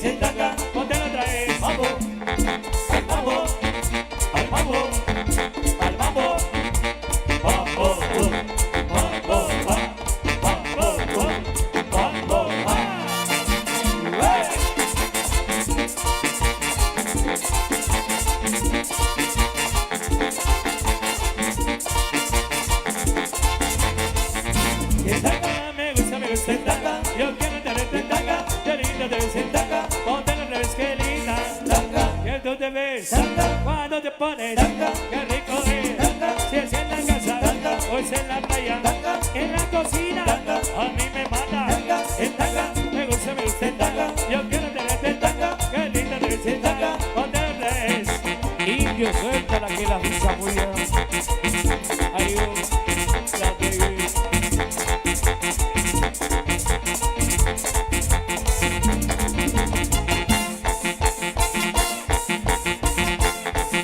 sentaca, Póntelo otra vez. mambo, al mambo, al mambo, al mambo, mambo, mambo, mambo, mambo, Sentaca, me gusta, sentaca. Yo quiero tener sentaca. Qué lindo te ves, sentaca. Póntelo otra vez, qué linda. Que tú te ves cuando te pones. Qué rico es. Si es en la casa o es en la playa, en la cocina, a mí me mata. Sentaca, me gusta, sentaca. Yo quiero tener sentaca. Qué lindo te ves, sentaca. Póntelo otra vez. Indio, suéltala que la pizza muy bien. Ay, la baby.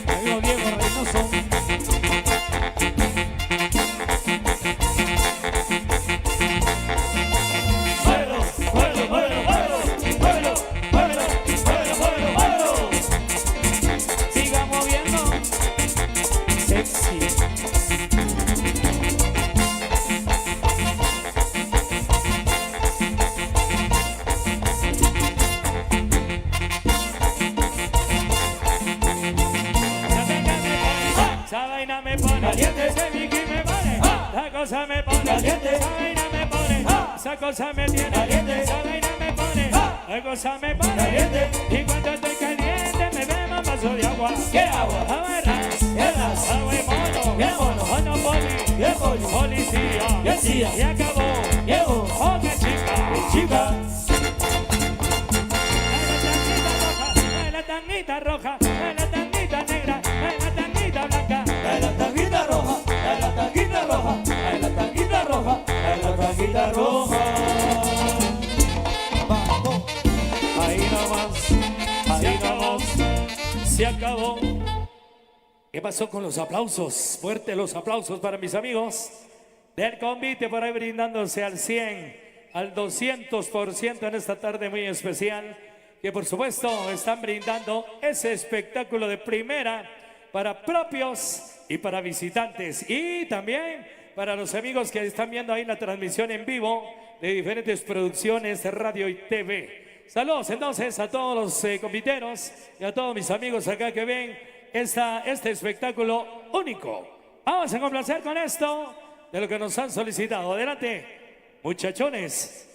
Amigo Diego Reynoso. muévelo, muévelo, muévelo, muévelo, muévelo, muévelo, muévelo, muévelo. Siga moviendo. Sexy. Esa vaina me pone Caliente. ese Mickey me pone, esa cosa me pone Caliente. esa vaina me pone, esa cosa me tiene, Caliente. esa vaina me pone, esa cosa me pone, Caliente. y cuando estoy caliente me bebo un vaso de agua. ¿Qué agua? Aguarras, agua y mono, ¿Qué mono? Monopoly, ¿Qué poli? policía, ¿Qué hacía? y acabó, Llevo, otra chica, chica, la tanguita roja, la tanguita negra, la tanguita blanca. trae la tanguita roja, trae la tanguita roja, trae la tanguita roja, trae la tanguita roja. Ahí nomás, ahí nomás, se acabó. ¿Qué pasó con los aplausos? Fuerte los aplausos para mis amigos del convite por ahí brindándose al 100, al 200% en esta tarde muy especial. Que por supuesto están brindando ese espectáculo de primera para propios y para visitantes. Y también para los amigos que están viendo ahí la transmisión en vivo de diferentes producciones de radio y TV. Saludos entonces a todos los conviteros y a todos mis amigos acá que ven este espectáculo único. Vamos a complacer con esto de lo que nos han solicitado. Adelante, muchachones.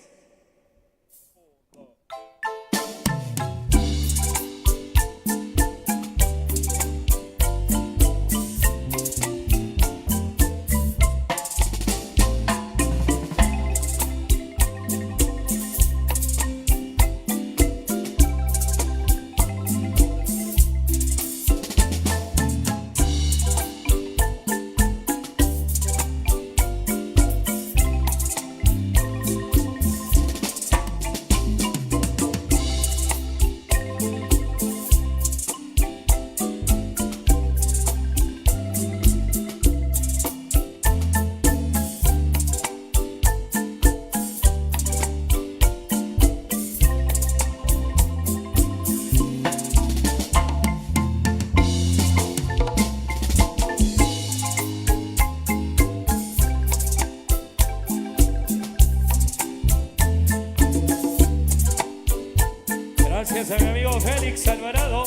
Gracias a mi amigo Félix Alvarado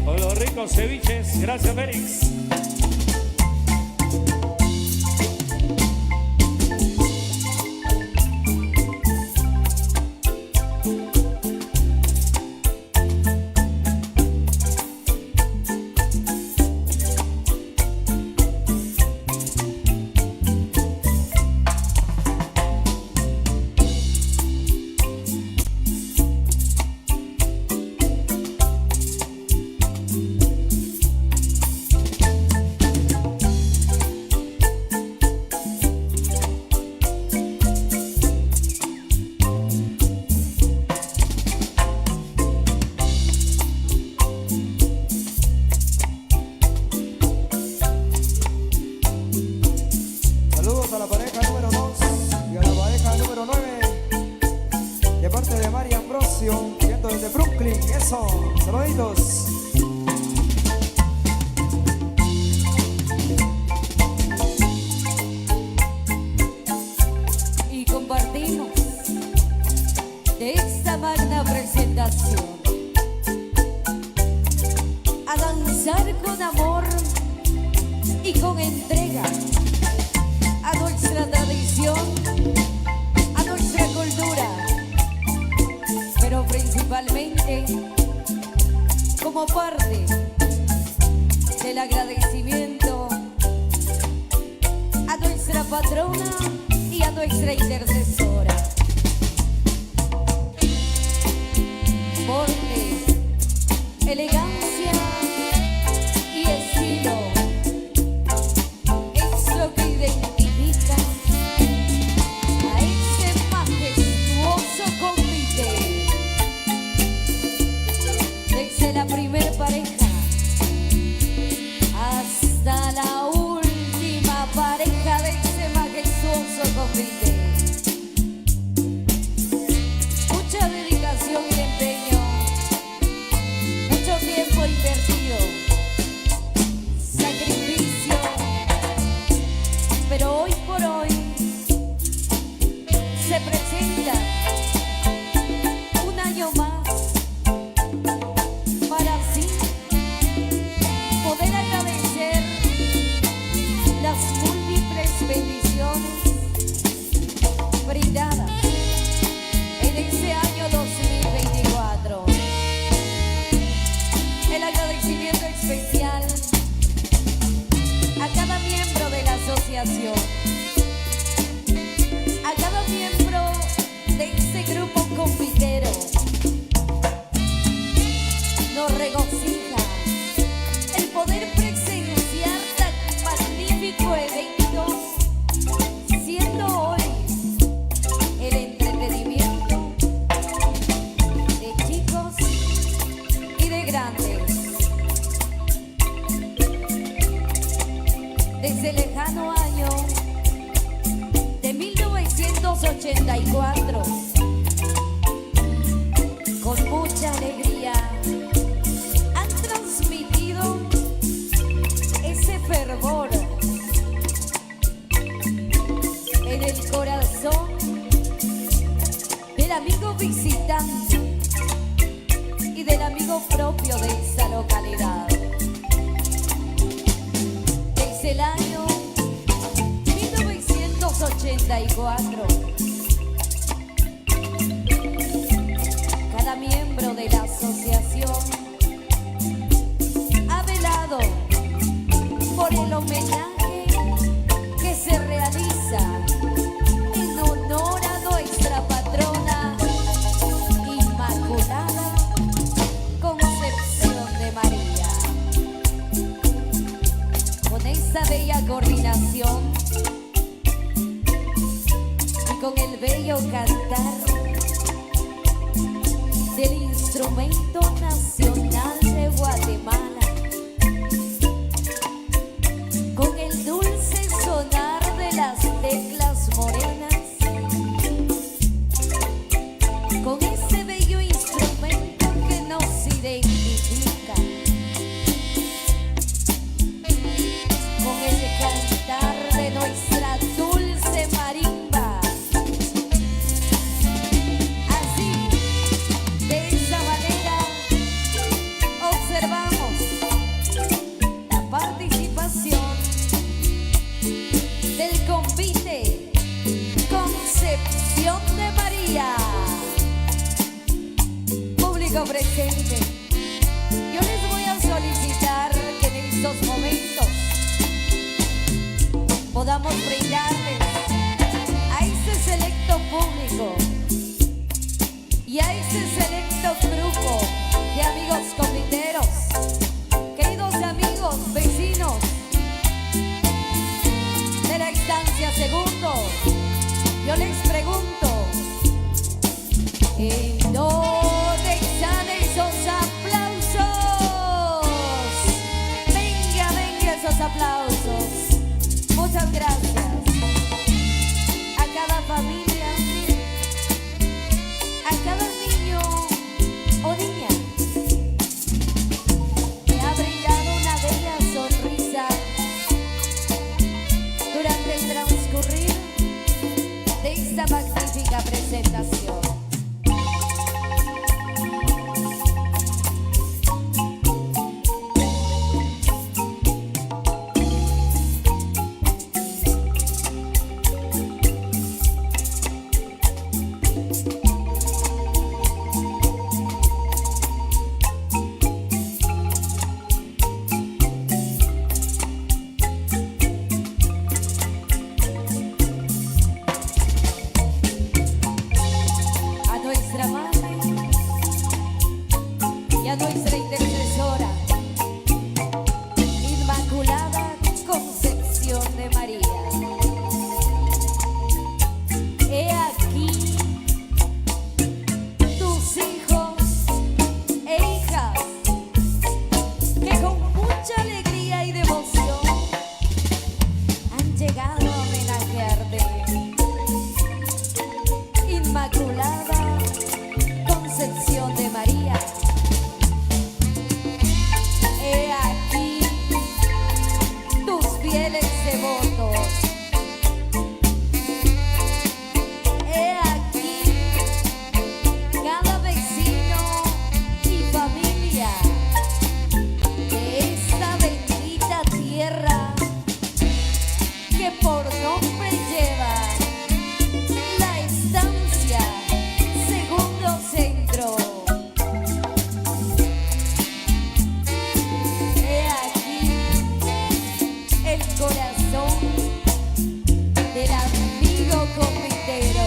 por los ricos ceviches. Gracias, Félix. Brooklyn, eso, saluditos. Y compartimos de esta magna presentación a danzar con amor y con entrega a nuestra tradición, a nuestra cultura, pero principalmente como parte del agradecimiento a nuestra patrona y a nuestra intercesora. Porte, elegancia y estilo es lo que identifica a este majestuoso convite. Desde la primer pareja hasta la última pareja de este majestuoso convite. Mucha dedicación y empeño, mucho tiempo invertido, sacrificio, pero hoy por hoy se presenta un año más para así poder agradecer las múltiples bendiciones brindadas en este año 2024. El agradecimiento especial a cada miembro de la asociación, a cada miembro de este grupo confitero. Nos regocija el poder presenciar tan magnífico evento, siendo hoy el entretenimiento de chicos y de grandes. Desde el lejano año de 1984, con mucha alegría han transmitido ese fervor en el corazón del amigo visitante y del amigo propio de esta localidad. Desde el año 1984, cada miembro de la asociación ha velado por el homenaje que se realiza en honor a nuestra patrona Inmaculada Concepción de María. Con esta bella coordinación y con el bello cantar del instrumento nacional de Guatemala, con el dulce sonar de las teclas morenas, con ese bello instrumento que nos identifica, con el cantar de nuestra dulce marimba. Así, de esa manera, observamos la participación del convite Concepción de María. Público presente, yo les voy a solicitar que en estos momentos podamos brindarles a este selecto público y a este selecto grupo de amigos confiteros, queridos amigos, vecinos de la estancia Segundo, yo les pregunto, ¿en dónde están esos aplausos? Venga, venga esos aplausos. Muchas gracias a cada familia, a cada niño o niña a nuestra intercesora, Inmaculada Concepción de María. He aquí tus hijos e hijas que con mucha alegría y devoción han llegado a homenajearte. Inmaculada Concepción de María. He aquí tus fieles devotos. He aquí cada vecino y familia de esta bendita tierra que por nombre lleva la estancia Segundo Centro. He aquí el corazón del amigo confitero.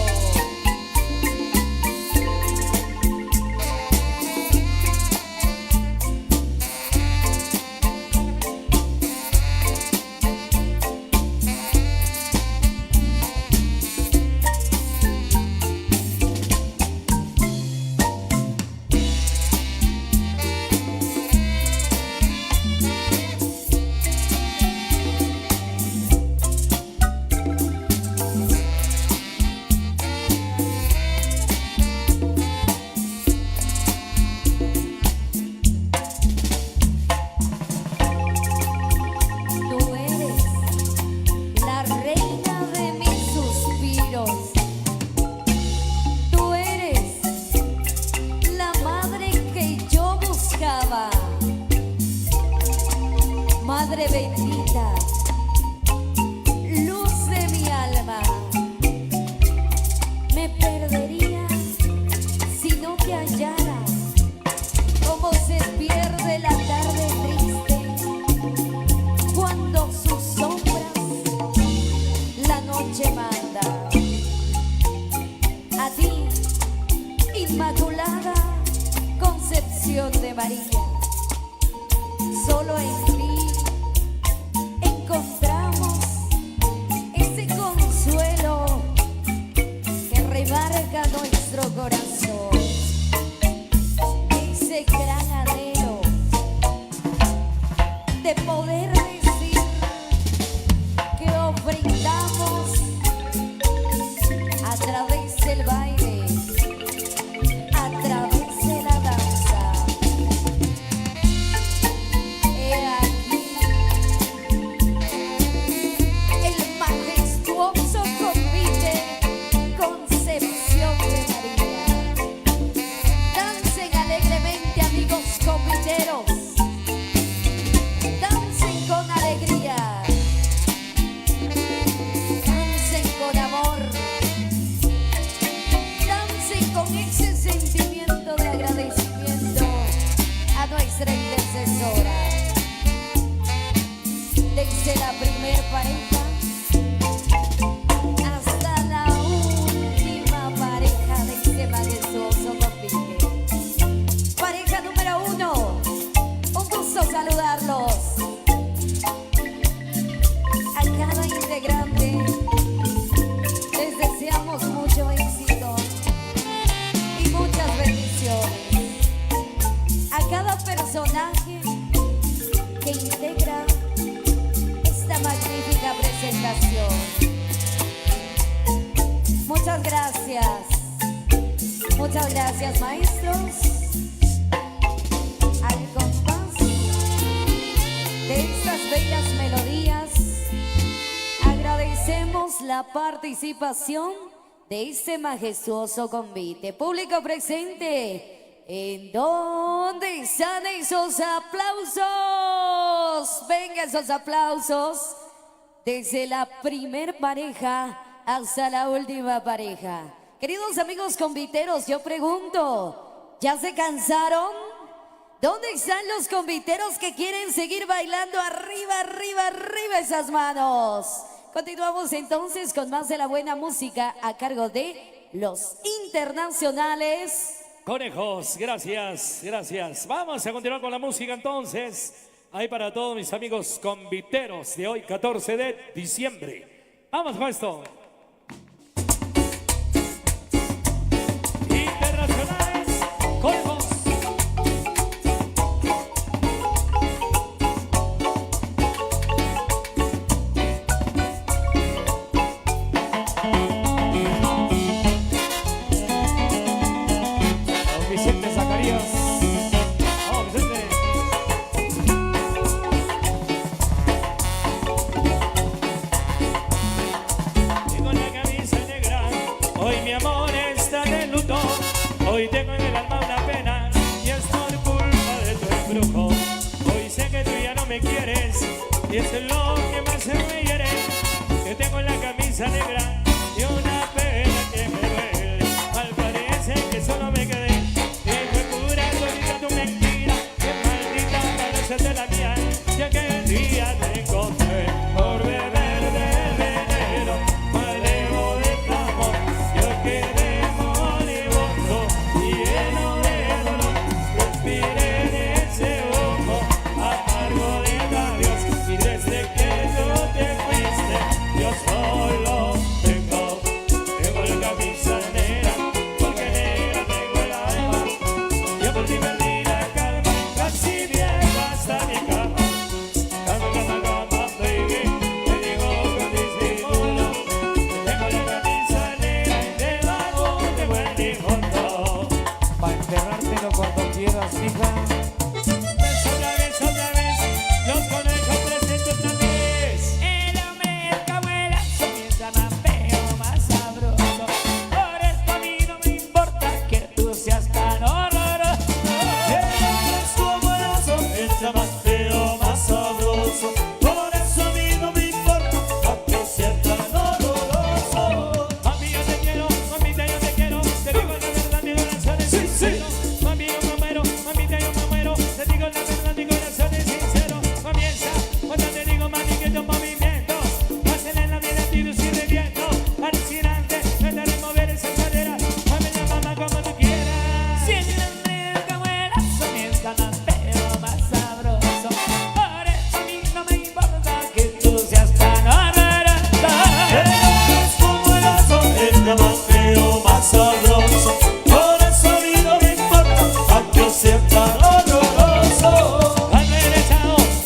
Tú eres la reina de mis suspiros. Tú eres la madre que yo buscaba. Madre bendita, luz de mi alma. Me perdería si no te hallara. Como se pierde la tarde triste cuando sus sombras la noche manda. A ti, Inmaculada Concepción de María, solo en ti encontramos ese consuelo que remarca nuestro corazón, ese gran anhelo de poder decir que ofrendamos a través del baile, a través de la danza. He aquí el majestuoso convite Concepción de María. Dancen alegremente, amigos conviteros. Dancen con alegría. Dancen con amor. Dancen con ese sentimiento de agradecimiento a nuestra intercesora. Desde la primer pareja hasta la última pareja de este majestuoso convite. Pareja número 1, un gusto saludarlos. A cada integrante les deseamos mucho éxito y muchas bendiciones. A cada personaje que integra esta magnífica presentación. Muchas gracias. Muchas gracias, maestros. Al compás de estas bellas melodías, agradecemos la participación de este majestuoso convite. Público presente, ¿en dónde están esos aplausos? Venga, esos aplausos. Desde la primer pareja hasta la última pareja. Queridos amigos conviteros, yo pregunto, ¿ya se cansaron? ¿Dónde están los conviteros que quieren seguir bailando? Arriba, arriba, arriba esas manos. Continuamos entonces con más de la buena música a cargo de los internacionales Conejos, gracias, gracias. Vamos a continuar con la música entonces. Ahí para todos mis amigos conviteros de hoy, 14 de diciembre. Vamos con esto. Internacionales, Conejos. Vicente Zacarías. Vamos, Vicente. Tengo la camisa negra, hoy mi amor está de luto. Hoy tengo en el alma una pena y es por culpa de tu embrujo. Hoy sé que tú ya no me quieres y es lo que más me hiere. Que tengo la camisa negra y una pena que me duele. Mal parece que solo me quedé. Tu mentira, que maldita parece de la mía, ya que el día te encontré por beber del veneno, malevo de amor, yo quedé moribundo, lleno de dolor, respiré de ese humo, amargo de labios, y desde que tú te fuiste, yo solo tengo la camisa negra, porque negra tengo el alma, yo por ti perdí. Si viejo hasta mi cama, cama, baby, te digo con disimulo, tengo la camisa negra y debajo de buen difunto. Para enterrártelo cuando quieras, hija. Otra vez, los conejos presentes otra vez. El hombre es cabuela, comienza más feo, más sabroso. Por esto a mí no me importa que tú seas tan horroroso. Entra más feo, más sabroso. Por eso a mí no me importa, aunque sea tan doloroso. Mami, yo te quiero, mamita, yo te quiero. Te digo la verdad, mi corazón es sincero. Mami, yo me muero, mamita, yo me muero. Te digo la verdad, mi corazón es sincero. Comienza cuando te digo, mami, que tu movimiento pasen en la vida, tiro sin reviento. Alucinante, me daré mover esa cadera. Mami, la mamá como tú quieras. Si el hombre es cabuela, comienza más feo, más sabroso. Por eso a mí no me importa que tú seas tan horroroso. Eres como el oso, entra más feo, más sabroso. Por eso a mí no me importa, aunque sea tan horroroso.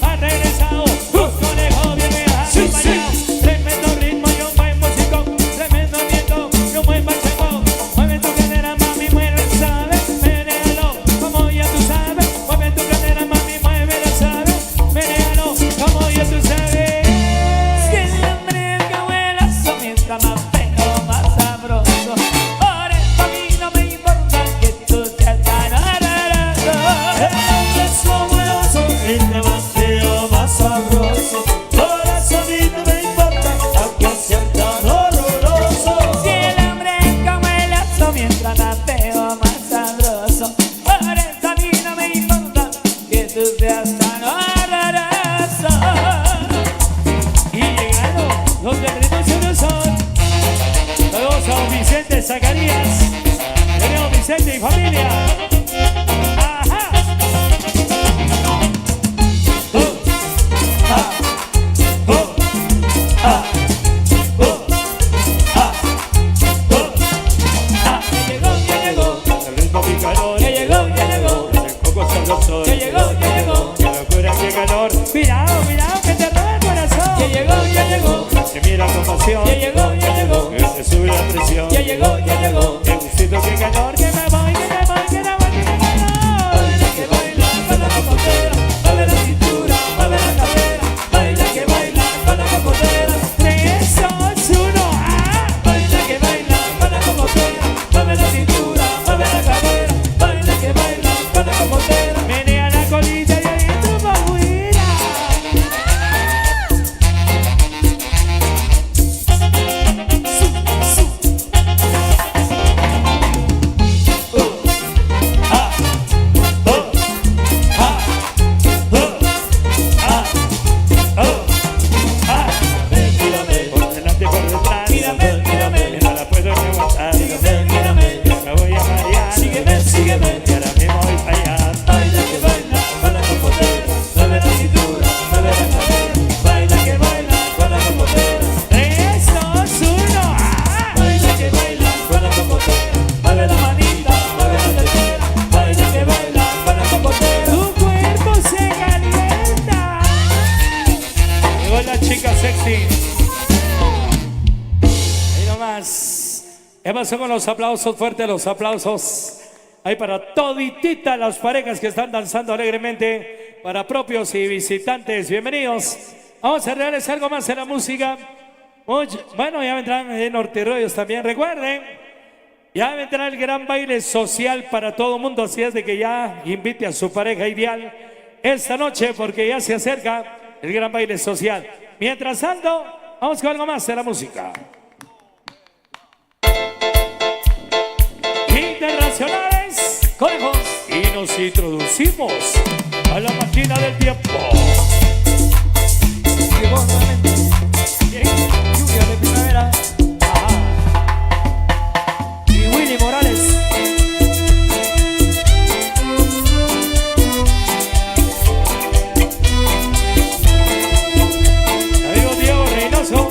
Ha regresado, los conejos vienen acompañados. Tremendo ritmo y un buen músico, tremendo viento y un buen bachecón. Mueve tu cadera, mami, mueve, sabes, menéalo, como ya tú sabes. Mueve tu cadera, mami, mueve, sabes, menéalo, como ya tú sabes. Si el hombre es cabuela, comienza más feo, más sabroso. Por eso a mí no me importa que tú seas tan horroroso. Eres como el oso, entra más feo, más sabroso. Por eso a mí no me importa, aunque sea tan horroroso. Si el hombre es cabuela, comienza más feo, más sabroso. Por eso a mí no me importa que tú seas tan horroroso. Y llegaron los del ritmo y son. Saludos a Vicente Zacarías. Tenemos Vicente y familia. Ajá. Ya llegó, El ritmo picador. ya llegó, ya llegó, El coco sabroso. ya llegó, ya llegó, Qué locura, qué calor. Cuidado, cuidado, que te roba el corazón. ya llegó, ya llegó, Se mira con pasión. ya llegó, ya llegó, Que se sube la presión. ya llegó, ya llegó. Qué gustito, qué calor. Que me voy, que me voy, que me voy, que me voy. Baila que baila con la cocotera, mueve la cintura, mueve la cadera. Baila que baila con la cocotera, 3, 2, 1. ¡Ah! baila que baila con la cocotera, mueve la cintura, mueve la cadera. Baila que baila con la cocotera. Menea la colita. ¿Qué pasó con los aplausos? Fuertes los aplausos. Hay para toditita las parejas que están danzando alegremente, para propios y visitantes. Bienvenidos. Vamos a realizar algo más en la música. Bueno, ya vendrán en Nortirollos también. Recuerden, ya vendrá el gran baile social para todo el mundo. Así es de que ya invite a su pareja ideal esta noche, porque ya se acerca el gran baile social. Mientras tanto, vamos con algo más en la música. Internacionales, conejos, y nos introducimos a la máquina del tiempo. Llegó nuevamente, lluvia de primavera. Y Willy Morales. Amigo Diego Reynoso.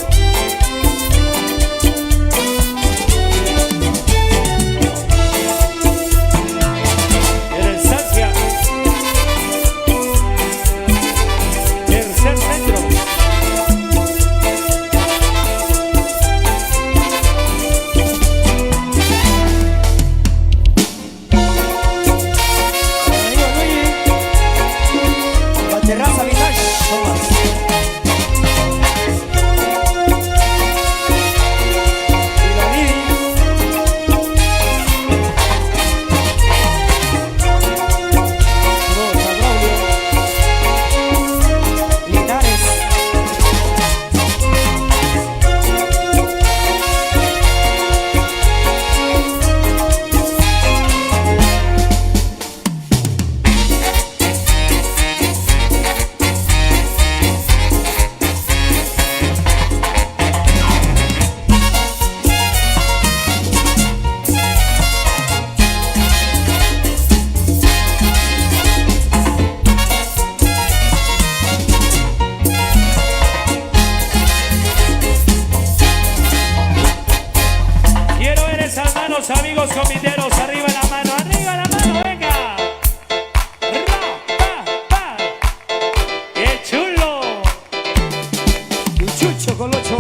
Amigos comiteros, arriba la mano, venga. Ra, pa. ¡Qué chulo! Un chucho con ocho.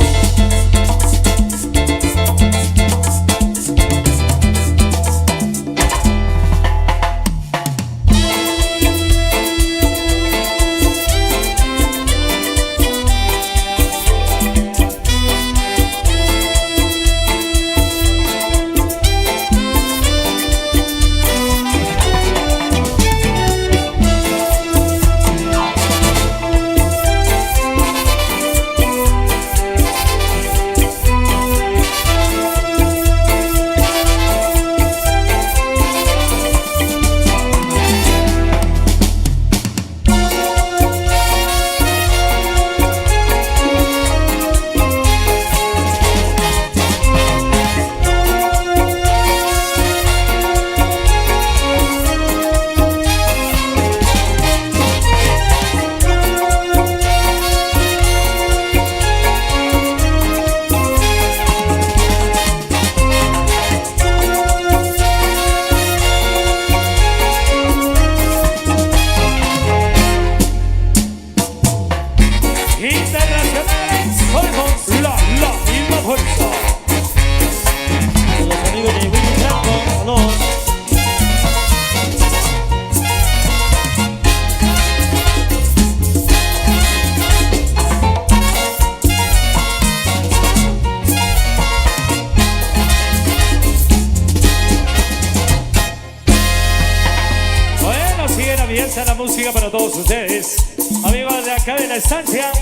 La música para todos ustedes, amigos de acá de la estancia.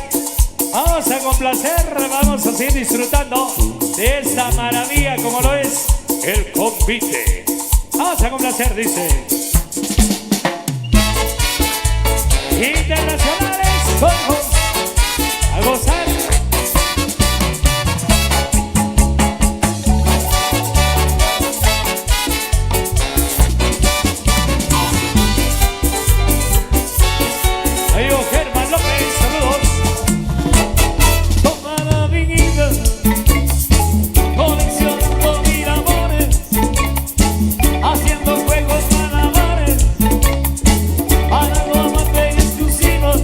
Vamos a complacer, vamos a seguir disfrutando de esta maravilla como lo es el convite. Vamos a complacer, dice. Internacionales, vamos a gozar. Haciendo juegos malabares, para algo más exclusivos.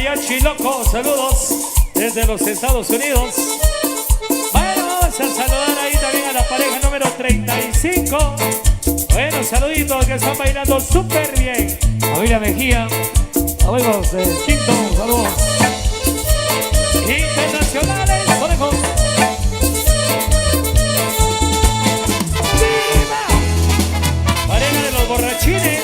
Mariachi Loco, saludos desde los Estados Unidos. Bueno, vamos a saludar ahí también a la pareja número 35. Bueno, saluditos que están bailando súper bien. Familia Mejía, amigos de Quinto, saludos. Internacionales, conejos. ¡Viva! Pareja de los borrachines.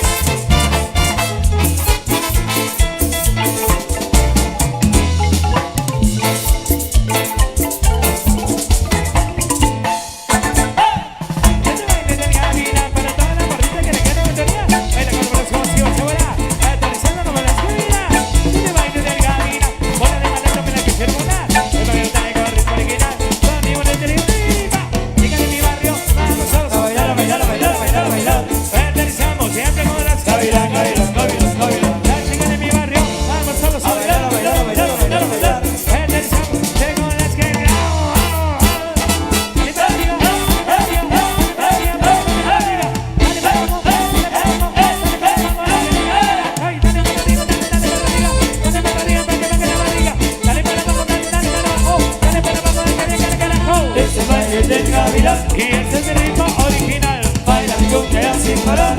Y este es el ritmo original. Baila mi cumbia sin parar.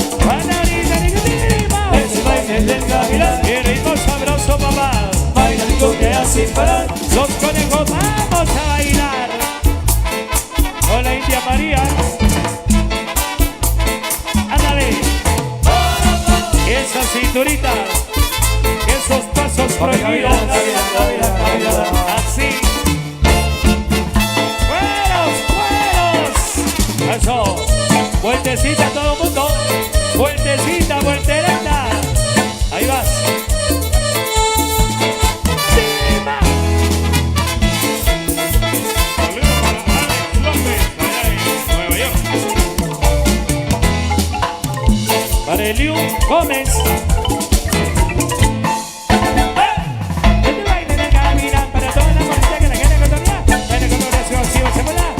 Ese baile del gavilán. Y el ritmo sabroso, papá. Baila mi cumbia sin parar. Los conejos vamos a bailar. Hola India María. Ándale. Esa cinturita. Esos pasos prohibidos. Así. Eso, vueltecita todo el mundo, vueltecita, vueltereta, ahí vas. ¡Viva! Saludos para Alex López, allá en Nueva York. Para Eliu Gómez. Este baile de cabina para toda la policía que la quiere contornear. Baile con oración, si va a separar.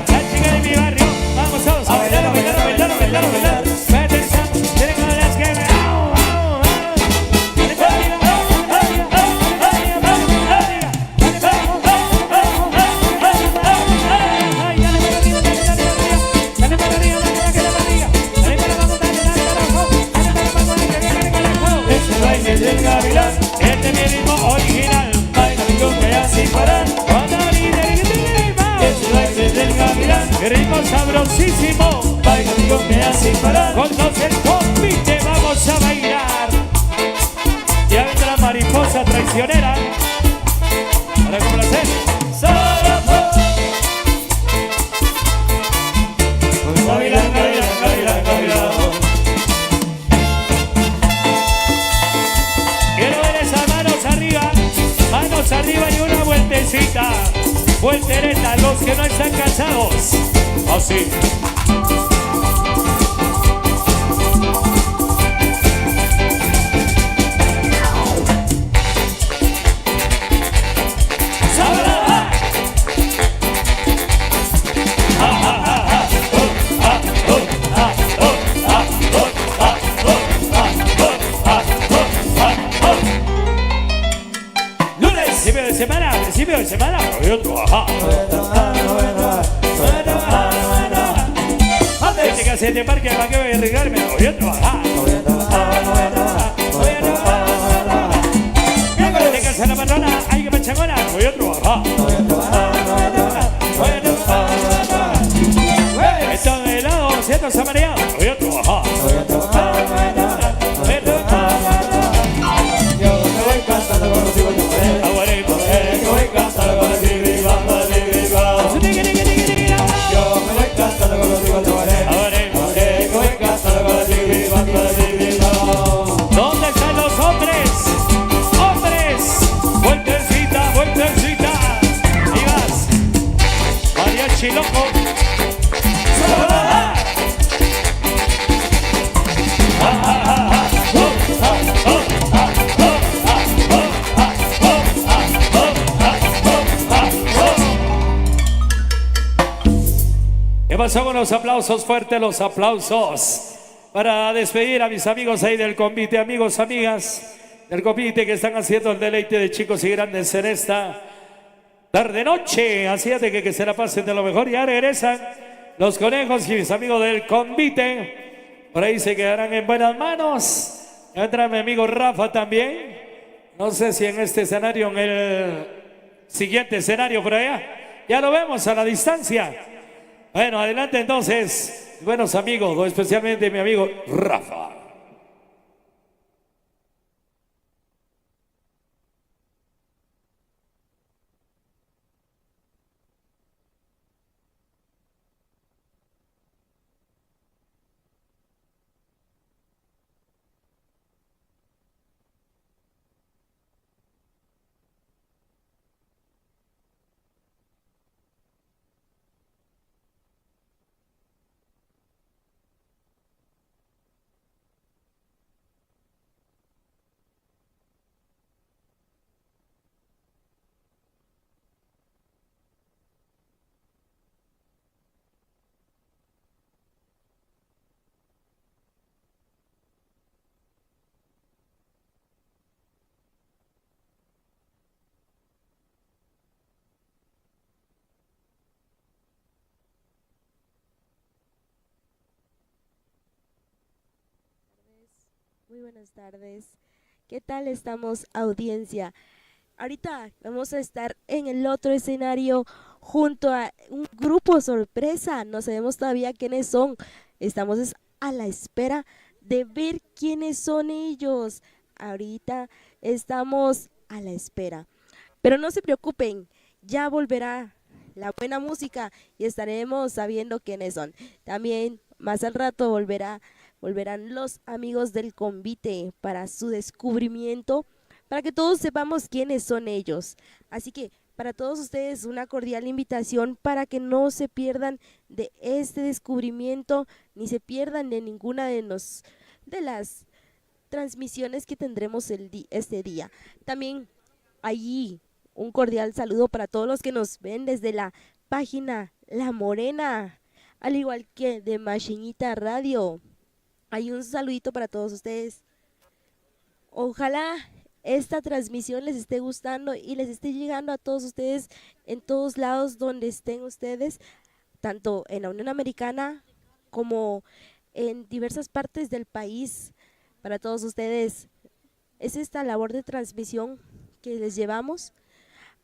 La chica de mi barrio, vamos todos a bailar, a bailar, a bailar, a bailar, a bailar. Tienen con las que este baile del gavilán, este es mi ritmo original. Baila mi cumbia sin parar. Del gavilán, ritmo sabrosísimo. Baila mi cumbia sin parar. Con los del convite vamos a bailar. Ya vendrá la mariposa traicionera para complacer. Gavilán, gavilán, gavilán, gavilán. Quiero ver esas manos arriba y una vueltecita. Voltereta, los que no están cansados. Así. Principio de semana, voy a trabajar. Antes de que se te parque, ¿para qué voy a arriesgarme? Voy a trabajar. Miércoles de casa de la patrona, hay que pachangona, voy a trabajar. Estos de helado, ciertos amareados, voy a trabajar. Yo me voy cantando con los hijos de ¿dónde están los hombres? ¡Hombres! ¡Vueltecita, vueltecita! Ahí vas. Mariachi Loco. pasó con los aplausos? Fuertes los aplausos para despedir a mis amigos ahí del convite, amigos, amigas del convite que están haciendo el deleite de chicos y grandes en esta tarde noche. Así es de que se la pasen de lo mejor. Ya regresan los conejos y mis amigos del convite. Por ahí se quedarán en buenas manos. Entra mi amigo Rafa también. No sé si en este escenario, en el siguiente escenario por allá. Ya lo vemos a la distancia. Bueno, adelante entonces, buenos amigos, especialmente mi amigo Rafa. Muy buenas tardes. ¿Qué tal estamos, audiencia? Ahorita vamos a estar en el otro escenario junto a un grupo sorpresa. No sabemos todavía quiénes son. Estamos a la espera de ver quiénes son ellos. Ahorita estamos a la espera. Pero no se preocupen, ya volverá la buena música y estaremos sabiendo quiénes son. También más al rato volverán los amigos del convite para su descubrimiento, para que todos sepamos quiénes son ellos. Así que para todos ustedes una cordial invitación para que no se pierdan de este descubrimiento, ni se pierdan de ninguna de las transmisiones que tendremos este día. También allí un cordial saludo para todos los que nos ven desde la página La Morena, al igual que de Machinita Radio. Hay un saludito para todos ustedes. Ojalá esta transmisión les esté gustando y les esté llegando a todos ustedes en todos lados donde estén ustedes, tanto en la Unión Americana como en diversas partes del país. Para todos ustedes es esta labor de transmisión que les llevamos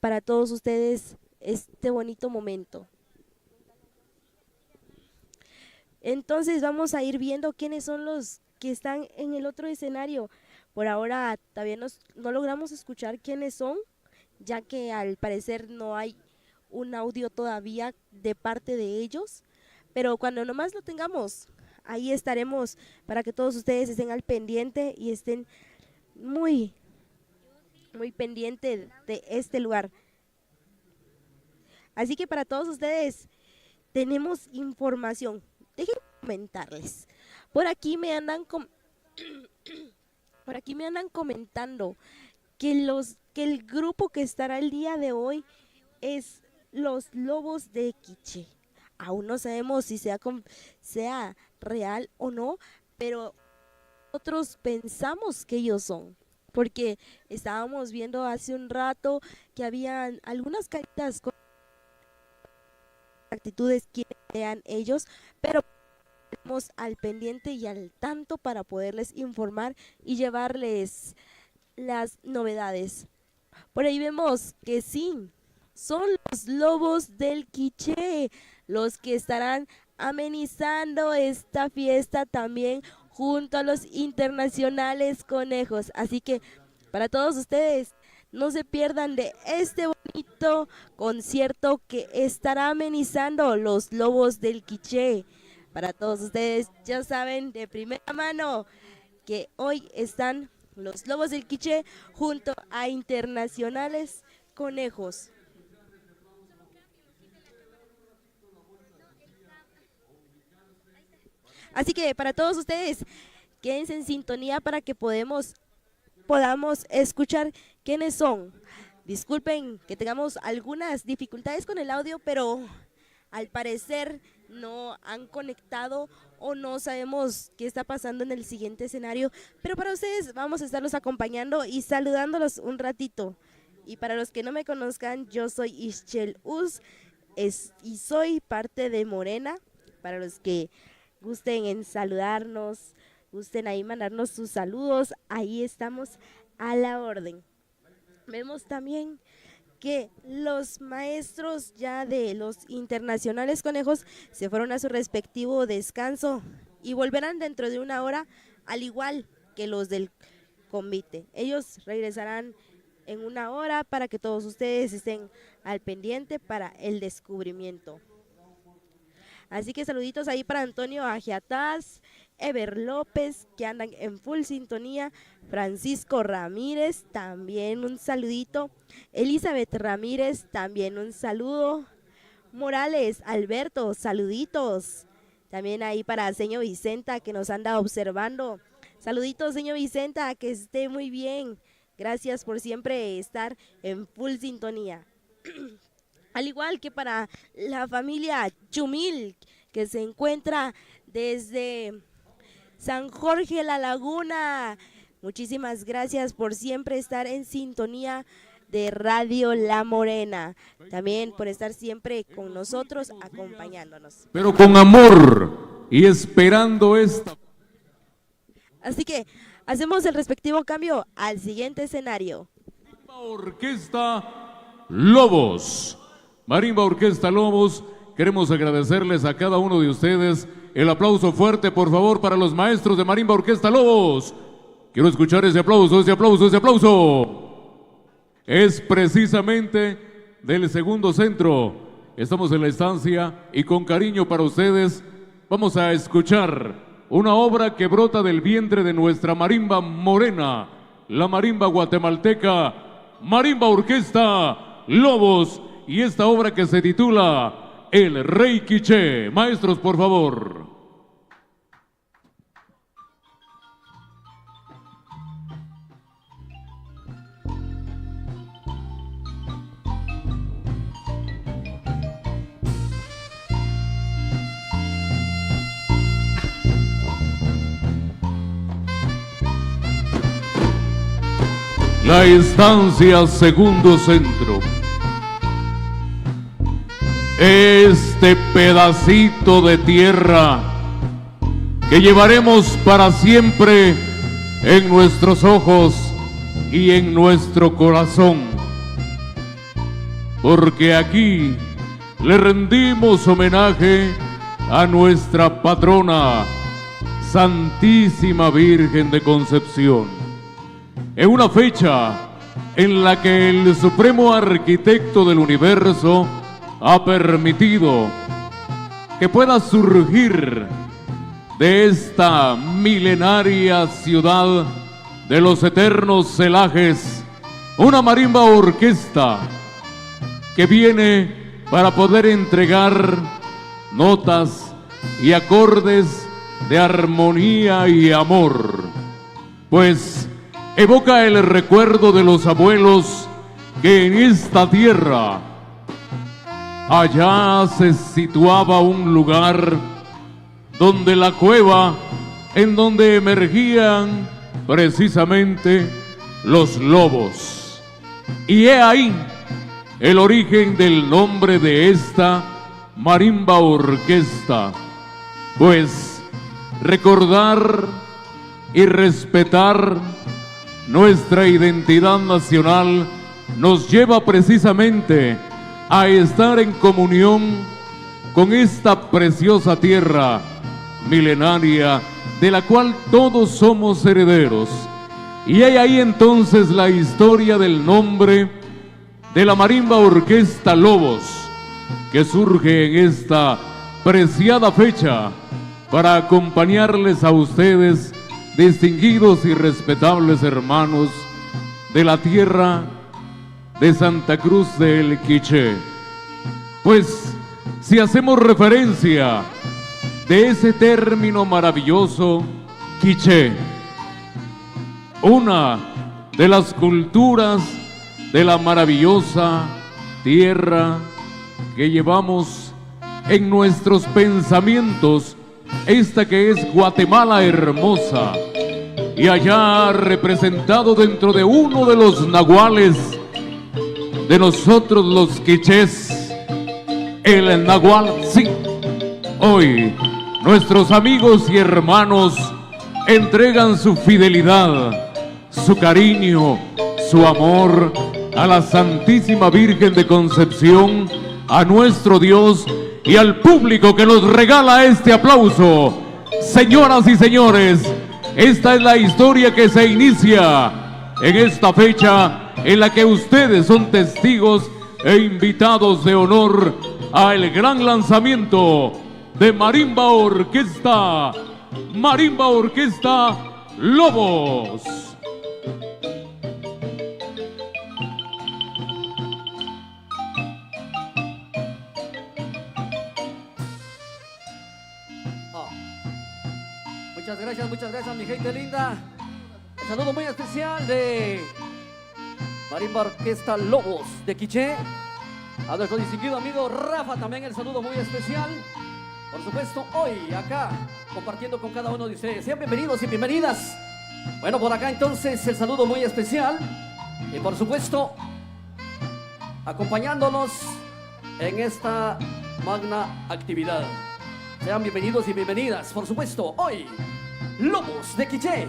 para todos ustedes este bonito momento. Entonces vamos a ir viendo quiénes son los que están en el otro escenario. Por ahora todavía no logramos escuchar quiénes son, ya que al parecer no hay un audio todavía de parte de ellos. Pero cuando nomás lo tengamos, ahí estaremos para que todos ustedes estén al pendiente y estén muy pendiente de este lugar. Así que para todos ustedes tenemos información. Déjenme comentarles. Por aquí me andan comentando que el grupo que estará el día de hoy es Los Lobos de Quiché. Aún no sabemos si sea real o no, pero nosotros pensamos que ellos son, porque estábamos viendo hace un rato que habían algunas caritas con actitudes que sean ellos, pero estamos al pendiente y al tanto para poderles informar y llevarles las novedades. Por ahí vemos que sí, son los Lobos del Quiché los que estarán amenizando esta fiesta también junto a los internacionales conejos. Así que para todos ustedes, no se pierdan de este bonito concierto que estará amenizando los Lobos del Quiché. Para todos ustedes, ya saben de primera mano que hoy están los Lobos del Quiché junto a internacionales conejos. Así que para todos ustedes, quédense en sintonía para que podamos escuchar quiénes son. Disculpen que tengamos algunas dificultades con el audio, pero al parecer no han conectado o no sabemos qué está pasando en el siguiente escenario, pero para ustedes vamos a estarlos acompañando y saludándolos un ratito. Y para los que no me conozcan, yo soy Ischel Uz y soy parte de Morena. Para los que gusten en saludarnos, gusten ahí mandarnos sus saludos, ahí estamos a la orden. Vemos también que los maestros ya de los internacionales conejos se fueron a su respectivo descanso y volverán dentro de 1 hora, al igual que los del convite. Ellos regresarán en 1 hora para que todos ustedes estén al pendiente para el descubrimiento. Así que saluditos ahí para Antonio Agiataz, Ever López, que andan en full sintonía, Francisco Ramírez, también un saludito, Elizabeth Ramírez, también un saludo, Morales, Alberto, saluditos, también ahí para señor Vicenta, que nos anda observando, saluditos señor Vicenta, que esté muy bien, gracias por siempre estar en full sintonía. Al igual que para la familia Chumil, que se encuentra desde San Jorge La Laguna. Muchísimas gracias por siempre estar en sintonía de Radio La Morena. También por estar siempre con nosotros, acompañándonos. Pero con amor y esperando esta. Así que hacemos el respectivo cambio al siguiente escenario. Orquesta Lobos. Marimba Orquesta Lobos, queremos agradecerles a cada uno de ustedes. El aplauso fuerte, por favor, para los maestros de Marimba Orquesta Lobos. Quiero escuchar ese aplauso, ese aplauso, ese aplauso. Es precisamente del segundo centro. Estamos en la estancia y con cariño para ustedes vamos a escuchar una obra que brota del vientre de nuestra marimba morena, la marimba guatemalteca, Marimba Orquesta Lobos. Y esta obra que se titula El Rey Quiché. Maestros, por favor. La estancia segundo centro. Este pedacito de tierra que llevaremos para siempre en nuestros ojos y en nuestro corazón, porque aquí le rendimos homenaje a nuestra patrona, Santísima Virgen de Concepción, en una fecha en la que el Supremo Arquitecto del Universo ha permitido que pueda surgir de esta milenaria ciudad de los eternos celajes una marimba orquesta que viene para poder entregar notas y acordes de armonía y amor, pues evoca el recuerdo de los abuelos que en esta tierra allá se situaba un lugar donde la cueva en donde emergían precisamente los lobos. Y he ahí el origen del nombre de esta marimba orquesta, pues recordar y respetar nuestra identidad nacional nos lleva precisamente a estar en comunión con esta preciosa tierra milenaria de la cual todos somos herederos. Y hay ahí entonces la historia del nombre de la Marimba Orquesta Lobos, que surge en esta preciada fecha para acompañarles a ustedes, distinguidos y respetables hermanos de la tierra de Santa Cruz del Quiché. Pues si hacemos referencia de ese término maravilloso, Quiché, una de las culturas de la maravillosa tierra que llevamos en nuestros pensamientos esta que es Guatemala hermosa, y allá representado dentro de uno de los nahuales de nosotros los quichés, el nahual, sí. Hoy nuestros amigos y hermanos entregan su fidelidad, su cariño, su amor a la Santísima Virgen de Concepción, a nuestro Dios y al público que nos regala este aplauso. Señoras y señores, esta es la historia que se inicia en esta fecha en la que ustedes son testigos e invitados de honor al gran lanzamiento de Marimba Orquesta Lobos. Muchas gracias mi gente linda. Un saludo muy especial de Marimba Orquesta Lobos de Quiché. A nuestro distinguido amigo Rafa también el saludo muy especial. Por supuesto, hoy acá compartiendo con cada uno de ustedes. Sean bienvenidos y bienvenidas. Bueno, por acá entonces el saludo muy especial. Y por supuesto, acompañándonos en esta magna actividad. Sean bienvenidos y bienvenidas. Por supuesto, hoy, Lobos de Quiché.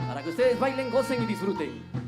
Para que ustedes bailen, gocen y disfruten.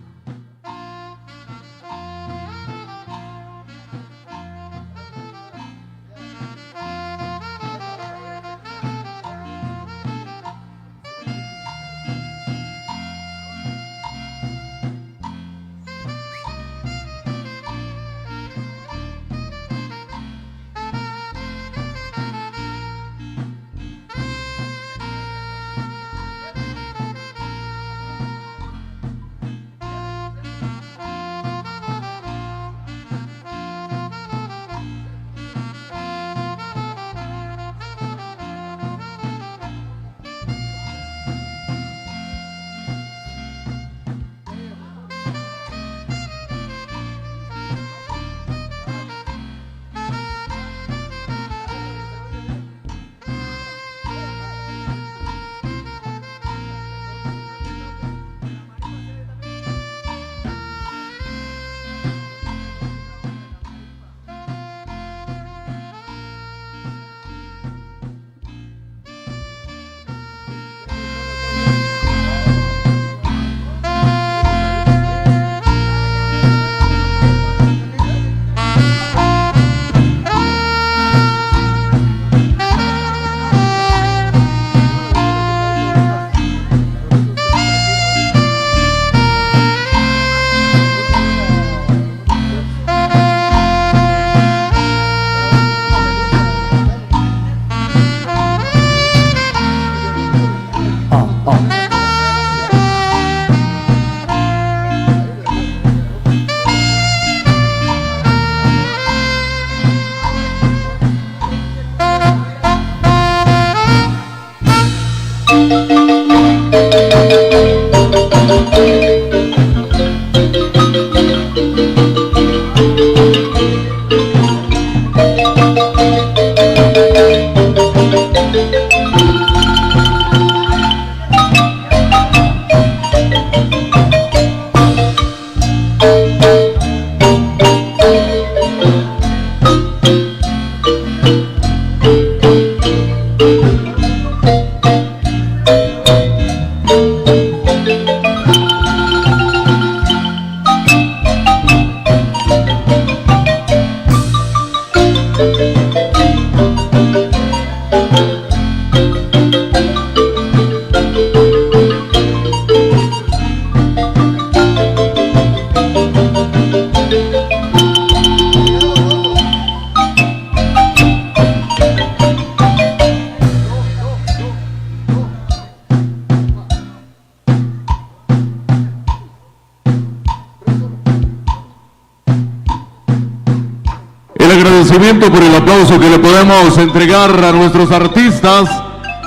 Por el aplauso que le podemos entregar a nuestros artistas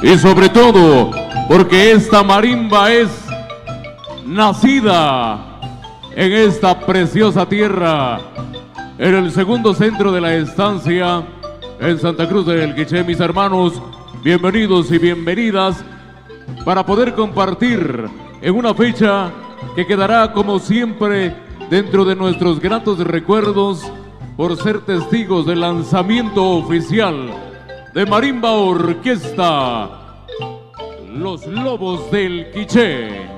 y sobre todo porque esta marimba es nacida en esta preciosa tierra, en el segundo centro de la estancia en Santa Cruz del Quiché, mis hermanos. Bienvenidos y bienvenidas para poder compartir en una fecha que quedará como siempre dentro de nuestros gratos recuerdos por ser testigos del lanzamiento oficial de Marimba Orquesta Los Lobos del Quiché.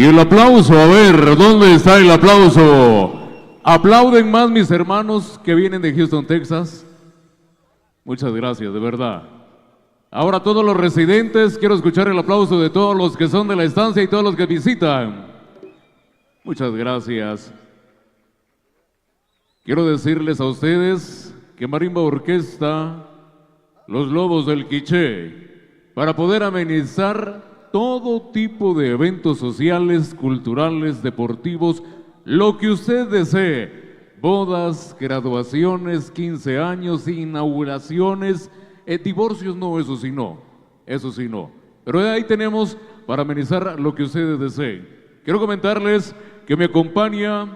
Y el aplauso, a ver, ¿dónde está el aplauso? Aplauden más mis hermanos que vienen de Houston, Texas. Muchas gracias, de verdad. Ahora todos los residentes, quiero escuchar el aplauso de todos los que son de la estancia y todos los que visitan. Muchas gracias. Quiero decirles a ustedes que Marimba Orquesta Los Lobos del Quiché, para poder amenizar todo tipo de eventos sociales, culturales, deportivos, lo que usted desee, bodas, graduaciones, 15 años, inauguraciones, divorcios no, eso sí no, pero ahí tenemos para amenizar lo que ustedes deseen. Quiero comentarles que me acompaña,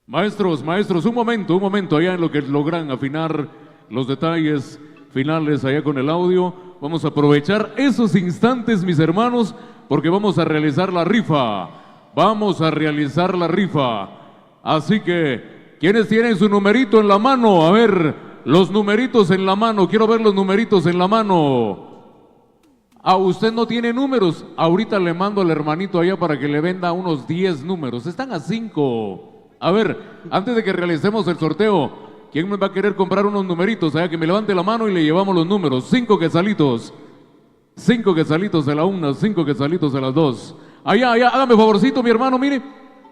maestros, un momento, allá en lo que logran afinar los detalles finales allá con el audio. Vamos a aprovechar esos instantes, mis hermanos, porque vamos a realizar la rifa. Así que, ¿quiénes tienen su numerito en la mano? A ver, los numeritos en la mano, quiero ver los numeritos en la mano. Usted no tiene números, ahorita le mando al hermanito allá para que le venda unos 10 números, están a 5. A ver, antes de que realicemos el sorteo, ¿quién me va a querer comprar unos numeritos? Allá que me levante la mano y le llevamos los números. 5 quetzalitos. 5 quetzalitos a la 1, 5 quetzalitos a las 2. Allá, hágame favorcito, mi hermano, mire.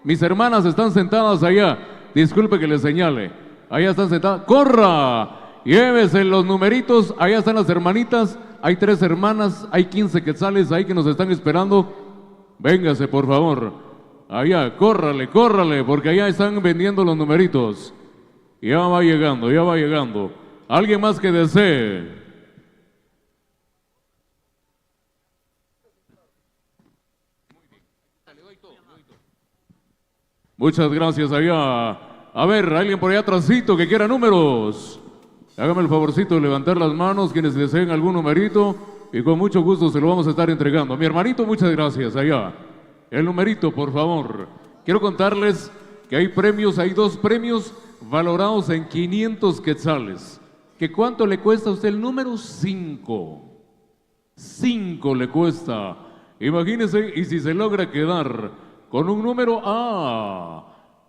Mis hermanas están sentadas allá. Disculpe que les señale. Allá están sentadas. ¡Corra! Llévese los numeritos. Allá están las hermanitas. Hay 3 hermanas. Hay 15 quetzales ahí que nos están esperando. Véngase, por favor. Allá, córrale, porque allá están vendiendo los numeritos. Ya va llegando. ¿Alguien más que desee? Muchas gracias allá. A ver, alguien por allá atrásito que quiera números. Hágame el favorcito de levantar las manos quienes deseen algún numerito y con mucho gusto se lo vamos a estar entregando. Mi hermanito, muchas gracias allá. El numerito, por favor. Quiero contarles que hay premios, hay 2 premios valorados en 500 quetzales. ¿Que cuánto le cuesta a usted el número? 5. 5 le cuesta. Imagínese, y si se logra quedar con un número,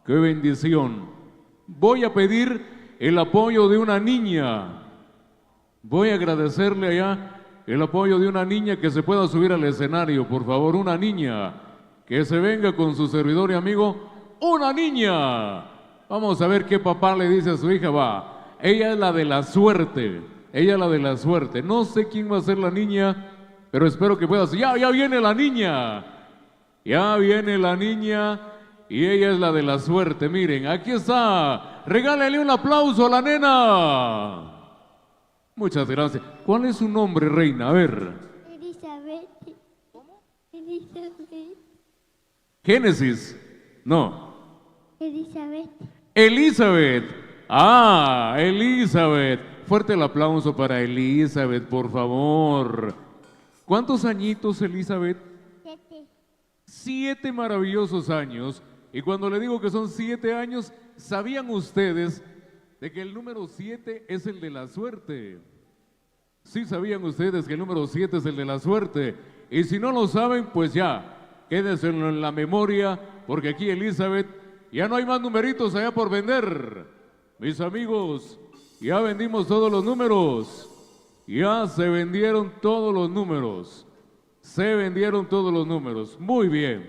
¡qué bendición! Voy a pedir el apoyo de una niña. Voy a agradecerle allá el apoyo de una niña que se pueda subir al escenario, por favor, una niña. Que se venga con su servidor y amigo, ¡una niña! Vamos a ver qué papá le dice a su hija, va. Ella es la de la suerte, No sé quién va a ser la niña, pero espero que pueda ser. ¡Ya viene la niña! Ya viene la niña y ella es la de la suerte. Miren, aquí está. Regálale un aplauso a la nena. Muchas gracias. ¿Cuál es su nombre, reina? A ver. Elizabeth. ¿Cómo? Elizabeth. Génesis. No. Elizabeth. Elizabeth. Elizabeth. Fuerte el aplauso para Elizabeth, por favor. ¿Cuántos añitos, Elizabeth? 7. 7 maravillosos años. Y cuando le digo que son 7 años, ¿sabían ustedes de que el número 7 es el de la suerte? Sí, sabían ustedes que el número 7 es el de la suerte. Y si no lo saben, pues ya, quédense en la memoria, porque aquí Elizabeth, ya no hay más numeritos allá por vender. Mis amigos, ya vendimos todos los números. Ya se vendieron todos los números. Muy bien.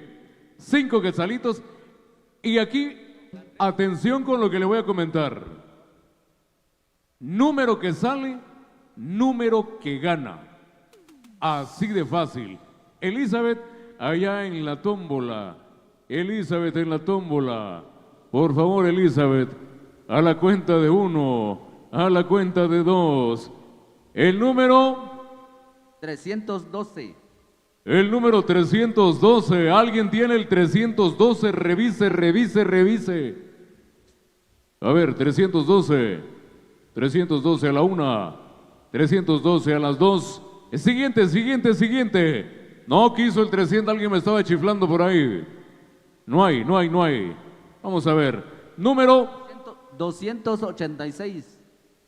5 quetzalitos. Y aquí, atención con lo que le voy a comentar. Número que sale, número que gana. Así de fácil. Elizabeth, allá en la tómbola. Por favor, Elizabeth, a la cuenta de 1, a la cuenta de 2. El número 312. El número 312. ¿Alguien tiene el 312? Revise. A ver, 312. 312 a la 1. 312 a las 2. Siguiente. No quiso el 300, alguien me estaba chiflando por ahí. No hay. Vamos a ver. Número 286.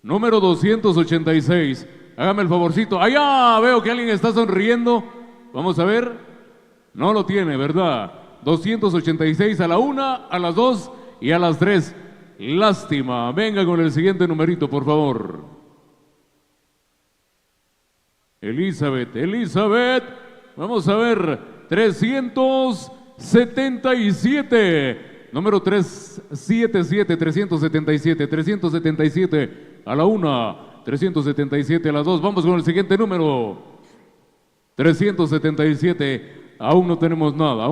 Número 286. Hágame el favorcito. Allá veo que alguien está sonriendo. Vamos a ver. No lo tiene, ¿verdad? 286 a la 1, a las 2 y a las 3. Lástima. Venga con el siguiente numerito, por favor. Elizabeth. Vamos a ver. 377. Número 377 a la 1, 377 a las 2. Vamos con el siguiente número. 377. Aún no tenemos nada.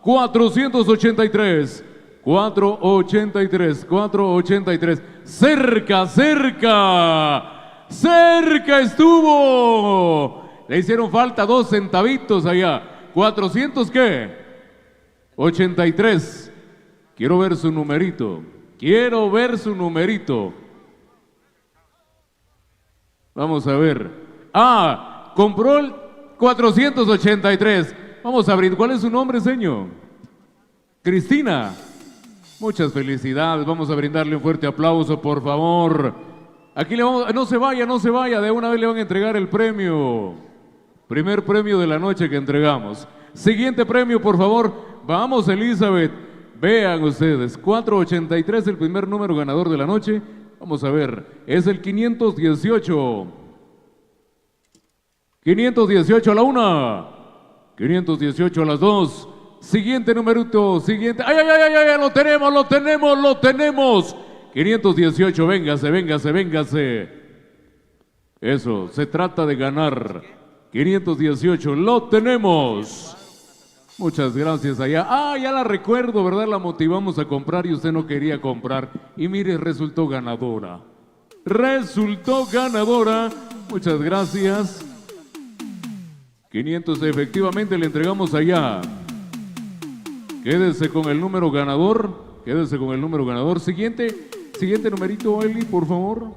483. 483. Cerca estuvo. Le hicieron falta 2 centavitos allá. 400 ¿qué? 83. Quiero ver su numerito. Vamos a ver. Compró el 483. Vamos a abrir. ¿Cuál es su nombre, señor? Cristina. Muchas felicidades. Vamos a brindarle un fuerte aplauso, por favor. Aquí le vamos, no se vaya, de una vez le van a entregar el premio. Primer premio de la noche que entregamos. Siguiente premio, por favor. Vamos, Elizabeth. Vean ustedes, 483, el primer número ganador de la noche. Vamos a ver, es el 518. 518 a la 1. 518 a las 2. Siguiente numerito, siguiente. ¡Ay, ay, ay, ay! Lo tenemos! 518, véngase. Eso, se trata de ganar. 518, lo tenemos. Muchas gracias allá. Ah, ya la recuerdo, ¿verdad? La motivamos a comprar y usted no quería comprar. Y mire, resultó ganadora. Muchas gracias. 500, efectivamente le entregamos allá. Quédese con el número ganador. Siguiente numerito, Eli, por favor.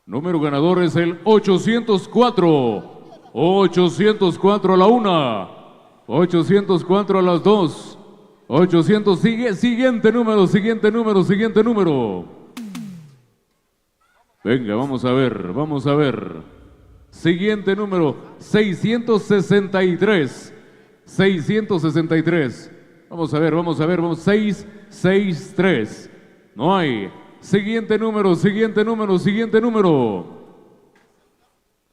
Número ganador es el 804. 804 a la 1. 804 a las 2. 800, siguiente número. Venga, vamos a ver. Siguiente número, 663. 663. Vamos a ver, 663. No hay. Siguiente número.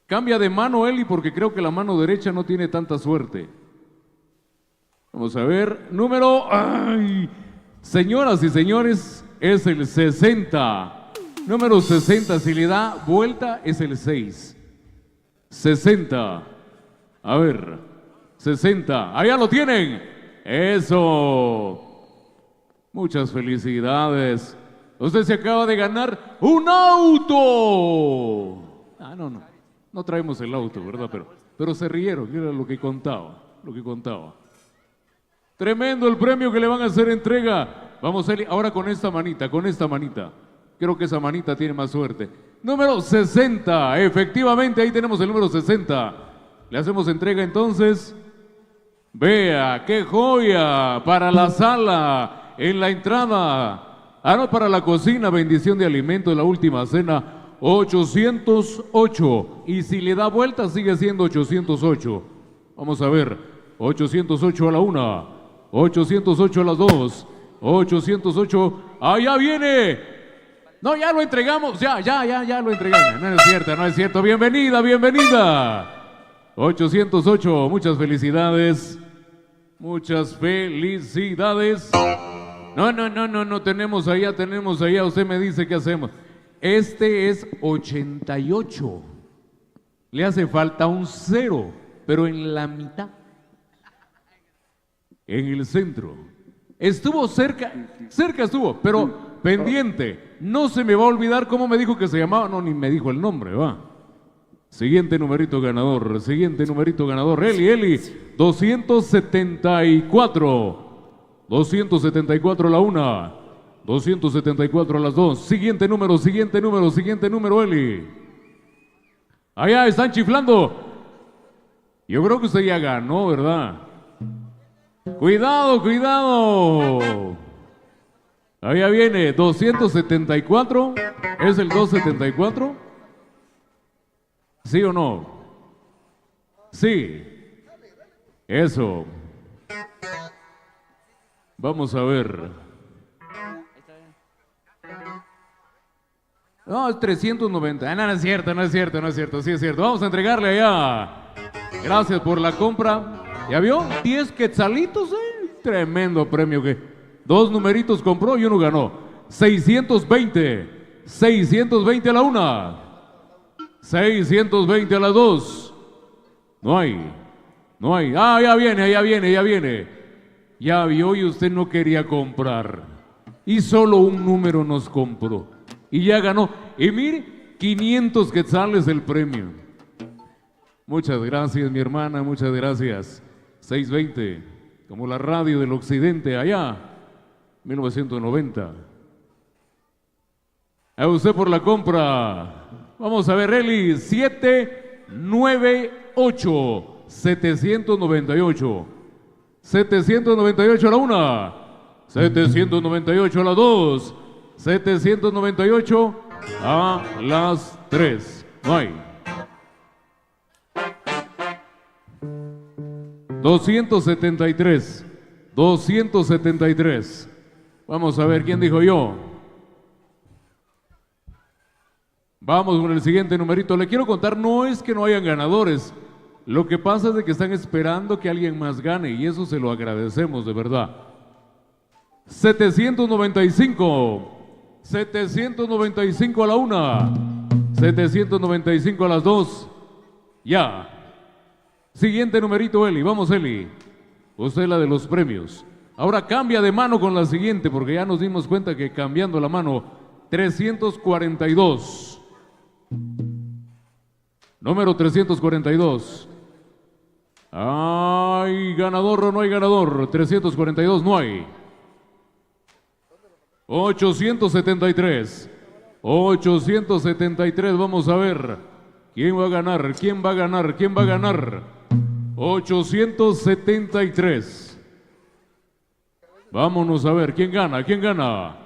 Cambia de mano, Eli, porque creo que la mano derecha no tiene tanta suerte. Vamos a ver. Número. ¡Ay! Señoras y señores, es el 60. Número 60. Si le da vuelta, es el 6. 60. A ver. 60. Allá lo tienen. Eso. Muchas felicidades. Usted se acaba de ganar un auto. Ah, no traemos el auto, ¿verdad? Pero se rieron, era lo que contaba. Tremendo el premio que le van a hacer entrega. Vamos, Eli, ahora con esta manita. Creo que esa manita tiene más suerte. Número 60, efectivamente, ahí tenemos el número 60. Le hacemos entrega entonces. Vea, qué joya para la sala, en la entrada. No, para la cocina, bendición de alimento de la última cena. 808, y si le da vuelta sigue siendo 808. Vamos a ver, 808 a la 1, 808 a las 2, 808, allá viene. No, ya lo entregamos, ya lo entregamos. No es cierto, bienvenida. 808, muchas felicidades. No, tenemos allá, usted me dice qué hacemos. Este es 88. Le hace falta un 0, pero en la mitad. En el centro. Estuvo cerca estuvo, pero pendiente. No se me va a olvidar cómo me dijo que se llamaba, no, ni me dijo el nombre, va. Siguiente numerito ganador, Eli, 274. 274 a la 1. 274 a las 2. Siguiente número, Eli. Allá están chiflando. Yo creo que usted ya ganó, ¿verdad? Cuidado. Allá viene, 274. ¿Es el 274? ¿Sí o no? Sí. Eso. Vamos a ver. No, es 390. No es cierto. Sí es cierto. Vamos a entregarle allá. Gracias por la compra. ¿Ya vio? 10 quetzalitos, Tremendo premio que 2 numeritos compró y uno ganó. 620. 620 a la 1. 620 a la 2. No hay. Ah, ya viene. Ya vio y usted no quería comprar. Y solo un número nos compró. Y ya ganó. Y mire, 500 quetzales el premio. Muchas gracias, mi hermana, muchas gracias. 620, como la radio del occidente allá, 1990. A usted por la compra. Vamos a ver, Eli, 798, 798. 798 a la 1, 798 a la 2, 798 a las 3. No hay. 273. 273. Vamos a ver quién dijo yo. Vamos con el siguiente numerito. Le quiero contar, no es que no hayan ganadores. Lo que pasa es de que están esperando que alguien más gane y eso se lo agradecemos de verdad. 795. 795 a la 1. 795 a las 2. Ya. Siguiente numerito, Eli. Vamos, Eli. Usted es la de los premios. Ahora cambia de mano con la siguiente porque ya nos dimos cuenta que cambiando la mano. 342. Número 342. ¿Hay ganador o no hay ganador? 342 no hay. 873. 873, vamos a ver. ¿Quién va a ganar? ¿Quién va a ganar? ¿Quién va a ganar? 873. Vámonos a ver, ¿quién gana? ¿Quién gana?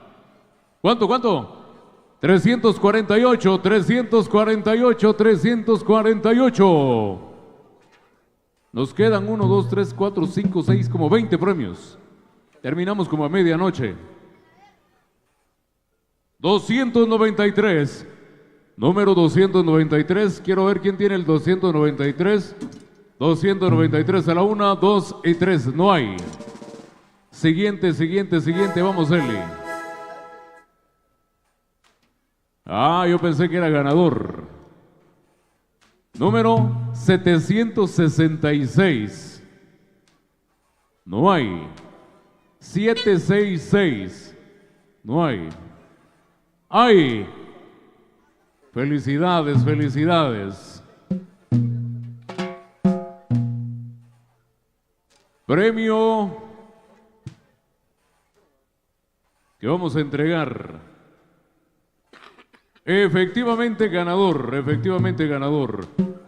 ¿Cuánto? 348, 348, 348. Nos quedan 1, 2, 3, 4, 5, 6, como 20 premios. Terminamos como a medianoche. 293. Número 293. Quiero ver quién tiene el 293. 293 a la 1, 2 y 3. No hay. Siguiente. Vamos, Eli. Yo pensé que era ganador. Número 766. No hay. 766. No hay. ¡Ay! Felicidades, felicidades. Premio que vamos a entregar. Efectivamente ganador, efectivamente ganador.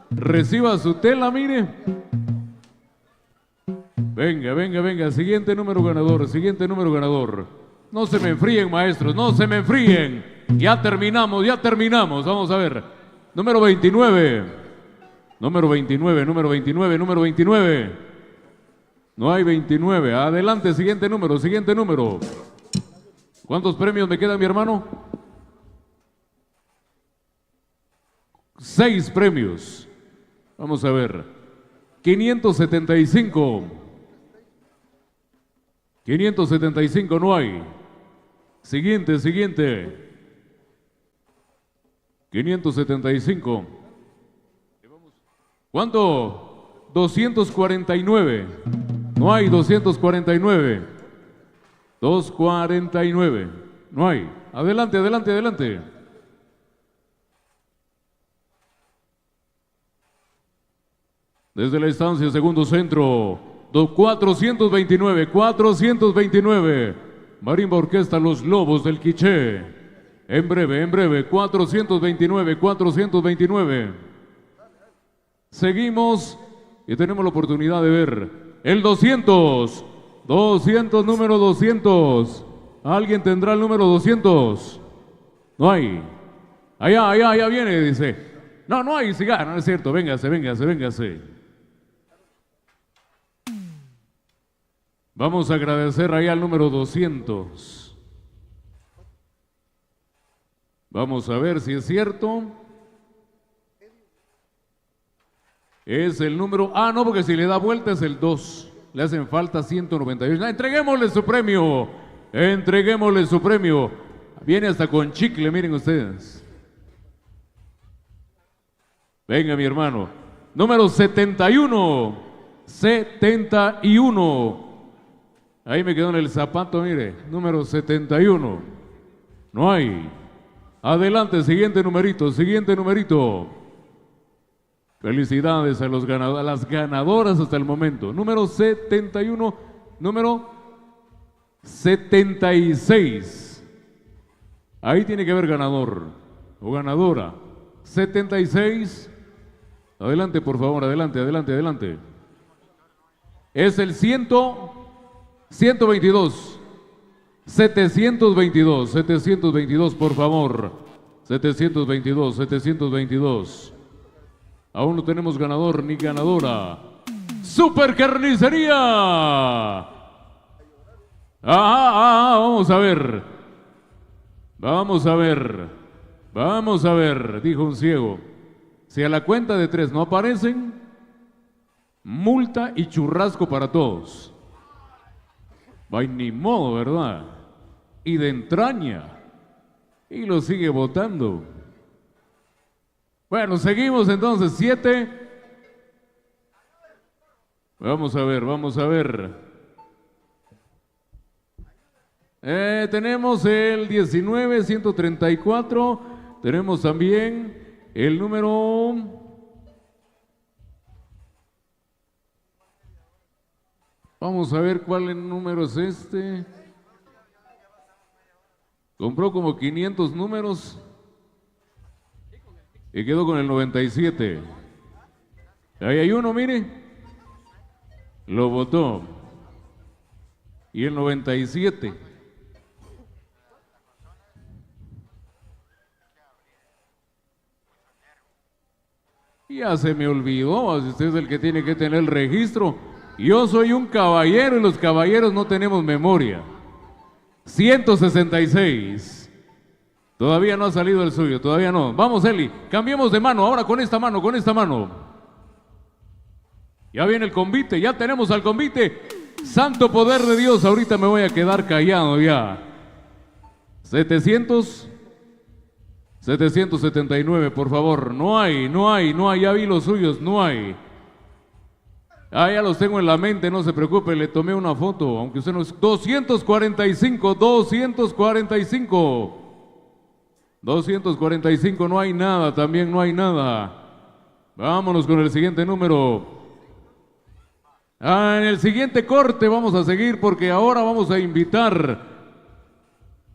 Reciba su tela, mire. Venga. Siguiente número ganador. No se me enfríen, maestros, no se me enfríen. Ya terminamos. Vamos a ver. Número 29. Número 29. No hay 29. Adelante, siguiente número. ¿Cuántos premios me quedan, mi hermano? 6 premios. Vamos a ver. 575. 575 no hay. Siguiente. 575. ¿Cuánto? 249. No hay 249. 249. No hay. Adelante. Desde la estancia segundo centro, 429. Marimba Orquesta Los Lobos del Quiché. En breve, 429. Seguimos y tenemos la oportunidad de ver el 200. Número 200. ¿Alguien tendrá el número 200? No hay. Allá viene, dice. No hay cigarro, no es cierto. Véngase. Vamos a agradecer ahí al número 200. Vamos a ver si es cierto. Es el número... no, porque si le da vuelta es el 2. Le hacen falta 198. Entreguémosle su premio. Viene hasta con chicle, miren ustedes. Venga, mi hermano. Número 71. Ahí me quedó en el zapato, mire. Número 71. No hay. Adelante, siguiente numerito. Felicidades a las ganadoras hasta el momento. Número 71. Número 76. Ahí tiene que haber ganador o ganadora. 76. Adelante, por favor, adelante. Es el 122. 722, por favor. 722. Aún no tenemos ganador ni ganadora. Super Carnicería. Vamos a ver, dijo un ciego. Si a la cuenta de 3 no aparecen, multa y churrasco para todos. Ay, ni modo, ¿verdad? Y de entraña. Y lo sigue votando. Bueno, seguimos entonces, 7. Vamos a ver. Tenemos el 19, 134. Tenemos también el número... Vamos a ver cuál número es este. Compró como 500 números y quedó con el 97. Ahí hay uno, mire. Lo votó. Y el 97. Ya se me olvidó, si usted es el que tiene que tener el registro. Yo soy un caballero y los caballeros no tenemos memoria. 166. Todavía no ha salido el suyo, todavía no. Vamos, Eli, cambiemos de mano, ahora con esta mano. Ya viene el convite, ya tenemos al convite. Santo poder de Dios, ahorita me voy a quedar callado ya. 779, por favor. No hay, ya vi los suyos, no hay. Ya los tengo en la mente, no se preocupe, le tomé una foto, aunque usted no es... 245, no hay nada, también no hay nada. Vámonos con el siguiente número. En el siguiente corte vamos a seguir porque ahora vamos a invitar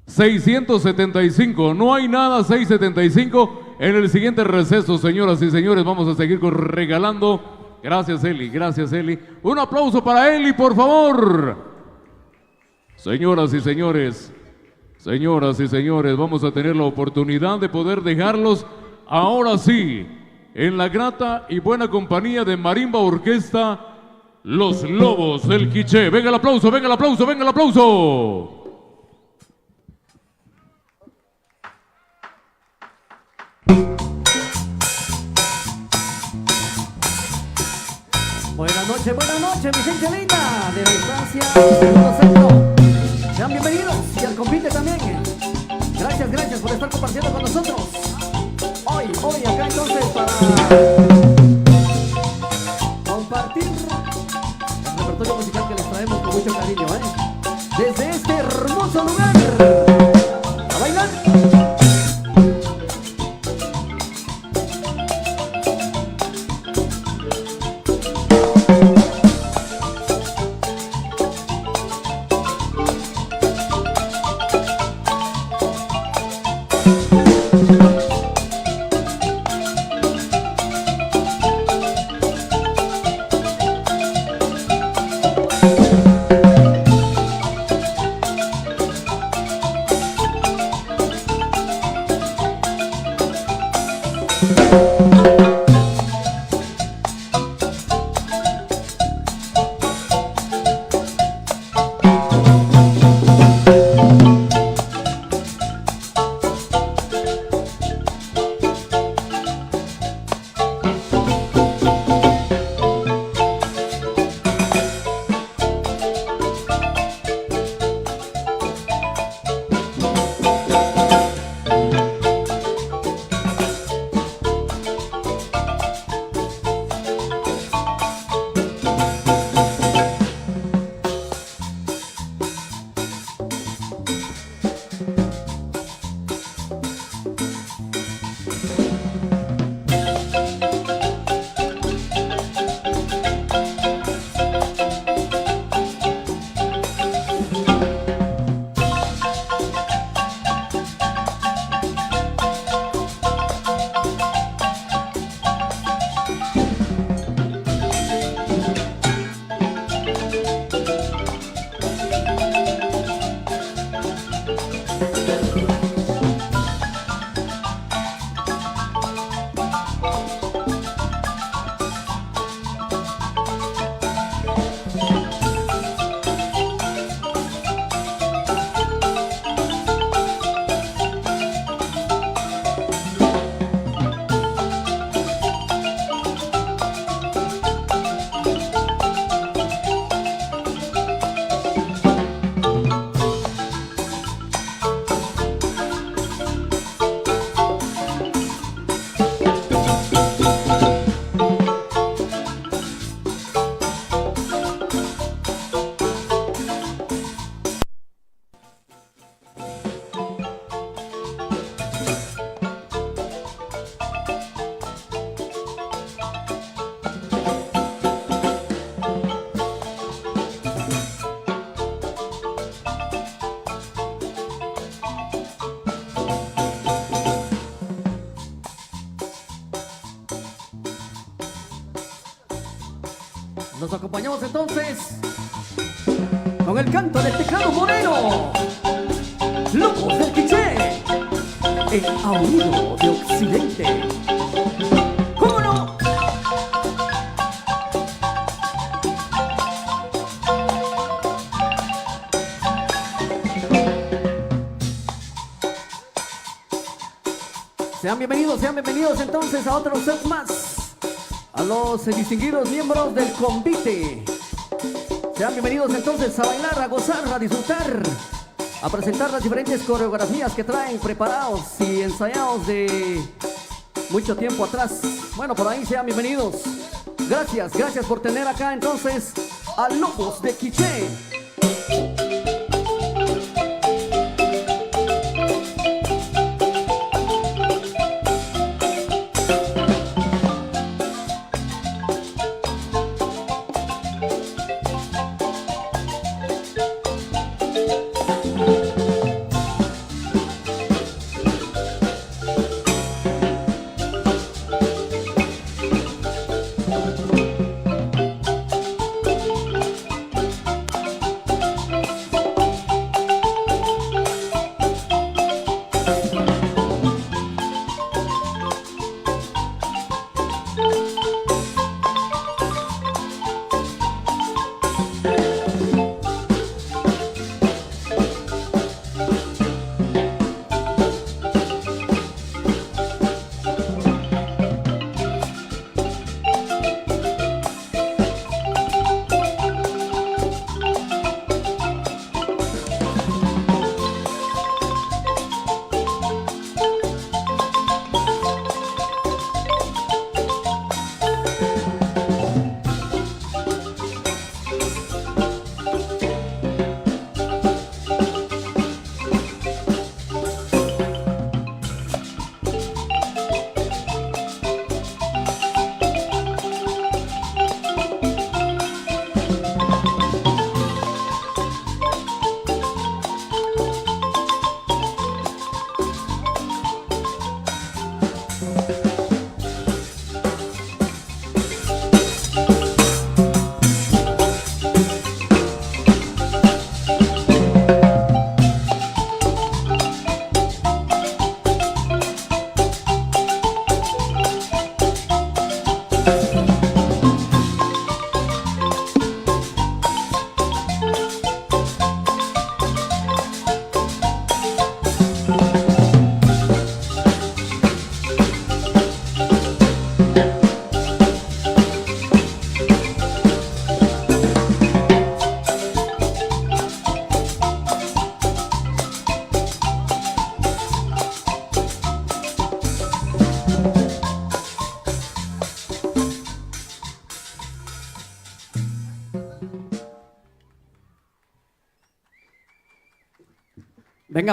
675, no hay nada, 675. En el siguiente receso, señoras y señores, vamos a seguir regalando. Gracias, Eli. Un aplauso para Eli, por favor. Señoras y señores, vamos a tener la oportunidad de poder dejarlos ahora sí en la grata y buena compañía de Marimba Orquesta Los Lobos del Quiché. Venga el aplauso. Buenas noches, mi gente linda de la instancia Segundo Centro. Sean bienvenidos y al convite también. Gracias por estar compartiendo con nosotros. Hoy acá entonces para compartir el repertorio musical que les traemos con mucho cariño, desde este hermoso lugar. A bailar. Los acompañamos entonces con el canto del teclado moreno. Locos del Quiché, el aullido de Occidente. ¿Cómo no? Sean bienvenidos entonces a otro set más. A los distinguidos miembros del convite. Sean bienvenidos entonces a bailar, a gozar, a disfrutar, a presentar las diferentes coreografías que traen preparados y ensayados de mucho tiempo atrás. Bueno, por ahí sean bienvenidos. Gracias por tener acá entonces a Lobos de Quiché.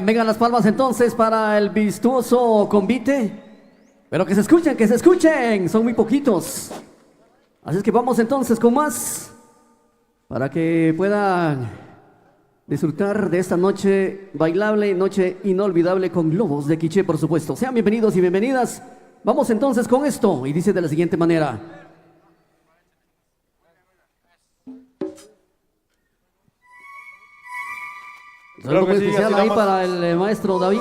Vengan las palmas entonces para el vistoso convite. Pero que se escuchen, son muy poquitos. Así es que vamos entonces con más, para que puedan disfrutar de esta noche bailable, noche inolvidable con Lobos de Quiché, por supuesto. Sean bienvenidos y bienvenidas. Vamos entonces con esto, y dice de la siguiente manera. Saludo muy especial ahí para el maestro David.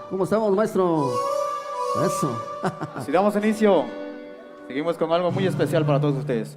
¿Cómo estamos, maestro? Eso. Si damos inicio, seguimos con algo muy especial para todos ustedes.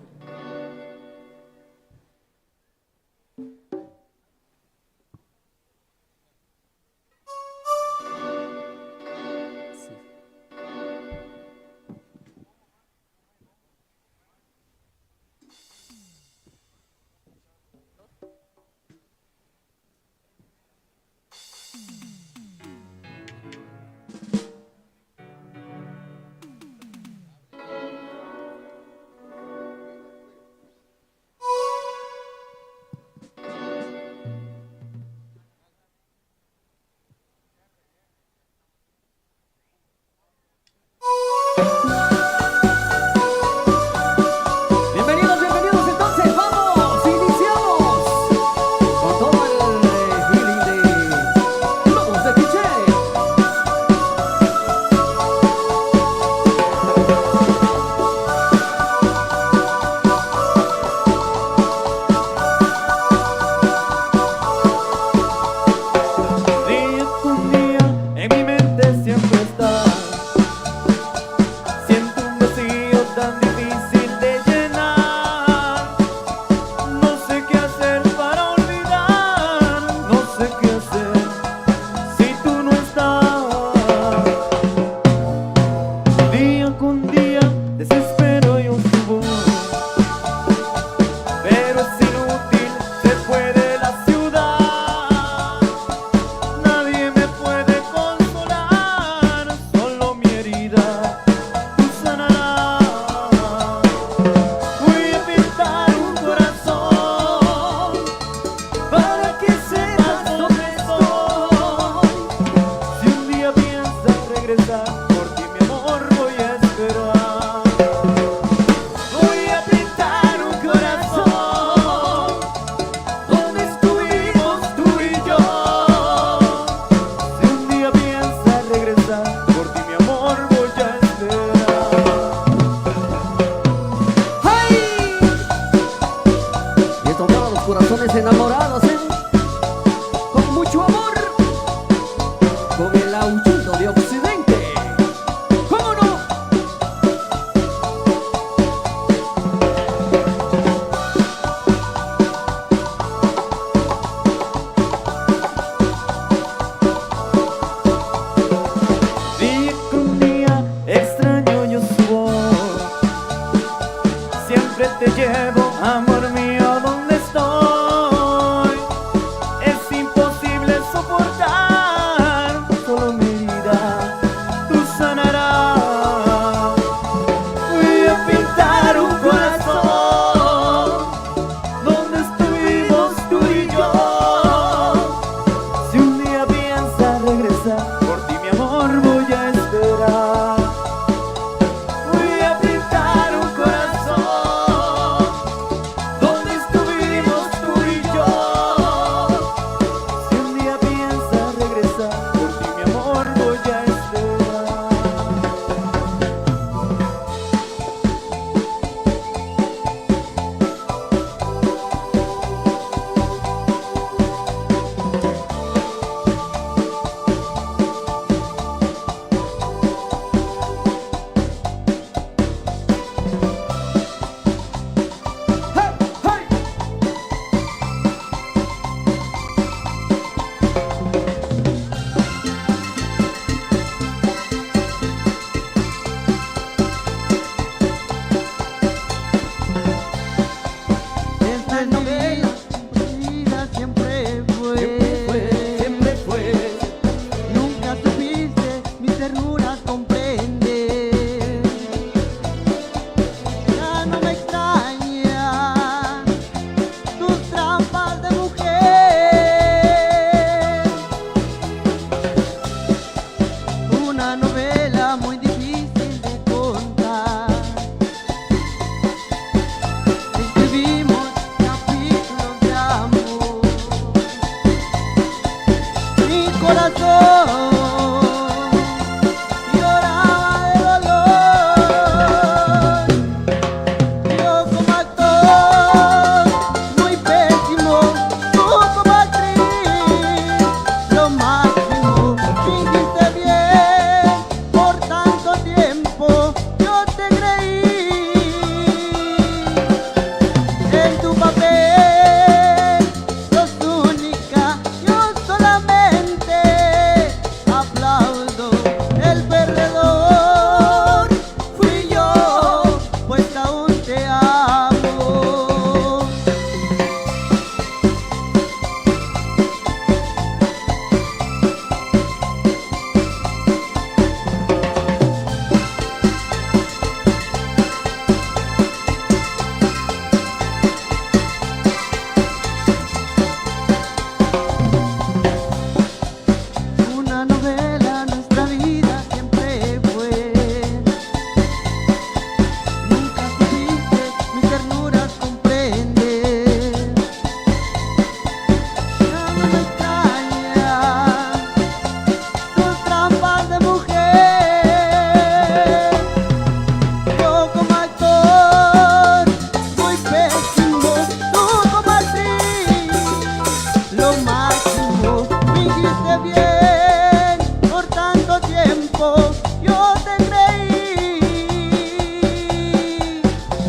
lo máximo. Me hiciste bien por tanto tiempo. Yo te creí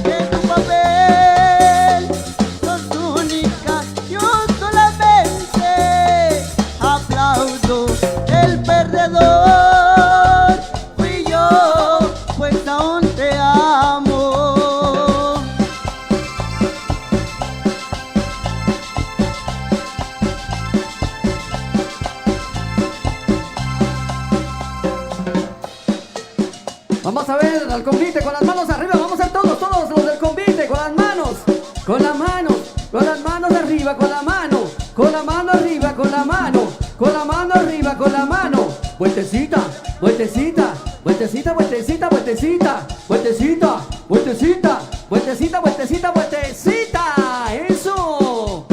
de tu papel. Sos única, yo solamente aplaudo. El perdedor fui yo, pues aún te amo. Vamos a ver al convite con las manos arriba. Vamos a hacer todos los del convite con las manos. Con las manos arriba, con la mano. Con la mano arriba, con la mano. Con la mano arriba, con la mano. Vueltecita, vueltecita, vueltecita, vueltecita, vueltecita. Vueltecita, vueltecita, vueltecita, vueltecita, vueltecita. Eso.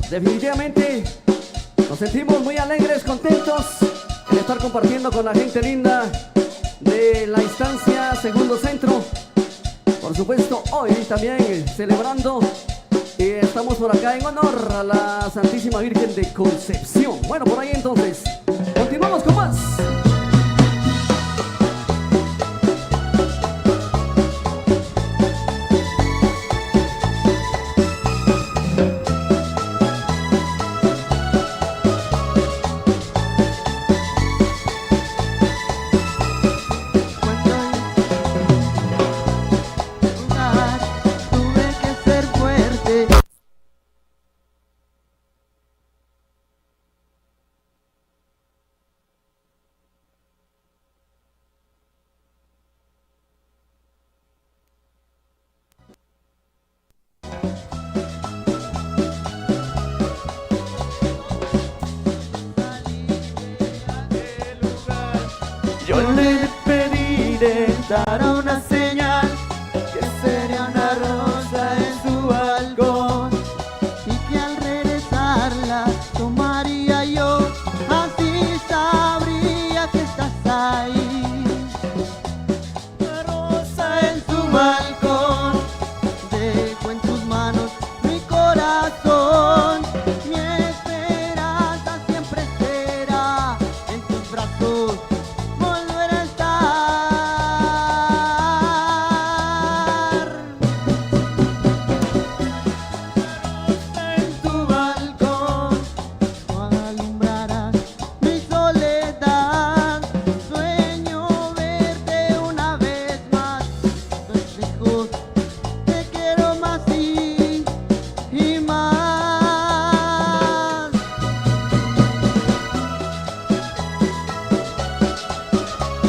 Definitivamente nos sentimos muy alegres, contentos en estar compartiendo con la gente linda de la instancia Segundo Centro. Por supuesto, hoy también celebrando, estamos por acá en honor a la Santísima Virgen de Concepción. Bueno, por ahí entonces, continuamos con más. Tuve que ser fuerte. Yo le pedí de dar una señal, que sería una rosa en su balcón, y que al regresarla tomaría yo, así sabría que estás ahí. Una rosa en su balcón, dejo en tus manos mi corazón, mi esperanza siempre será en tus brazos. Volver a estar en tu balcón, alumbrarás mi soledad. Sueño verte una vez más, lejos, te quiero más y más.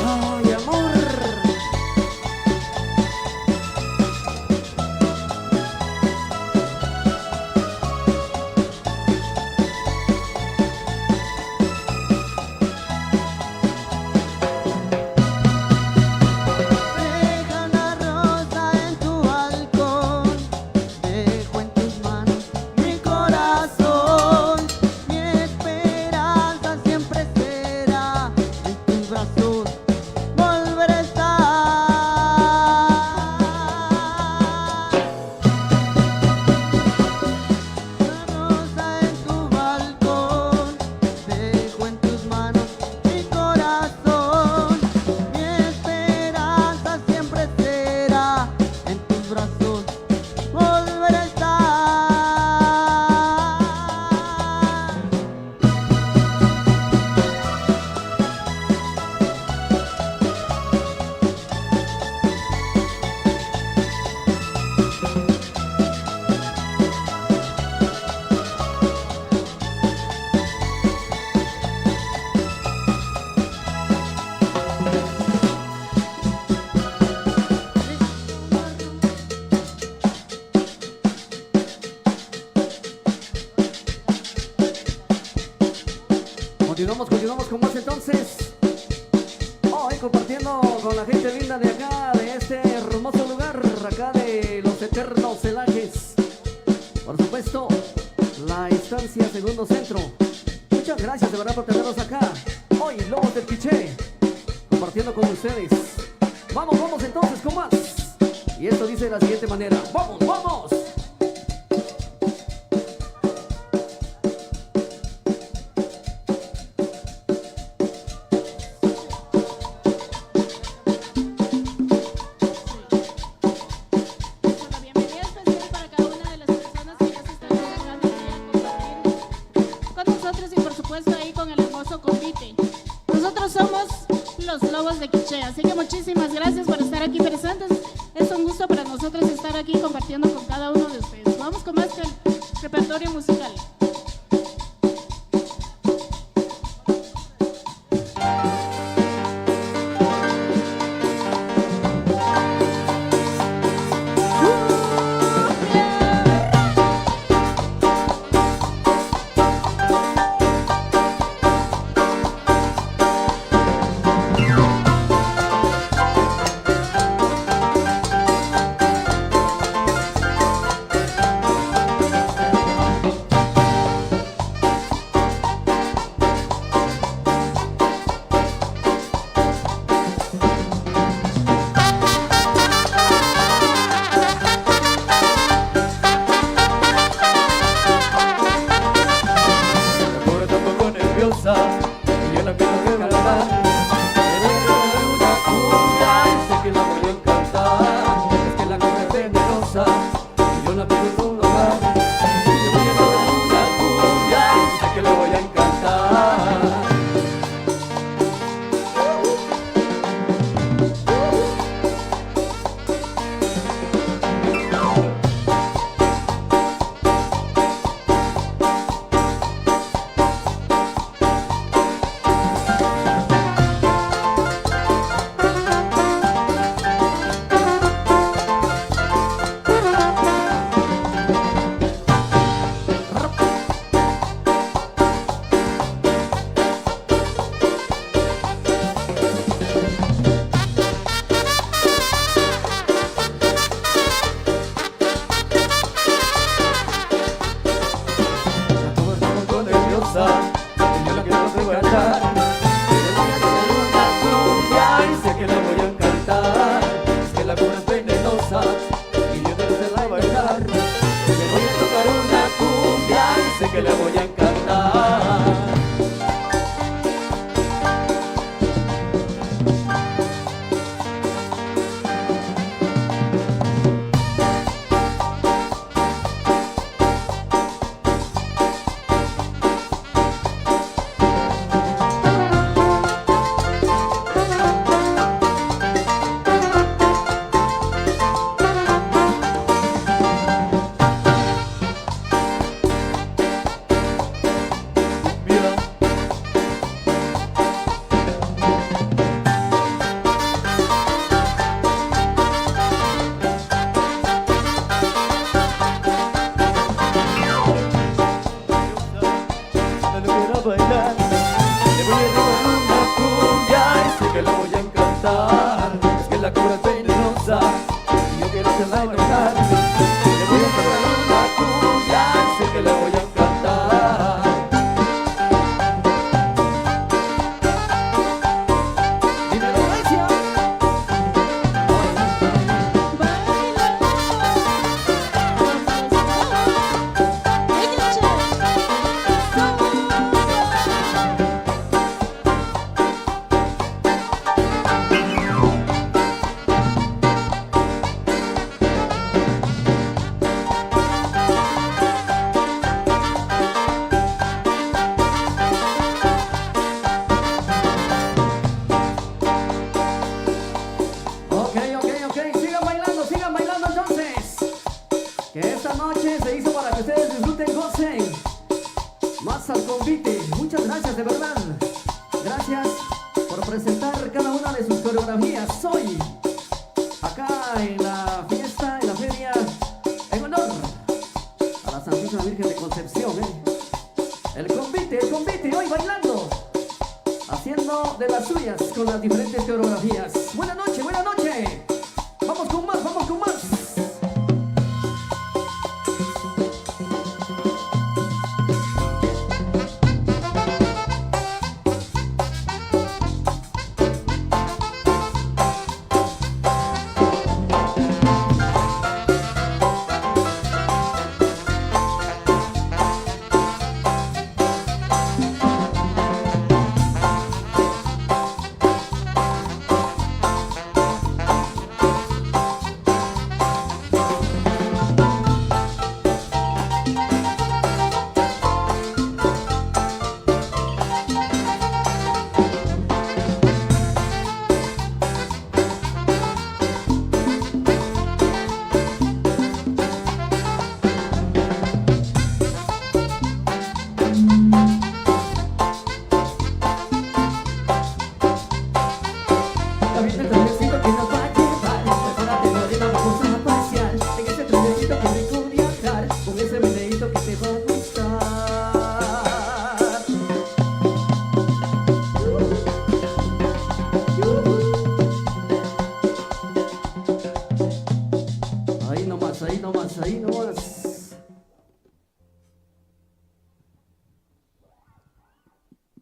Ay, amor. Deja una rosa en tu balcón, dejo en tus manos mi corazón, mi esperanza siempre será en tus brazos. Volver a estar. Una rosa en tu balcón, dejo en tus manos mi corazón, mi esperanza siempre será en tus brazos. Volver a estar. Continuamos con más entonces. Hoy compartiendo con la gente linda de acá, de este hermoso lugar, acá de los eternos celajes. Por supuesto, la instancia Segundo Centro. Muchas gracias de verdad por tenernos acá. Hoy, Lobos del Quiché, compartiendo con ustedes. Vamos entonces con más. Y esto dice de la siguiente manera. ¡Vamos! nosotros y por supuesto ahí con el hermoso convite. Nosotros somos los Lobos de Quiché, así que muchísimas gracias por estar aquí presentes. Es un gusto para nosotros estar aquí compartiendo con cada uno de ustedes. Vamos con más que el repertorio musical.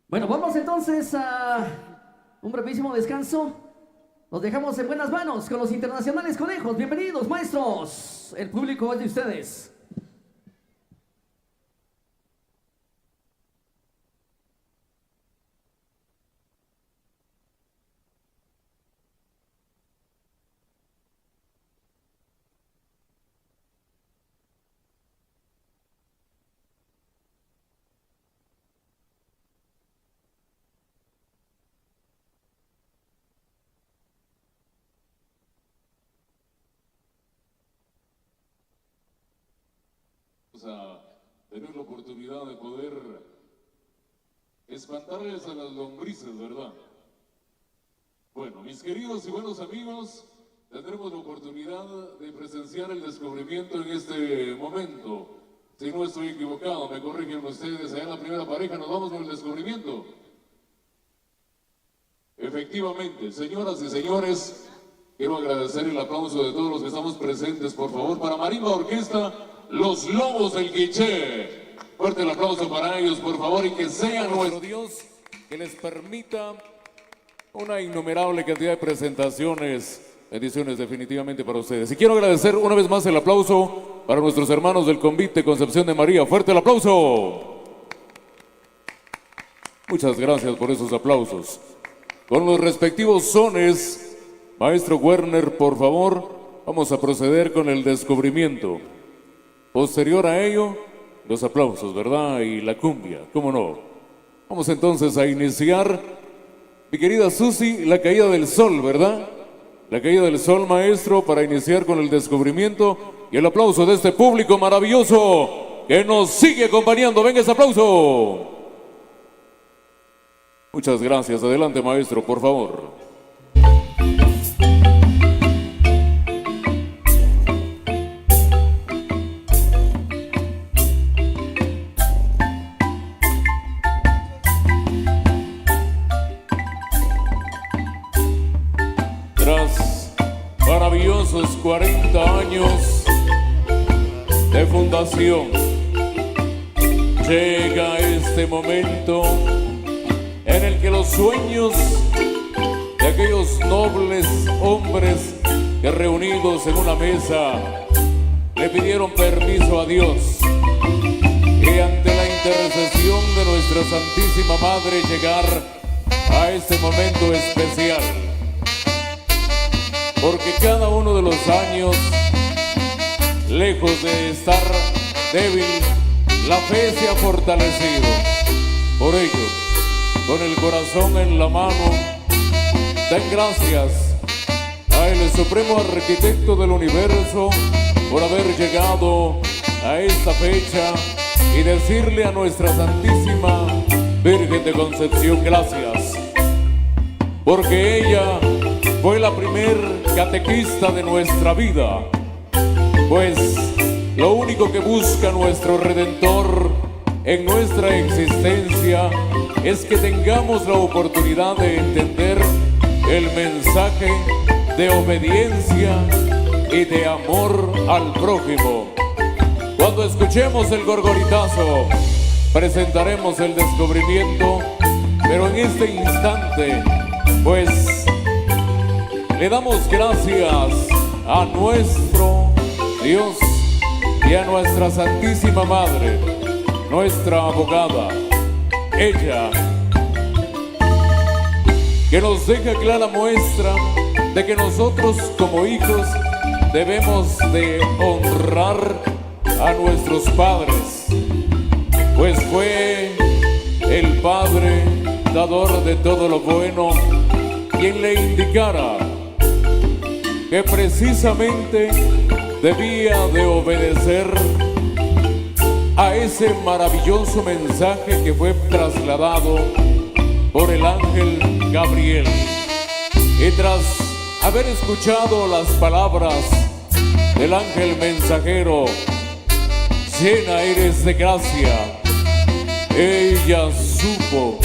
Bueno, vamos entonces a un brevísimo descanso. Nos dejamos en buenas manos con los internacionales conejos. Bienvenidos, maestros. El público es de ustedes. A tener la oportunidad de poder espantarles a las lombrices, ¿verdad? Bueno, mis queridos y buenos amigos, tendremos la oportunidad de presenciar el descubrimiento en este momento. Si no estoy equivocado, me corrigen ustedes, allá en la primera pareja nos vamos con el descubrimiento. Efectivamente, señoras y señores, quiero agradecer el aplauso de todos los que estamos presentes, por favor, para Marimba Orquesta, Los Lobos del Quiché. Fuerte el aplauso para ellos, por favor, y que sea nuestro Dios que les permita una innumerable cantidad de presentaciones, bendiciones definitivamente para ustedes. Y quiero agradecer una vez más el aplauso para nuestros hermanos del Convite Concepción de María. Fuerte el aplauso. Muchas gracias por esos aplausos. Con los respectivos sones, maestro Werner, por favor, vamos a proceder con el descubrimiento. Posterior a ello, los aplausos, ¿verdad? Y la cumbia, ¿cómo no? Vamos entonces a iniciar, mi querida Susi, la caída del sol, ¿verdad? La caída del sol, maestro, para iniciar con el descubrimiento y el aplauso de este público maravilloso que nos sigue acompañando. Venga ese aplauso. Muchas gracias. Adelante, maestro, por favor. Maravillosos 40 años de fundación, llega este momento en el que los sueños de aquellos nobles hombres que reunidos en una mesa le pidieron permiso a Dios y ante la intercesión de nuestra Santísima Madre llegar a este momento especial. Porque cada uno de los años, lejos de estar débil, la fe se ha fortalecido. Por ello, con el corazón en la mano, den gracias a el Supremo Arquitecto del Universo por haber llegado a esta fecha y decirle a nuestra Santísima Virgen de Concepción gracias. Porque ella fue la primer catequista de nuestra vida, pues lo único que busca nuestro Redentor en nuestra existencia es que tengamos la oportunidad de entender el mensaje de obediencia y de amor al prójimo. Cuando escuchemos el gorgoritazo, presentaremos el descubrimiento, pero en este instante, pues le damos gracias a nuestro Dios y a nuestra Santísima Madre, nuestra abogada, ella, que nos deja clara muestra de que nosotros como hijos debemos de honrar a nuestros padres, pues fue el Padre, dador de todo lo bueno, quien le indicara que precisamente debía de obedecer a ese maravilloso mensaje que fue trasladado por el ángel Gabriel. Y tras haber escuchado las palabras del ángel mensajero, llena eres de gracia, ella supo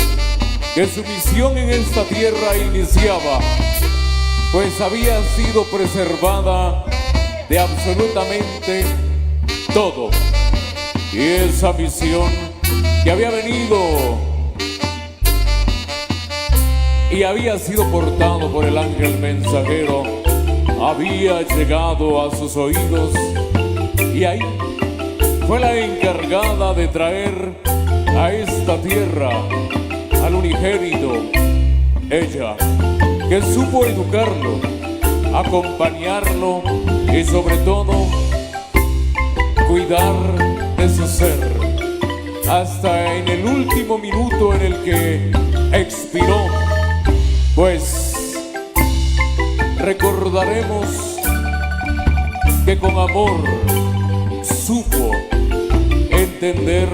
que su misión en esta tierra iniciaba, pues había sido preservada de absolutamente todo. Y esa misión que había venido y había sido portado por el ángel mensajero, había llegado a sus oídos y ahí fue la encargada de traer a esta tierra al unigénito. Ella, que supo educarlo, acompañarlo y sobre todo cuidar de su ser hasta en el último minuto en el que expiró, pues recordaremos que con amor supo entender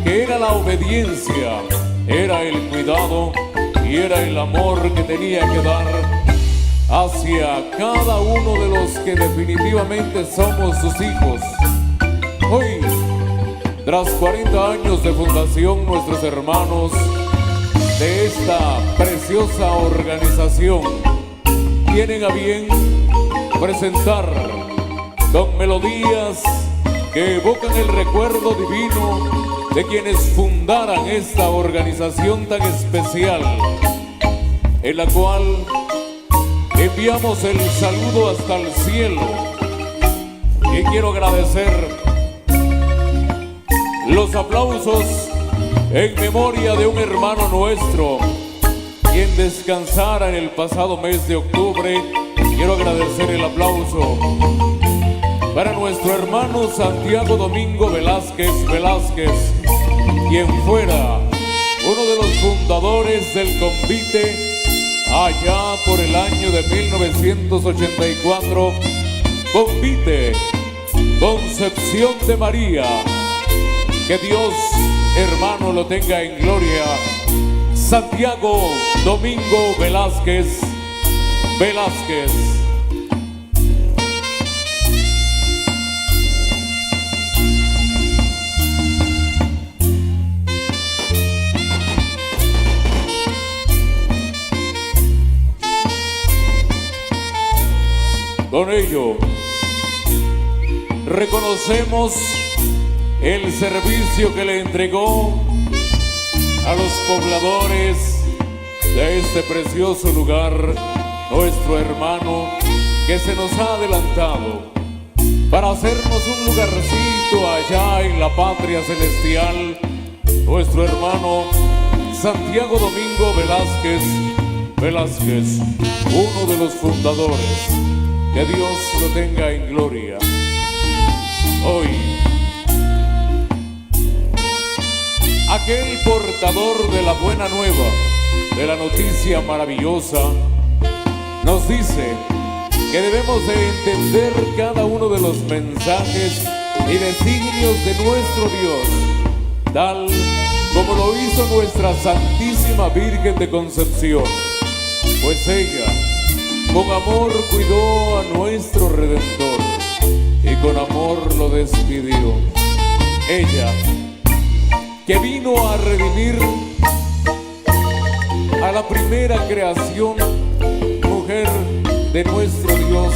que era la obediencia, era el cuidado y era el amor que tenía que dar hacia cada uno de los que definitivamente somos sus hijos. Hoy, tras 40 años de fundación, nuestros hermanos de esta preciosa organización tienen a bien presentar con melodías que evocan el recuerdo divino de quienes fundaran esta organización tan especial, en la cual enviamos el saludo hasta el cielo. Y quiero agradecer los aplausos en memoria de un hermano nuestro quien descansara en el pasado mes de octubre. Quiero agradecer el aplauso para nuestro hermano Santiago Domingo Velázquez, quien fuera uno de los fundadores del convite allá por el año de 1984, convite Concepción de María. Que Dios, hermano, lo tenga en gloria. Santiago Domingo Velázquez. Con ello, reconocemos el servicio que le entregó a los pobladores de este precioso lugar, nuestro hermano que se nos ha adelantado para hacernos un lugarcito allá en la patria celestial, nuestro hermano Santiago Domingo Velázquez, uno de los fundadores. Que Dios lo tenga en gloria. Hoy, aquel portador de la buena nueva, de la noticia maravillosa, nos dice que debemos de entender cada uno de los mensajes y designios de nuestro Dios, tal como lo hizo nuestra Santísima Virgen de Concepción, pues ella con amor cuidó a nuestro Redentor y con amor lo despidió. Ella, que vino a redimir a la primera creación, mujer de nuestro Dios,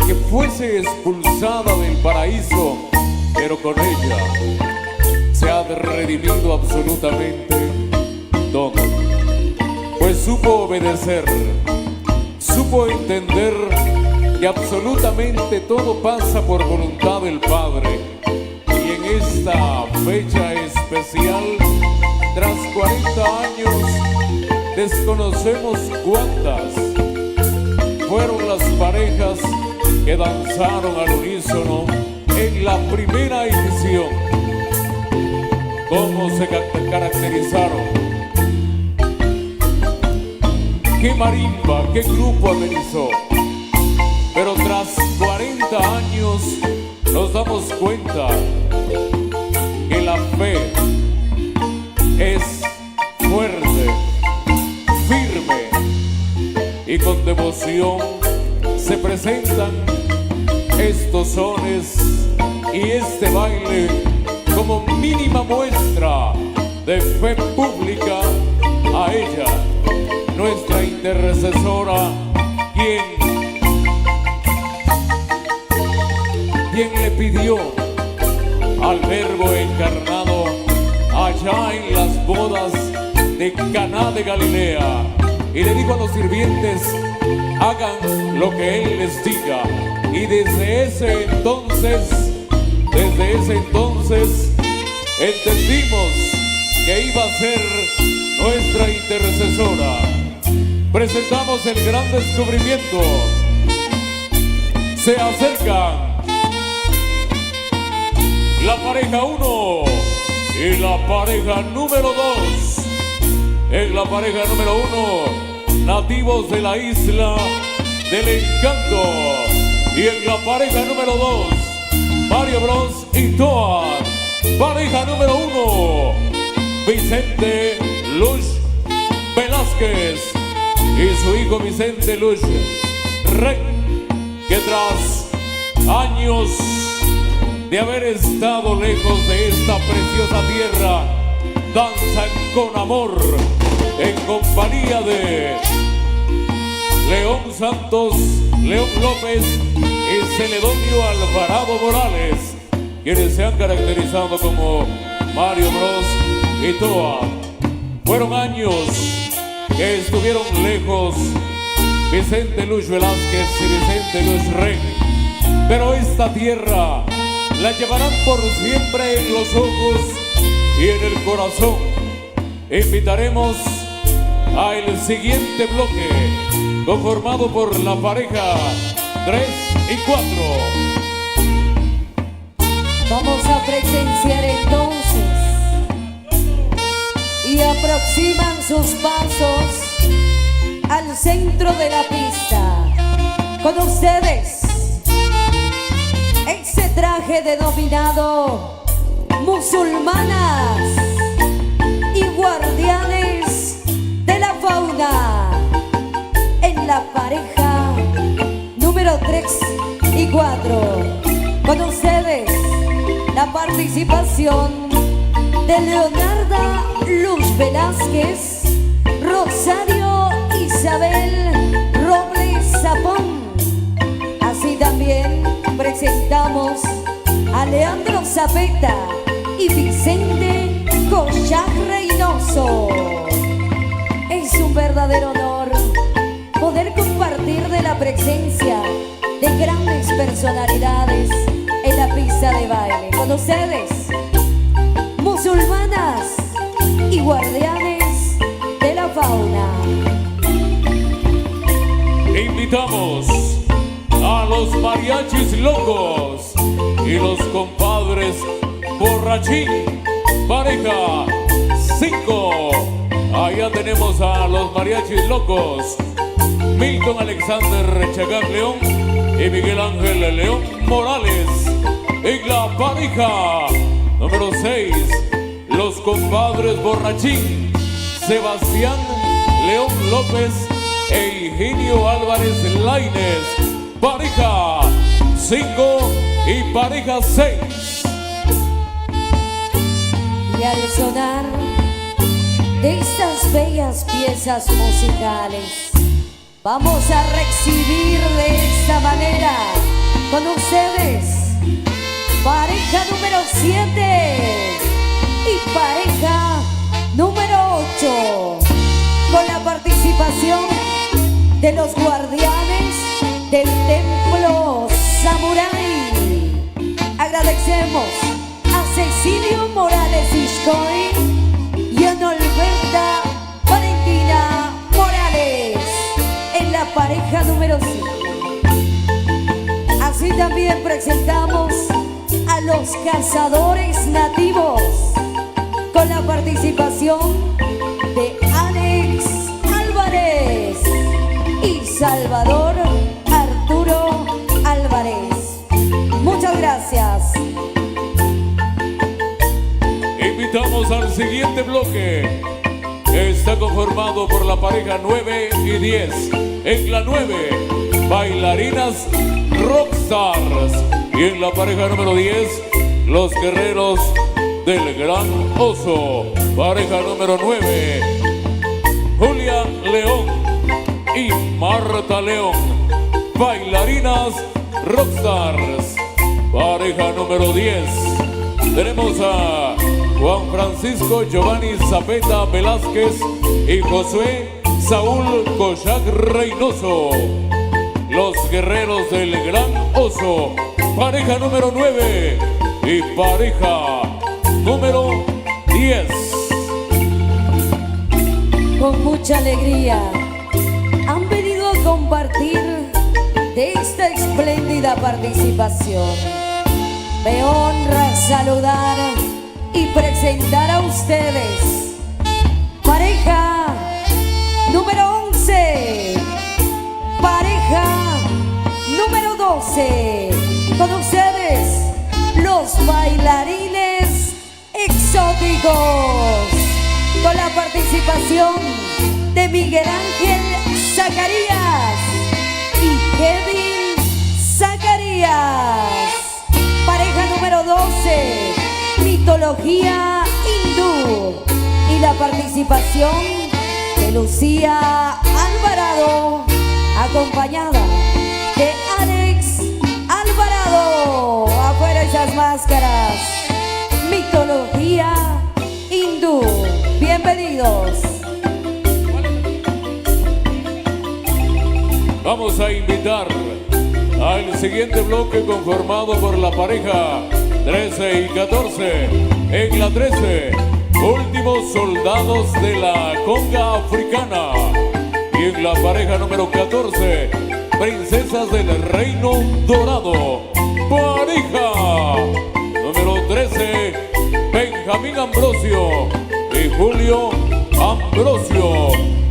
que fuese expulsada del paraíso, pero con ella se ha redimido absolutamente todo, pues supo obedecer, supo entender que absolutamente todo pasa por voluntad del Padre. Y en esta fecha especial, tras 40 años, desconocemos cuántas fueron las parejas que danzaron al unísono en la primera edición. ¿Cómo se caracterizaron? ¿Qué marimba, qué grupo amenizó? Pero tras 40 años nos damos cuenta que la fe es fuerte, firme y con devoción se presentan estos sones y este baile como mínima muestra de fe pública a ella, nuestra intercesora, quien le pidió al Verbo encarnado allá en las bodas de Caná de Galilea. Y le dijo a los sirvientes, hagan lo que él les diga. Y desde ese entonces entendimos que iba a ser nuestra intercesora. Presentamos el gran descubrimiento. Se acercan la pareja 1 y la pareja número 2. En la pareja número 1, nativos de la isla del encanto. Y en la pareja número 2, Mario Bros y Toad. Pareja número 1, Vicente Luz Velázquez y su hijo Vicente Luz Rey, que tras años de haber estado lejos de esta preciosa tierra, danzan con amor en compañía de León Santos, León López y Celedonio Alvarado Morales, quienes se han caracterizado como Mario Bros y Toa. Fueron años que estuvieron lejos Vicente Luz Velázquez y Vicente Luz Rey, pero esta tierra la llevarán por siempre en los ojos y en el corazón. Invitaremos al siguiente bloque, conformado por la pareja 3 y 4. Vamos a presenciar entonces y aproximan sus pasos al centro de la pista. Con ustedes, ese traje denominado musulmanas y guardianes de la fauna. En la pareja número 3 y 4. Con ustedes, la participación de Leonarda Luz Velázquez, Rosario Isabel Robles Zapón. Así también presentamos a Leandro Zapeta y Vicente Cochac Reynoso. Es un verdadero honor poder compartir de la presencia de grandes personalidades en la pista de baile. Con ustedes, musulmanas y guardianes de la fauna. Invitamos a los mariachis locos y los compadres borrachín, pareja 5. Allá tenemos a los mariachis locos, Milton Alexander Chagán León y Miguel Ángel León Morales. En la pareja número 6, los compadres borrachín, Sebastián León López e Higinio Álvarez Lainez. Pareja 5 y pareja 6. Y al sonar de estas bellas piezas musicales, vamos a recibir de esta manera con ustedes pareja número 7 y pareja número 8, con la participación de los guardianes del templo Samurai. Agradecemos a Cecilio Morales Ishcoy y a Norberta Valentina Morales en la pareja número 5. Así también presentamos a los cazadores nativos con la participación de Alex Álvarez y Salvador Arturo Álvarez. Muchas gracias. Invitamos al siguiente bloque. Está conformado por la pareja 9 y 10. En la 9, bailarinas rockstars. Y en la pareja número 10, los guerreros del Gran Oso. Pareja número 9, Julia León y Marta León, bailarinas rockstars. Pareja número 10, tenemos a Juan Francisco Giovanni Zapeta Velázquez y Josué Saúl Cochac Reynoso. Los guerreros del Gran Oso, pareja número 9 y pareja número 10. Con mucha alegría han venido a compartir de esta espléndida participación. Me honra saludar y presentar a ustedes pareja número 11, pareja número 12. Con ustedes los bailarines exóticos, con la participación de Miguel Ángel Zacarías y Kevin Zacarías. Pareja número 12, mitología hindú, y la participación de Lucía Alvarado, acompañada de Alex Alvarado. Afuera esas máscaras, mitología hindú. Bienvenidos. Vamos a invitar al siguiente bloque conformado por la pareja 13 y 14. En la 13, últimos soldados de la conga africana. Y en la pareja número 14, princesas del reino dorado. Pareja número 13, Benjamín Ambrosio y Julio Ambrosio.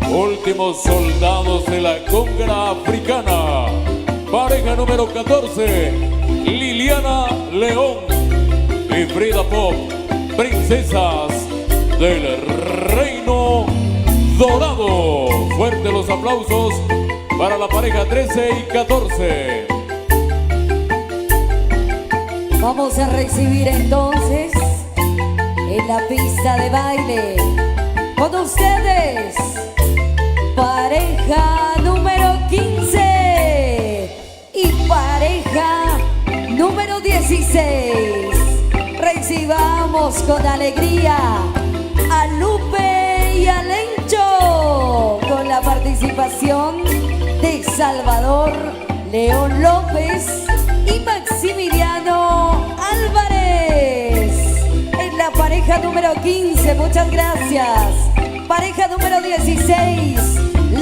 Últimos soldados de la conga africana. Pareja número 14, Liliana León y Frida Pop, princesas del reino dorado. Fuertes los aplausos para la pareja 13 y 14. Vamos a recibir entonces en la pista de baile con ustedes pareja número 15 y pareja número 16. Recibamos con alegría a Lupe y a Lencho, con la participación de Salvador León López y Maximiliano Álvarez. En la pareja número 15, muchas gracias. Pareja número 16,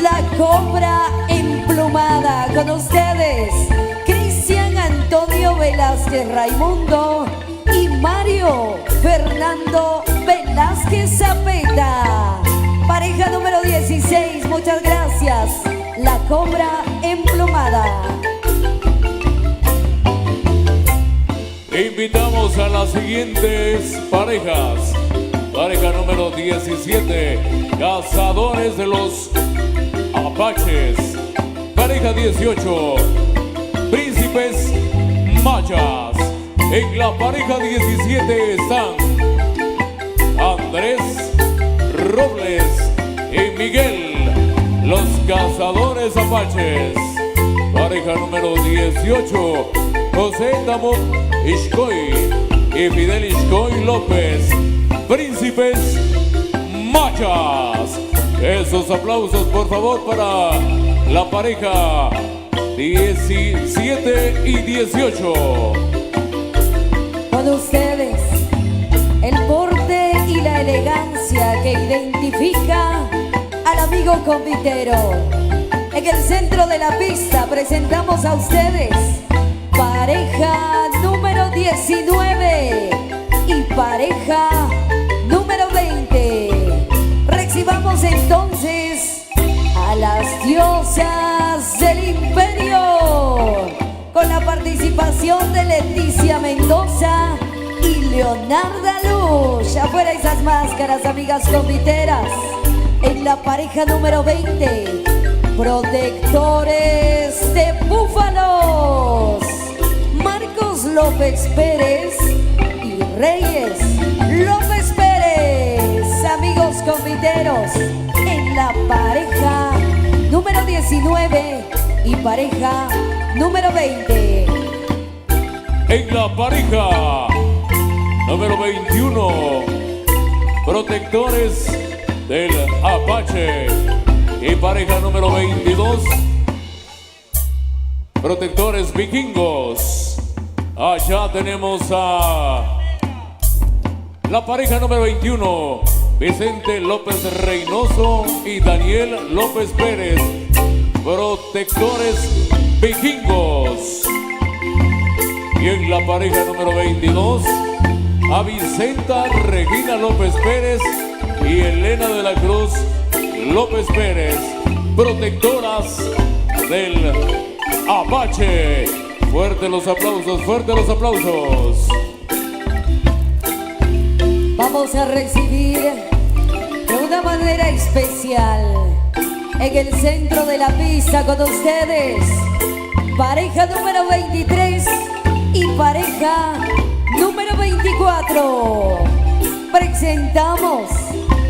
la Cobra Emplumada. Con ustedes, Cristian Antonio Velázquez Raimundo y Mario Fernando Velázquez Zapeta. Pareja número 16, muchas gracias. La Cobra Emplumada. Invitamos a las siguientes parejas. Pareja número 17, Cazadores de los Apaches. Pareja 18, Príncipes Mayas. En la pareja 17 están Andrés Robles y Miguel, los Cazadores Apaches. Pareja número 18, José Tamo Ishkoy y Fidel Ishkoy López, Príncipes Mayas. Esos aplausos por favor para la pareja 17 y 18. Con ustedes, el porte y la elegancia que identifica al amigo convitero. En el centro de la pista presentamos a ustedes pareja número 19 y pareja número 20. Recibamos entonces a las diosas del imperio, con la participación de Leticia Mendoza y Leonarda Luz. Afuera esas máscaras, amigas conviteras. En la pareja número 20, protectores de búfalos, Marcos López Pérez y Reyes López Pérez. Amigos conviteros, en la pareja número 19 y pareja número 20. En la pareja número 21, Protectores del Apache. Y pareja número 22, Protectores Vikingos. Allá tenemos a la pareja número 21, Vicente López Reynoso y Daniel López Pérez. Protectores Vikingos. Y en la pareja número 22, a Vicenta Regina López Pérez y Elena de la Cruz López Pérez, protectoras del Apache. Fuerte los aplausos, fuerte los aplausos. Vamos a recibir de una manera especial en el centro de la pista con ustedes, pareja número 23 y pareja número 24. Presentamos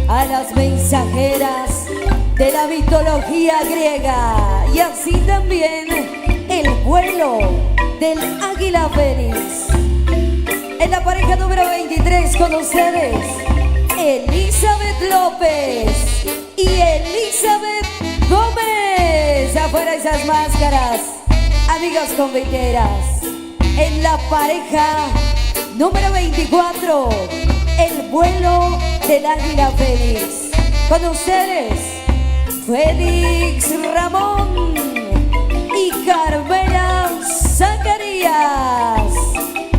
a las mensajeras de la mitología griega y así también el vuelo del águila fénix. En la pareja número 23 con ustedes, Elizabeth López y Elizabeth Gómez. Afuera esas máscaras, amigas conviteras. En la pareja número 24, el vuelo del águila Félix. Con ustedes, Félix Ramón y Carmela Zacarías.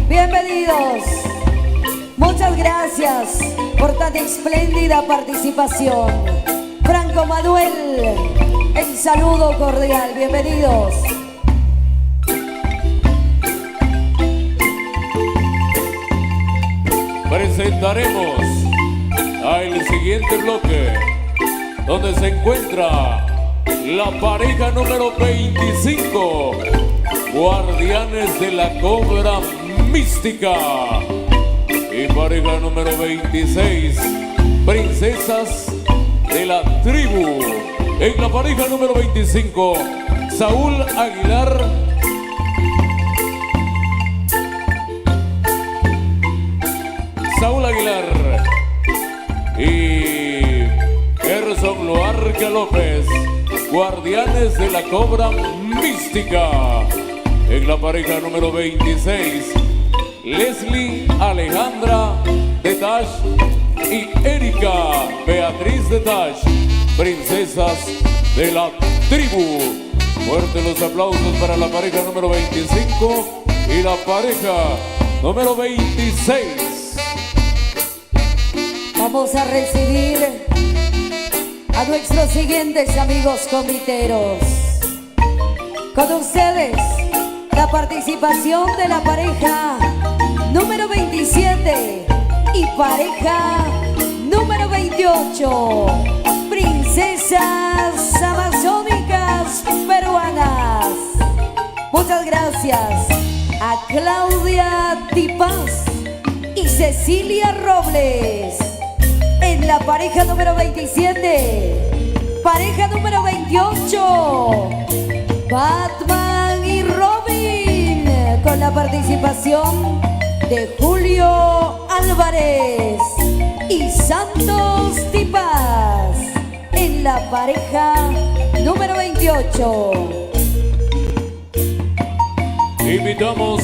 Bienvenidos. Muchas gracias por tan espléndida participación. Franco Manuel, el saludo cordial. Bienvenidos. Presentaremos al siguiente bloque, donde se encuentra la pareja número 25, Guardianes de la Cobra Mística, y pareja número 26, Princesas de la Tribu. En la pareja número 25, Saúl Aguilar y Gerson Loarca López, Guardianes de la Cobra Mística. En la pareja número 26, Leslie Alejandra de Tash y Erika Beatriz de Tash, Princesas de la Tribu. Fuertes los aplausos para la pareja número 25 y la pareja número 26. Vamos a recibir a nuestros siguientes amigos comiteros. Con ustedes, la participación de la pareja número 27 y pareja número 28. Princesas amazónicas peruanas. Muchas gracias a Claudia Tipaz y Cecilia Robles. En la pareja número 27, pareja número 28, Batman y Robin, con la participación de Julio Álvarez y Santos Tipaz. En la pareja número 28. Invitamos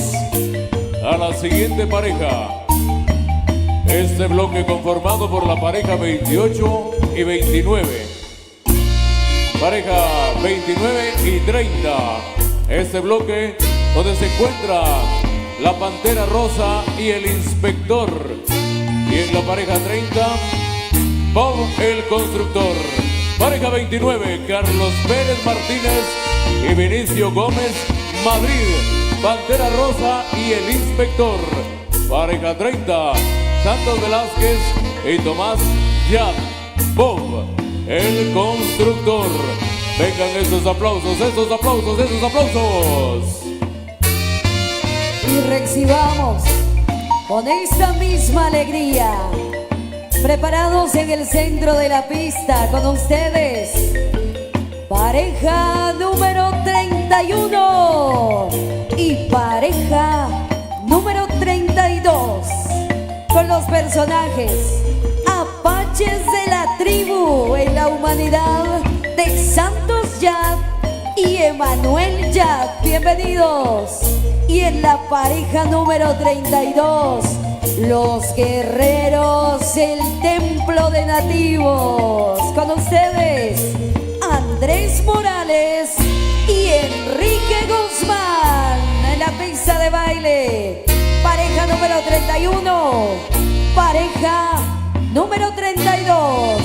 a la siguiente pareja. Este bloque conformado por la pareja 28 y 29. Pareja 29 y 30. Este bloque donde se encuentra la Pantera Rosa y el Inspector. Y en la pareja 30, Bob el Constructor. Pareja 29, Carlos Pérez Martínez y Vinicio Gómez Madrid. Pantera Rosa y el Inspector. Pareja 30, Santos Velázquez y Tomás Yad, Bob, el Constructor. Vengan esos aplausos, esos aplausos, esos aplausos. Y recibamos con esta misma alegría, preparados en el centro de la pista con ustedes, pareja número 31 y pareja número 32. Con los personajes noches de la tribu en la humanidad de Santos Yap y Emanuel Yap, bienvenidos. Y en la pareja número 32, los guerreros del templo de nativos, con ustedes Andrés Morales y Enrique Guzmán en la pista de baile. Pareja número 31, pareja número 32.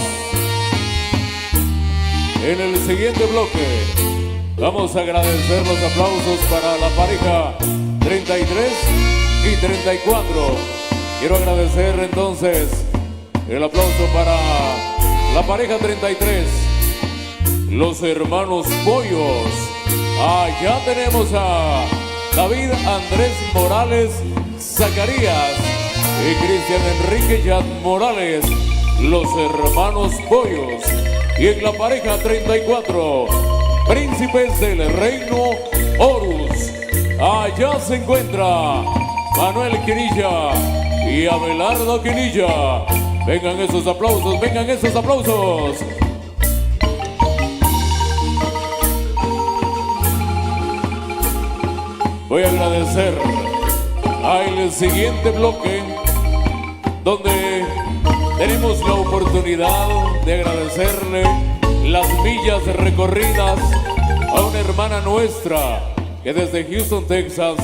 En el siguiente bloque vamos a agradecer los aplausos para la pareja 33 y 34. Quiero agradecer entonces el aplauso para la pareja 33, los hermanos Pollos. Allá tenemos a David Andrés Morales Zacarías y Cristian Enrique Yan Morales, los hermanos Pollos. Y en la pareja 34, príncipes del reino Horus. Allá se encuentra Manuel Quinilla y Abelardo Quinilla. Vengan esos aplausos, vengan esos aplausos. Voy a agradecer al siguiente bloque, donde tenemos la oportunidad de agradecerle las millas recorridas a una hermana nuestra que desde Houston, Texas,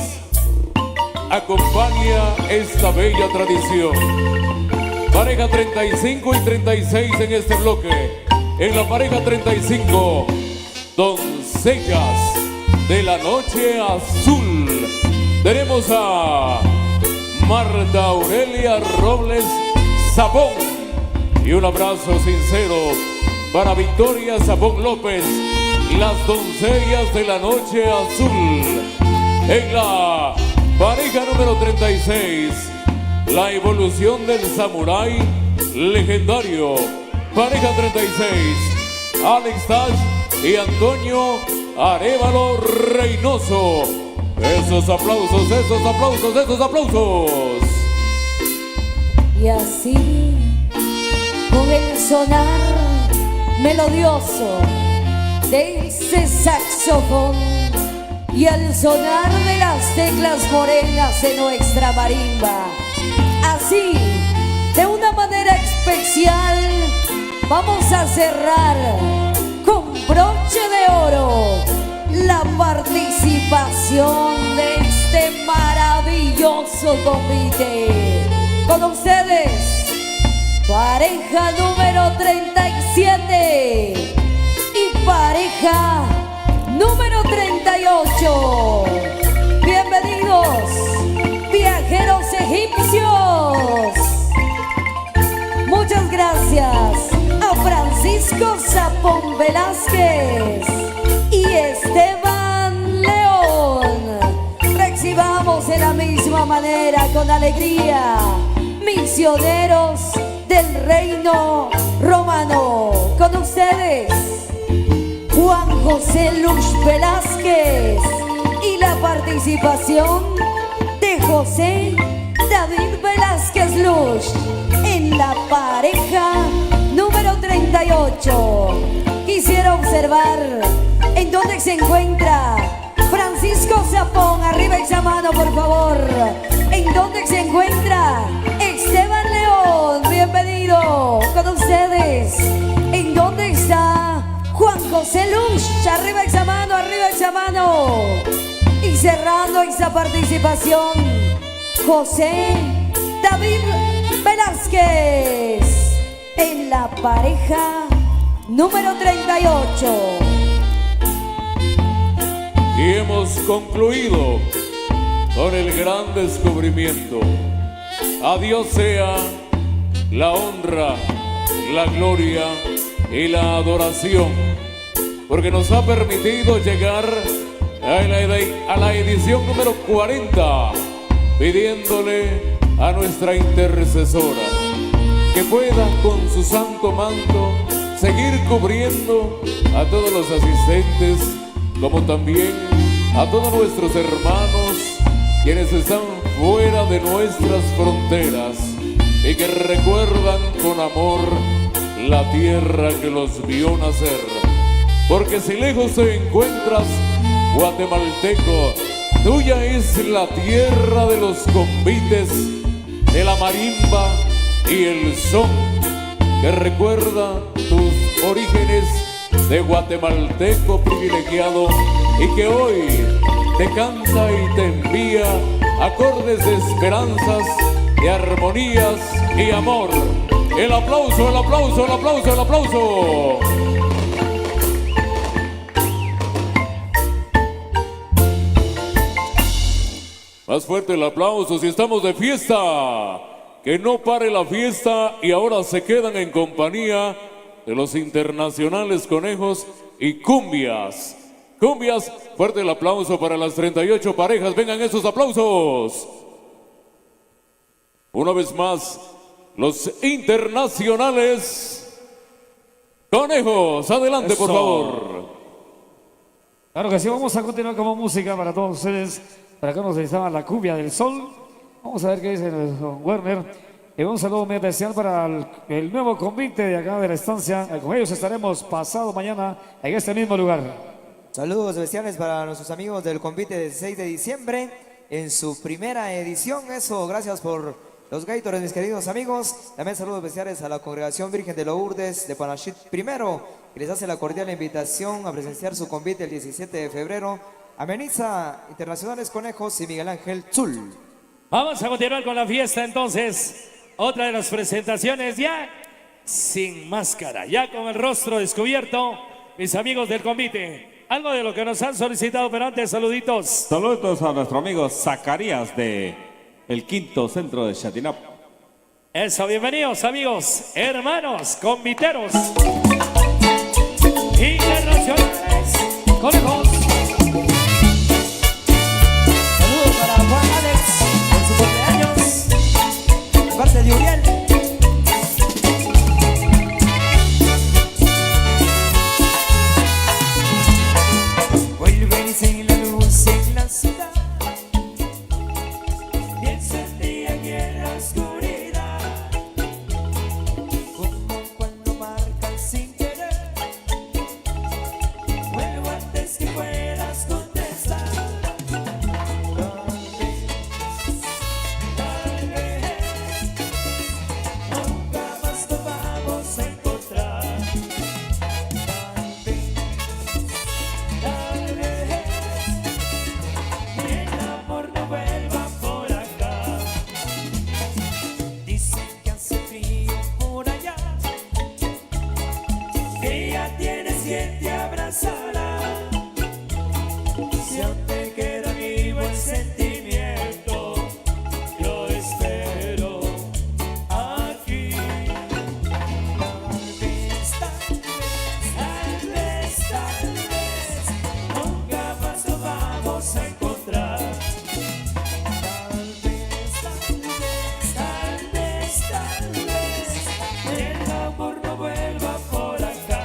acompaña esta bella tradición. Pareja 35 y 36 en este bloque. En la pareja 35, doncellas de la noche azul, tenemos a Marta Aurelia Robles Sabón y un abrazo sincero para Victoria Sabón López, las doncellas de la noche azul. En la pareja número 36, la evolución del samurái legendario. Pareja 36, Alex Tash y Antonio Arévalo Reynoso. Esos aplausos, esos aplausos, esos aplausos. Y así, con el sonar melodioso de ese saxofón y el sonar de las teclas morenas de nuestra marimba, así, de una manera especial, vamos a cerrar con broche de oro la participación de este maravilloso convite. Con ustedes, pareja número 37 y pareja número 38. Bienvenidos, viajeros egipcios. Muchas gracias a Francisco Zapón Velázquez y Esteban León. Recibamos de la misma manera, con alegría, misioneros del reino romano. Con ustedes, Juan José Luz Velázquez y la participación de José David Velázquez Luz en la pareja número 38. Quisiera observar en dónde se encuentra Francisco Zapón. Arriba esa mano, por favor. En dónde se encuentra Esteban León. Bienvenido. Con ustedes, en dónde está Juan José Luz. Arriba esa mano, arriba esa mano. Y cerrando esta participación, José David Velázquez en la pareja número 38. Y hemos concluido con el gran descubrimiento. A Dios sea la honra, la gloria y la adoración, porque nos ha permitido llegar a la edición número 40, pidiéndole a nuestra intercesora que pueda con su santo manto seguir cubriendo a todos los asistentes, como también a todos nuestros hermanos quienes están fuera de nuestras fronteras. y que recuerdan con amor la tierra que los vio nacer. Porque si lejos te encuentras, guatemalteco, tuya es la tierra de los convites, de la marimba y el son, que recuerda tus orígenes de guatemalteco privilegiado y que hoy te canta y te envía acordes de esperanzas, de armonías y amor. El aplauso, el aplauso, el aplauso, el aplauso. Más fuerte el aplauso si estamos de fiesta. Que no pare la fiesta y ahora se quedan en compañía de los internacionales conejos y cumbias. Cumbias, fuerte el aplauso para las 38 parejas. Vengan esos aplausos. Una vez más, los internacionales conejos. Adelante, por favor. Claro que sí, vamos a continuar con música para todos ustedes. Para acá nos llama la cumbia del sol. Vamos a ver qué dice el Werner. Y un saludo muy especial para el nuevo convite de acá de la estancia. Con ellos estaremos pasado mañana en este mismo lugar. Saludos especiales para nuestros amigos del convite del 6 de diciembre en su primera edición. Eso, gracias por los Gators, mis queridos amigos. También saludos especiales a la Congregación Virgen de Lourdes de Panachit primero, que les hace la cordial invitación a presenciar su convite el 17 de febrero. Ameniza Internacionales Conejos y Miguel Ángel Zul. Vamos a continuar con la fiesta entonces. Otra de las presentaciones ya sin máscara, ya con el rostro descubierto, mis amigos del convite. Algo de lo que nos han solicitado, pero antes saluditos. Saludos a nuestro amigo Zacarías de el quinto centro de Chatinap. Eso, bienvenidos amigos, hermanos, conviteros internacionales, conejos. Saludos para Juan Alex en su cumpleaños, de parte de Uriel. Vuelve y sin la luz en la ciudad, y encendí aquí en la oscuridad, como cuando marcan sin querer. Vuelvo antes que puedas contestar. Tal vez nunca más nos vamos a encontrar. Tal vez el amor no vuelva por acá. Dicen que hace frío por allá, que ya tienes quien te abrazará. Si aún te queda vivo el sentimiento, yo espero aquí. Tal vez, nunca más nos vamos a encontrar. Tal vez, el amor no vuelva por acá.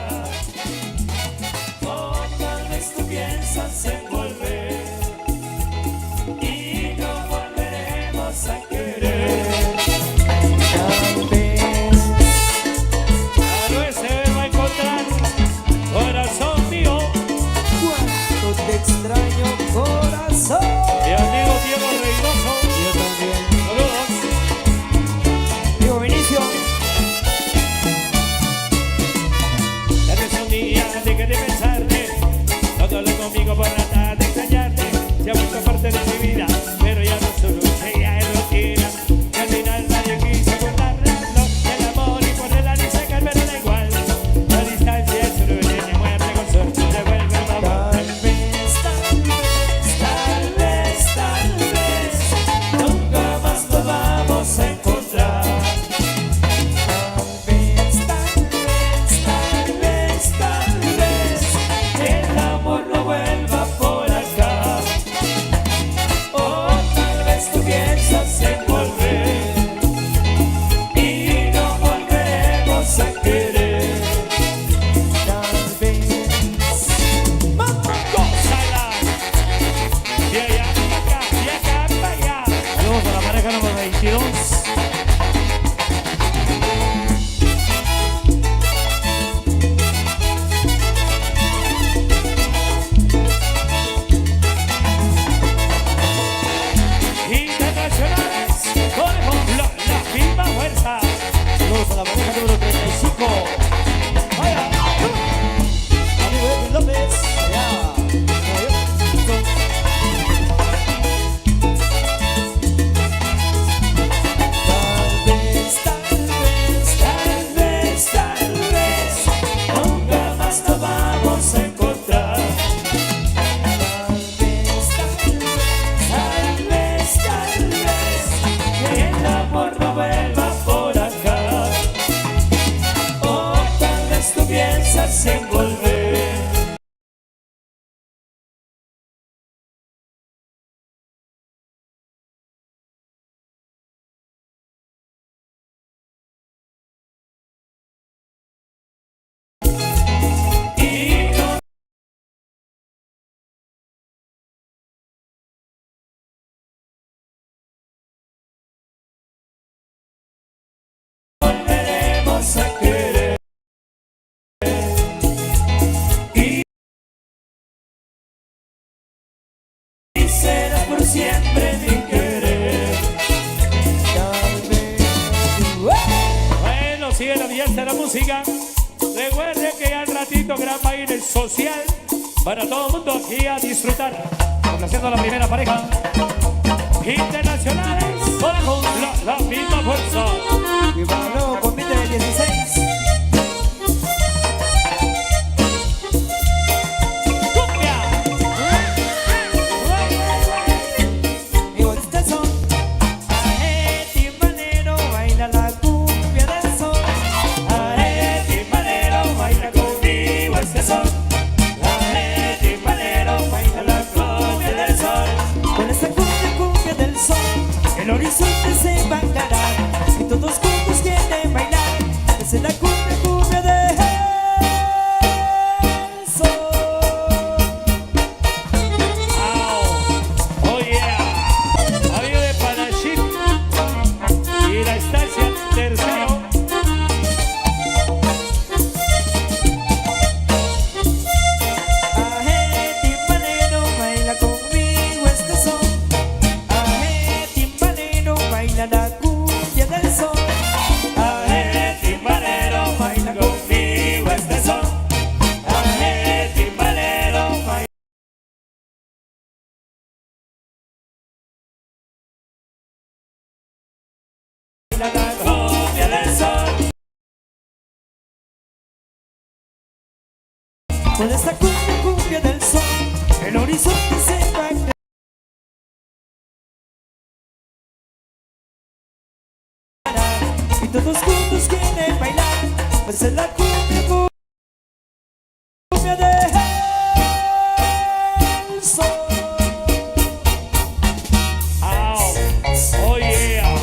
sigue la fiesta de la música. Recuerde que al ratito gran baile social para todo el mundo aquí a disfrutar. Complaciendo a la primera pareja. Internacionales, con la misma fuerza. Mi hermano, convite de 16. El horizonte se va a aclarar y todos juntos quieren bailar. Es la cumbia, cumbia del sol. Oh yeah. Amigo de Panachip y la estancia tercero. La cumbia del sol. Aje, timbalero, baila conmigo este son. Aje, timbalero, baila. La cumbia del sol. Con esta cumbia, cumbia del sol, el horizonte se va a crear. Y todos juntos quieren bailar, pues es la cumbia, cumbia del sol. Oh yeah.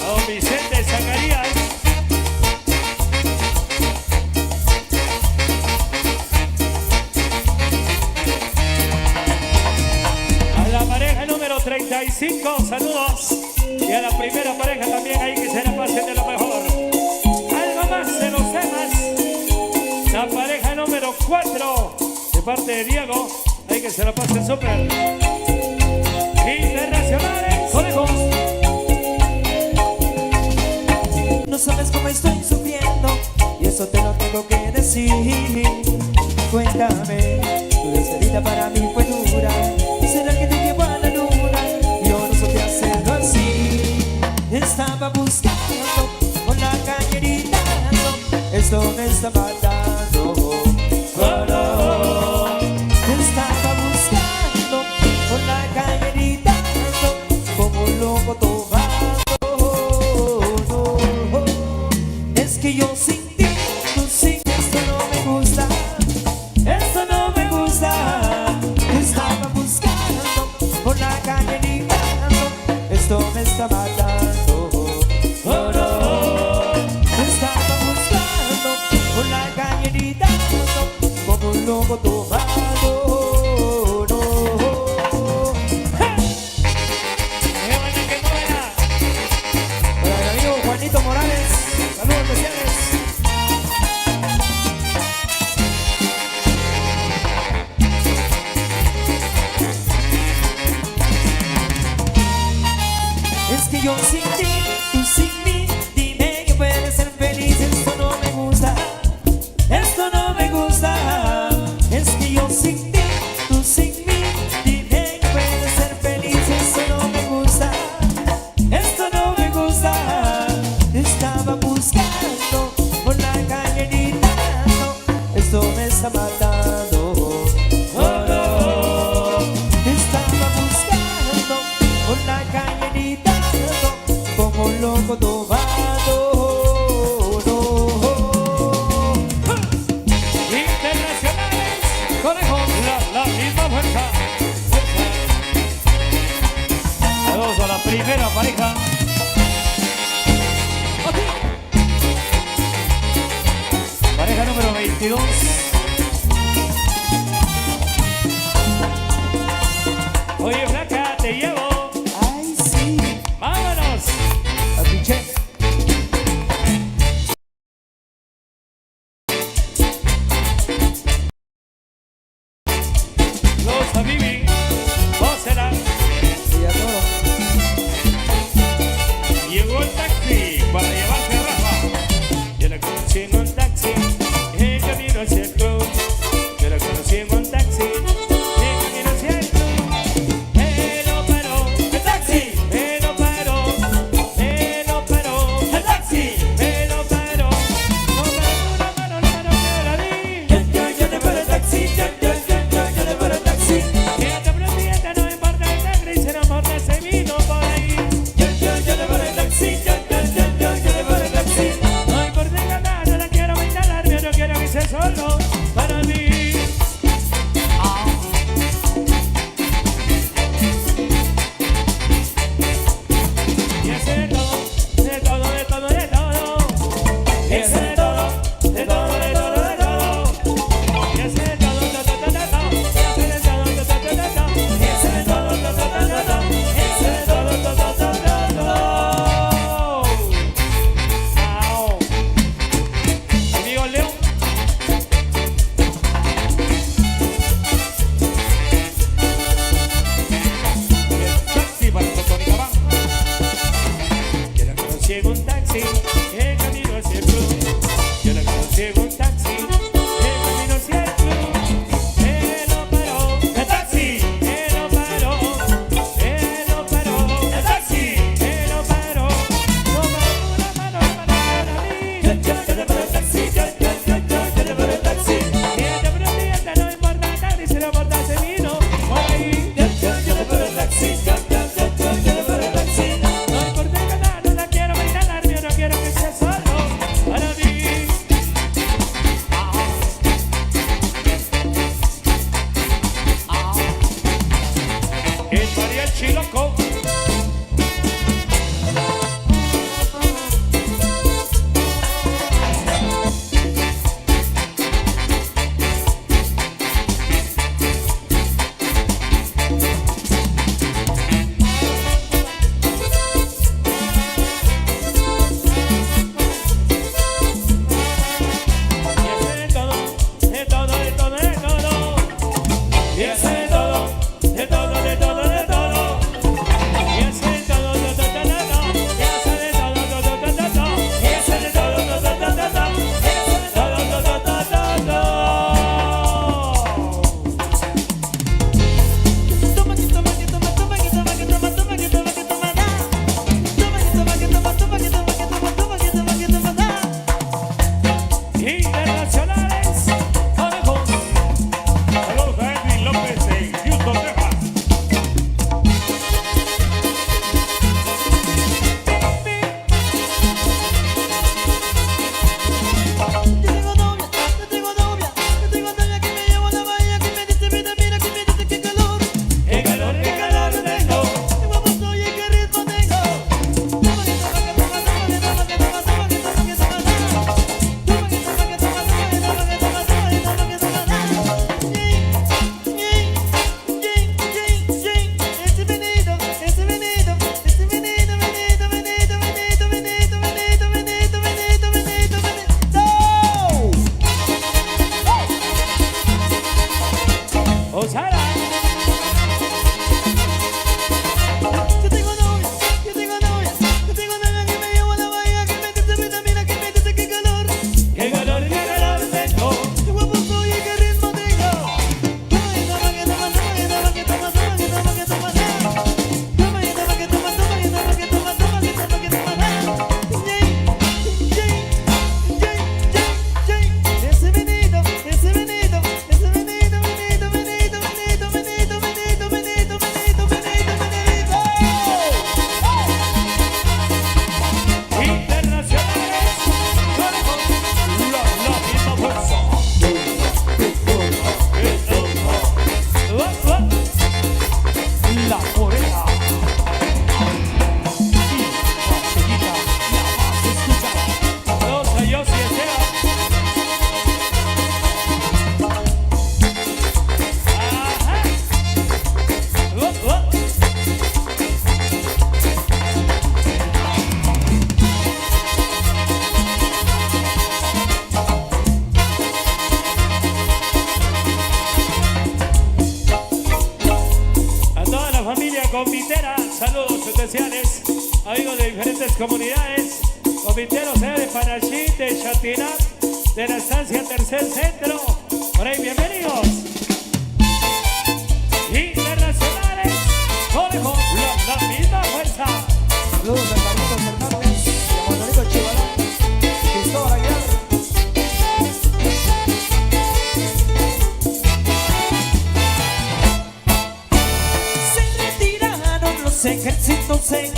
Don Vicente Zacarías. A la pareja número 35, saludos. Y a la primera pareja también ahí que se la pasen de lo mejor. Algo más de los temas. La pareja número 4 de parte de Diego, ahí que se la pasen súper. Internacionales, conejos. No sabes cómo estoy sufriendo y eso te lo tengo que decir. Cuéntame, tu despedida para mí fue dura. ¿Será que te llevo a la luna? Yo no supe hacerlo así. Estaba buscando con la cañerita, esto me está matando. Oh, no. Estaba buscando con la cañerita, como un loco tomando. No. Es que yo sin ti, tú sin esto no me gusta. Esto no me gusta. Estaba buscando con la cañerita, esto me está matando. Oh, no. Estaba buscando con la cañerita, como un loco tomado. No. Para el amigo Juanito Morales, saludos especiales. Es que yo sin ti, tú sin mí, dime que puedes ser feliz. Esto no me gusta, esto no me gusta. Es que yo sin ti, tú sin mí, dime que puedes ser feliz. Esto no me gusta, esto no me gusta. Estaba buscando por la cañerita, esto me está matando. Oh, no. Estaba buscando por la cañerita, como un loco tomado. No. Internacionales, conejos, la misma fuerza. Saludos a la primera pareja. Pareja número 22. Oye, flaca, te llevo. Ay, sí. Vámonos. Apiche. Los a Vivi. Pósela. Y a todos. Llegó el taxi para diferentes comunidades, comiteros de Panachín, de Chatinat, de la estancia Tercer Centro. Por ahí, bienvenidos. Internacionales, Conejo, la misma fuerza. Saludos a Carlitos Hernández y a Manolito Chivalán, Cristóbal Aguilar. Se retiraron los ejércitos en